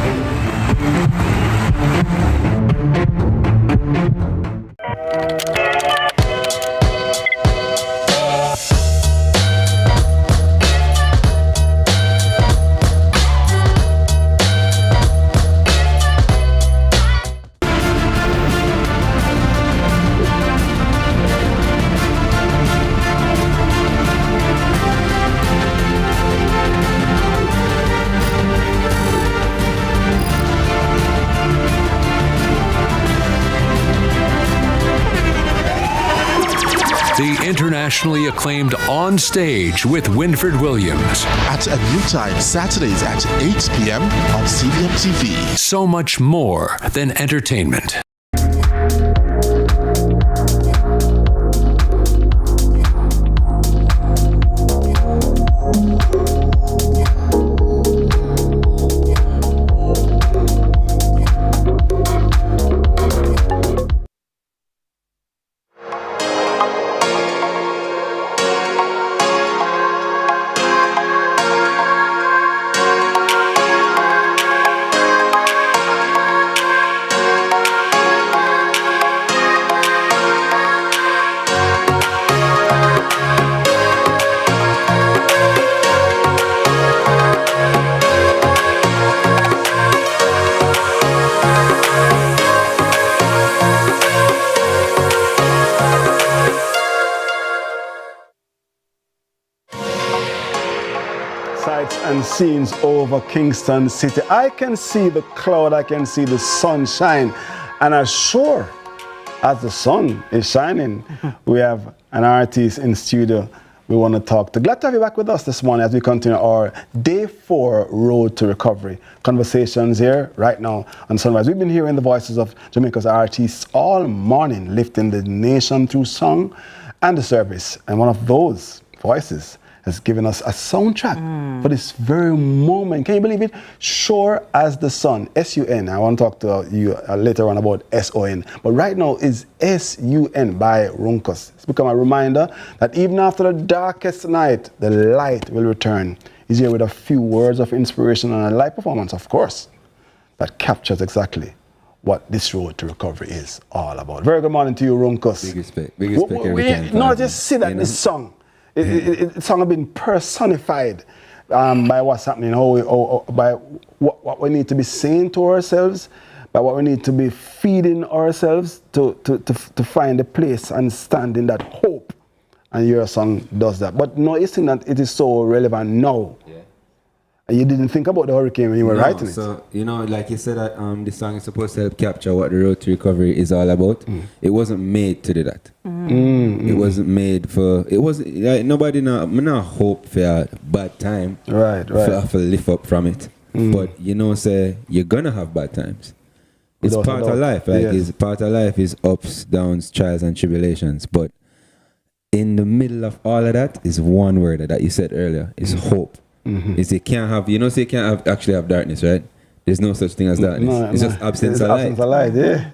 The internationally acclaimed On Stage with Winfred Williams. At a new time, Saturdays at 8 p.m. on CVM TV. So much more than entertainment. Sights and scenes over Kingston City. I can see the cloud, I can see the sunshine, and as sure as the sun is shining, we have an artist in studio we want to talk to. Glad to have you back with us this morning as we continue our Day 4 Road to Recovery conversations here right now on Sunrise. We've been hearing the voices of Jamaica's artists all morning, lifting the nation through song and the service. And one of those voices has given us a soundtrack for this very moment. Can you believe it? Sure as the sun, S-U-N. I want to talk to you later on about S-O-N. But right now is S-U-N by Runkus. It's become a reminder that even after the darkest night, the light will return. He's here with a few words of inspiration and a live performance, of course, that captures exactly what this road to recovery is all about. Very good morning to you, Runkus. Big respect every time. No, just see that this song, the song has been personified by what's happening, by what we need to be saying to ourselves, by what we need to be feeding ourselves to find a place and stand in that hope. And your song does that. But no, you think that it is so relevant now. Yeah. And you didn't think about the hurricane when you were writing it. So, you know, like you said, that the song is supposed to help capture what the road to recovery is all about. It wasn't made to do that. It wasn't made for, it wasn't, like, nobody not hope for a bad time. Right. For lift up from it. But, you know, say, you're gonna have bad times. It's part of life. Like, it's part of life is ups, downs, trials, and tribulations. But in the middle of all of that is one word that you said earlier, is hope. Is you can't have, you know, so you can't actually have darkness, right? There's no such thing as darkness. It's just absence of light. Absence of light, yeah.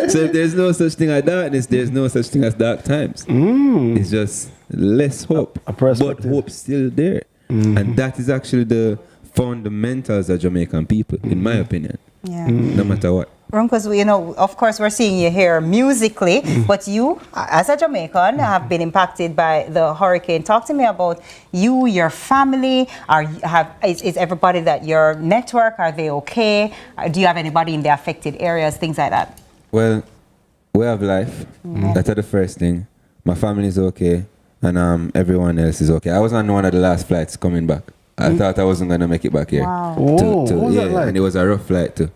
So if there's no such thing as darkness, there's no such thing as dark times. It's just less hope. But hope's still there. And that is actually the fundamentals of Jamaican people, in my opinion. Yeah. No matter what. Runkus, you know, of course, we're seeing you here musically, but you, as a Jamaican, have been impacted by the hurricane. Talk to me about you, your family. Is everybody that your network, are they okay? Do you have anybody in the affected areas, things like that? Well, we have life. That's the first thing. My family is okay, and everyone else is okay. I was on one of the last flights coming back. I thought I wasn't going to make it back here. Wow. And it was a rough flight too.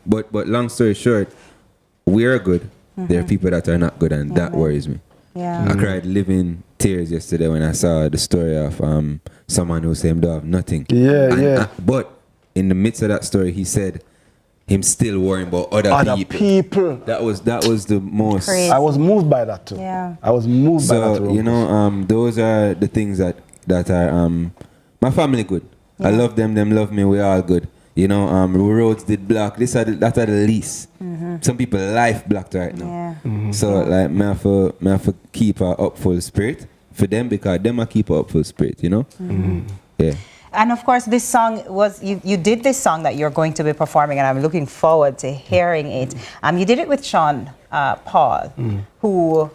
But long story short, we are good. There are people that are not good, and that worries me. Yeah. I cried living tears yesterday when I saw the story of someone who said him to have nothing. But in the midst of that story, he said him still worrying about other people. That was the most. Crazy. I was moved by that too. Yeah. I was moved by that too. So, you know, those are the things that are my family good. I love them love me, we all good. You know, roads did block. That are the least. Some people life blocked right now. So like me have to keep a upful spirit for them, because them a keep a upful spirit, you know? Yeah. And of course, this song was, you did this song that you're going to be performing, and I'm looking forward to hearing it. You did it with Sean Paul, who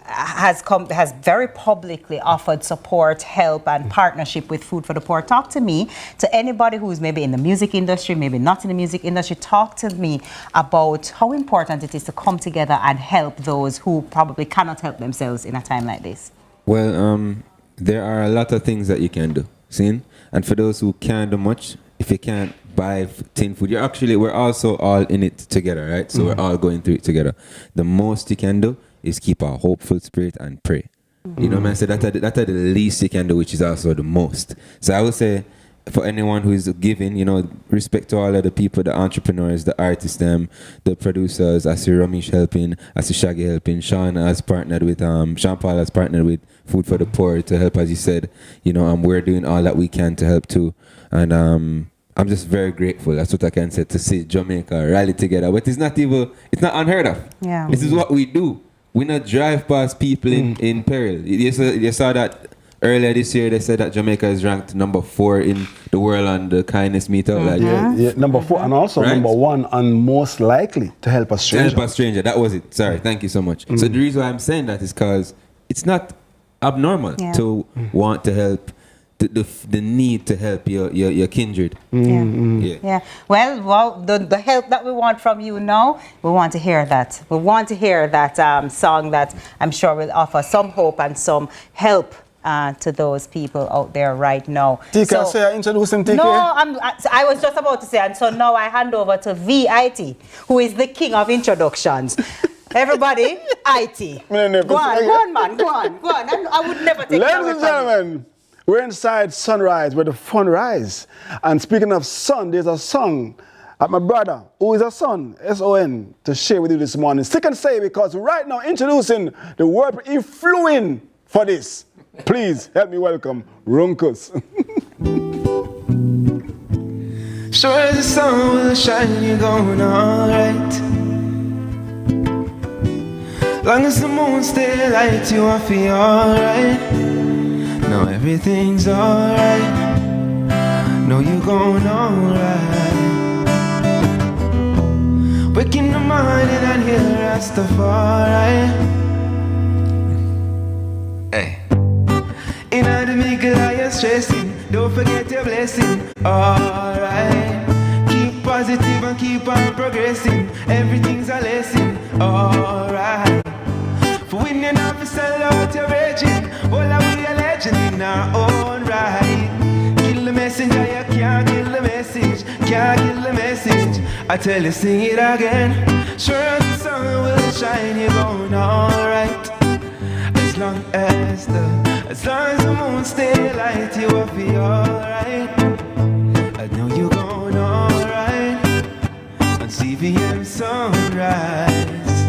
has very publicly offered support, help, and partnership with Food for the Poor. Talk to me, to anybody who's maybe in the music industry, maybe not in the music industry, talk to me about how important it is to come together and help those who probably cannot help themselves in a time like this. Well, there are a lot of things that you can do, see? And for those who can't do much, if you can't buy tin food, we're also all in it together, right? So we're all going through it together. The most you can do is keep a hopeful spirit and pray. You know, man, so that's the least you can do, which is also the most. So I would say, for anyone who is giving, you know, respect to all of the people, the entrepreneurs, the artists, the producers. I see Ramesh helping, I see Shaggy helping. Sean has partnered with Sean Paul has partnered with Food for the Poor to help, as you said. You know, we're doing all that we can to help too. And I'm just very grateful. That's what I can say, to see Jamaica rally together. But it's not unheard of. Yeah. This is what we do. We not drive past people in peril. You saw that earlier this year. They said that Jamaica is ranked number 4 in the world on the kindness meter. Number 4, and also number 1 on most likely to help a stranger. To help a stranger. That was it. Sorry. Thank you so much. So the reason why I'm saying that is because it's not abnormal to want to help. The need to help your kindred. Yeah. Well, the help that we want from you now, we want to hear that. We want to hear that song that I'm sure will offer some hope and some help to those people out there right now. TK, so I introduce him, TK? No, I was just about to say, and so now I hand over to VIT, who is the king of introductions. Everybody, IT. Go on, man, go on. I would never take it. Ladies and gentlemen, we're inside Sunrise, where the fun rise. And speaking of sun, there's a song at my brother, who is a son, S-O-N, to share with you this morning. Stick and say, because right now, introducing the word, he flew in for this. Please help me welcome Runkus. Sure as the sun will shine, you're going alright. Long as the moon stay light, you will feel alright. Now everything's alright. Know you're going alright. Wake in the morning and hear Rastafari. Hey. In the middle of your stressing, don't forget your blessing. Alright. Keep positive and keep on progressing. Everything's a lesson. Alright. For when you're not to sell out your virgin, all of we a legend in our own right. Kill the messenger, you can't kill the message. Can't kill the message. I tell you, sing it again. Sure as the sun will shine, you're going alright. As long as the moon stay light, you will be alright. I know you're going alright. On CVM sunrise,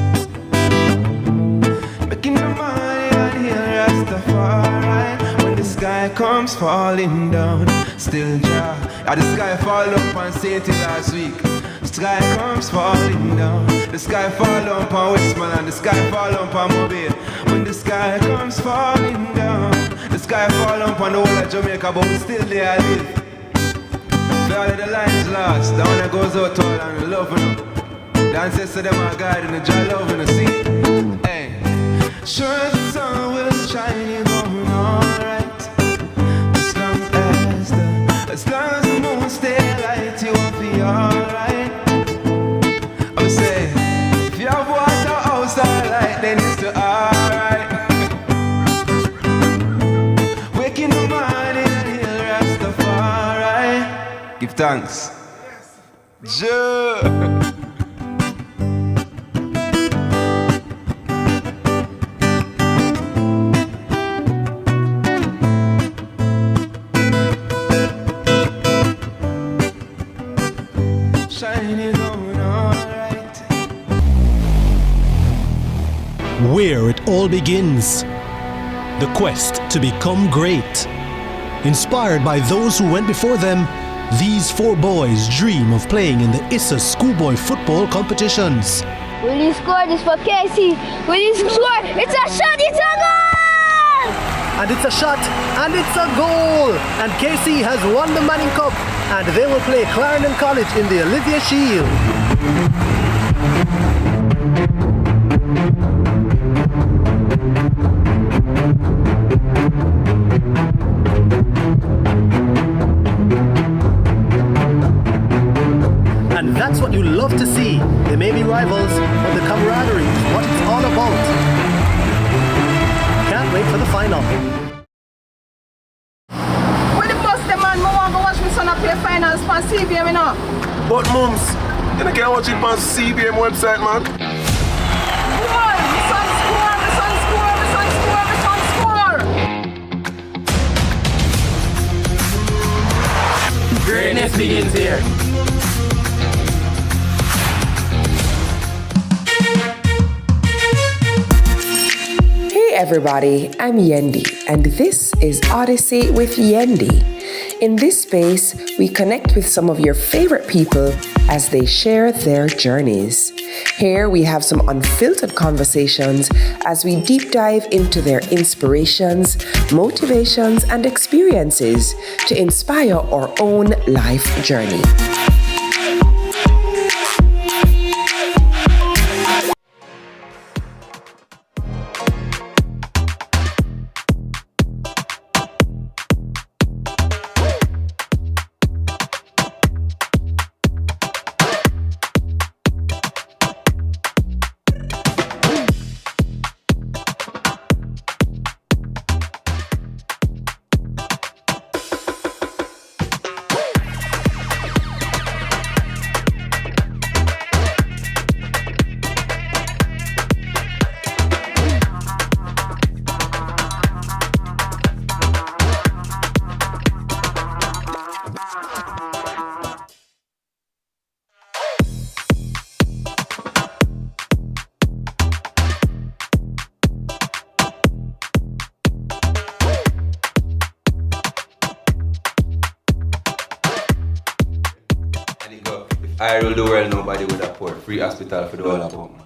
making the money and hear Rastafari. When the sky comes falling down, still Jah. The sky fall up on Saint last week. The sky comes falling down. The sky fall up on Westmoreland. The sky fall up on Mobile. When the sky comes falling down, the sky fall up on the whole of Jamaica, but we still there I live. For all of the lines lost, the one that goes out to all and loving them. The ancestors them are guiding the Jah loving the sea. Hey, sure as the sun will shine, you're going alright. As long as the moon stay light, you will be alright. I would say, if you have water outside light, then it's still alright. Wake in the morning and hear Rastafari. Give thanks. Joe. Where it all begins. The quest to become great. Inspired by those who went before them, these four boys dream of playing in the ISSA schoolboy football competitions. Will you score this for Casey? Will you score? It's a shot, it's a goal! And it's a shot, and it's a goal! And Casey has won the Manning Cup, and they will play Clarendon College in the Olivia Shield. And that's what you love to see. They may be rivals, but the camaraderie is what it's all about. Can't wait for the final. When the bus the man, I want to watch my son play finals on CVM, you know. But mums, you can't watch it on CVM website, man. Boy, my son score, my son score, my son score, my son score. Greatness begins here. Hey everybody, I'm Yendi, and this is Odyssey with Yendi. In this space, we connect with some of your favorite people as they share their journeys. Here we have some unfiltered conversations as we deep dive into their inspirations, motivations, and experiences to inspire our own life journey. I rule the world, nobody would have poor. Free hospital for the whole of home.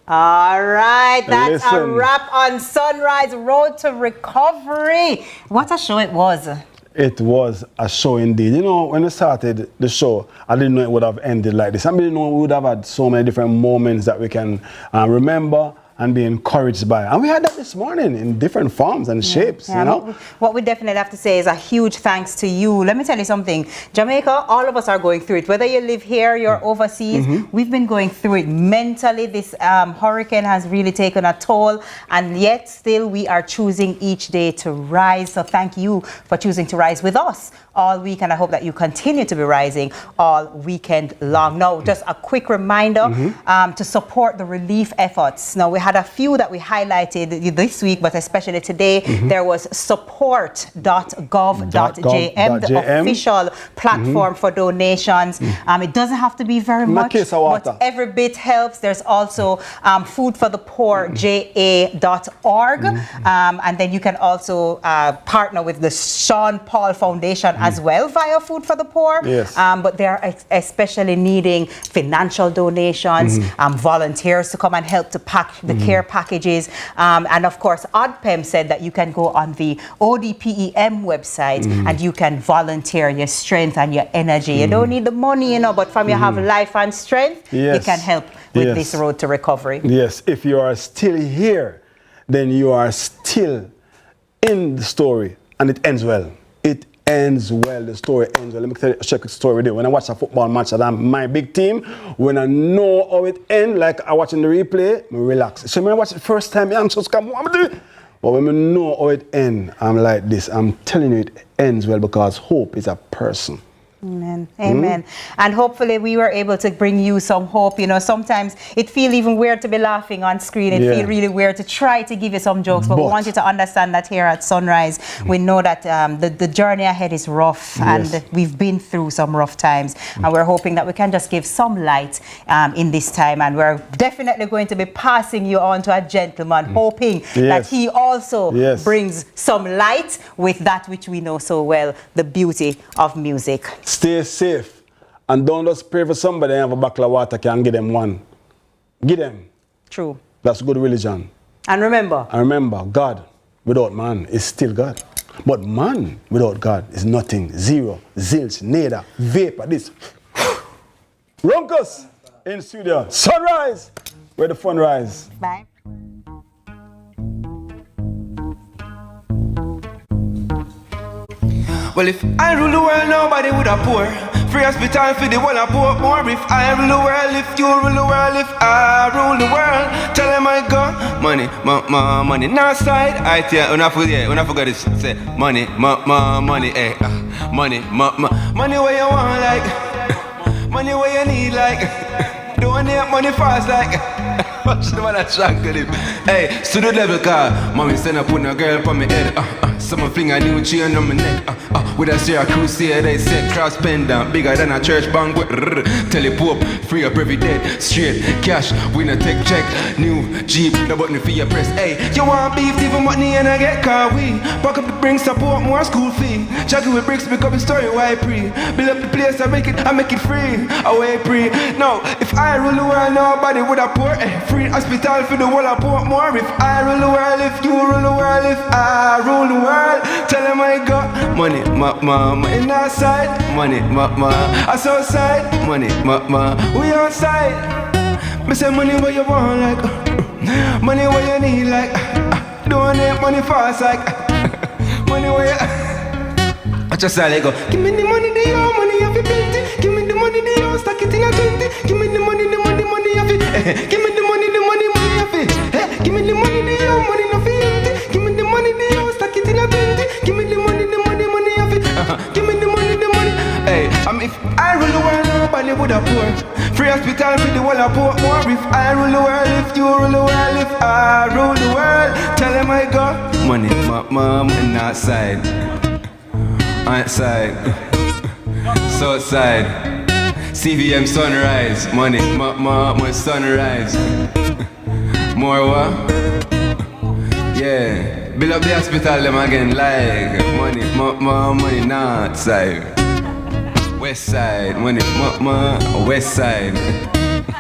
All right, that's a Listen. wrap on Sunrise Road to Recovery. What a show it was. It was a show indeed. You know, when we started the show, I didn't know it would have ended like this. I didn't know we would have had so many different moments that we can remember and be encouraged by. And we had that this morning in different forms and shapes, you know. What we definitely have to say is a huge thanks to you. Let me tell you something. Jamaica, all of us are going through it. Whether you live here, you're overseas, we've been going through it mentally. This hurricane has really taken a toll, and yet still we are choosing each day to rise. So thank you for choosing to rise with us all week, and I hope that you continue to be rising all weekend long. Now, just a quick reminder to support the relief efforts. Now, we had a few that we highlighted this week, but especially today, there was support.gov.jm, the official platform for donations. It doesn't have to be very much, but every bit helps. There's also Food for the Poor, ja.org, and then you can also partner with the Sean Paul Foundation as well via Food for the Poor. Yes. But they're especially needing financial donations, volunteers to come and help to pack the care packages. And of course, ODPEM said that you can go on the ODPEM website and you can volunteer your strength and your energy. You don't need the money, you know, but from you have life and strength, you can help with this road to recovery. Yes, if you are still here, then you are still in the story, and it ends well. It ends well. The story ends well. Let me tell you a quick story with you. When I watch a football match and I'm my big team, when I know how it ends, like I watching the replay, I relax. So when I watch it the first time, I'm just come on. But when I know how it ends, I'm like this. I'm telling you, it ends well because hope is a person. Amen. Amen. And hopefully we were able to bring you some hope. You know, sometimes it feels even weird to be laughing on screen. It feels really weird to try to give you some jokes. But we want you to understand that here at Sunrise, we know that the journey ahead is rough and we've been through some rough times. And we're hoping that we can just give some light in this time. And we're definitely going to be passing you on to a gentleman, hoping that he also brings some light with that which we know so well, the beauty of music. Stay safe and don't just pray for somebody and have a bottle of water can give them one. Give them. True. That's good religion. And remember, God without man is still God. But man without God is nothing. Zero, zilch, nada, vapor, this. Runcus in studio. Sunrise, where the fun rise. Bye. Well, if I rule the world, nobody would have poor. Free hospital for the whole of poor more. If I rule the world, if you rule the world, if I rule the world, tell them I got money, money. Now side, I tell you, when I forget this, say money, money, money, money where you want, like money where you need, like don't need money fast, like. Watch the man that shank him. Hey, to the level car, mommy send up put a girl on my head. Someone fling a new chain on my neck. With a Sierra Crusade, they said cross pendant, bigger than a church banquet. Tell the Pope, free up every day, straight cash, we no take check. New Jeep, the button for your press. Hey, you want beef, even money and I get car we. Pack up the bring support, more school fee. Jackie with bricks, pick up the story, why pre. Build up the place, I make it free. Away pre. No, if I rule the world, nobody would have poor. Free hospital for the whole of Portmore. If I rule the world, if you rule the world, if I rule the world, tell them I got money, money in side, money, I saw side, money, we outside. Me say money where you want, like money where you need, like don't need money fast, like money where you. I just say like go. Give me the money, the money of it plenty. Give me the money, the stack it in a 20. Give me the money, of it. Give me the money of it. Give me the money, money of it. Give me the money, stack it in a 20. Give me the money of it. Give me the money. Hey, if I rule the world, nobody would have poor. Free hospital for the whole of Portmore. If I rule the world, if you rule the world, if I rule the world, tell them I got money, and that side. Outside, Southside, CVM Sunrise, money, my sunrise. More what? Yeah, build up the hospital them again, like money, money, not side. West side, when it's West side.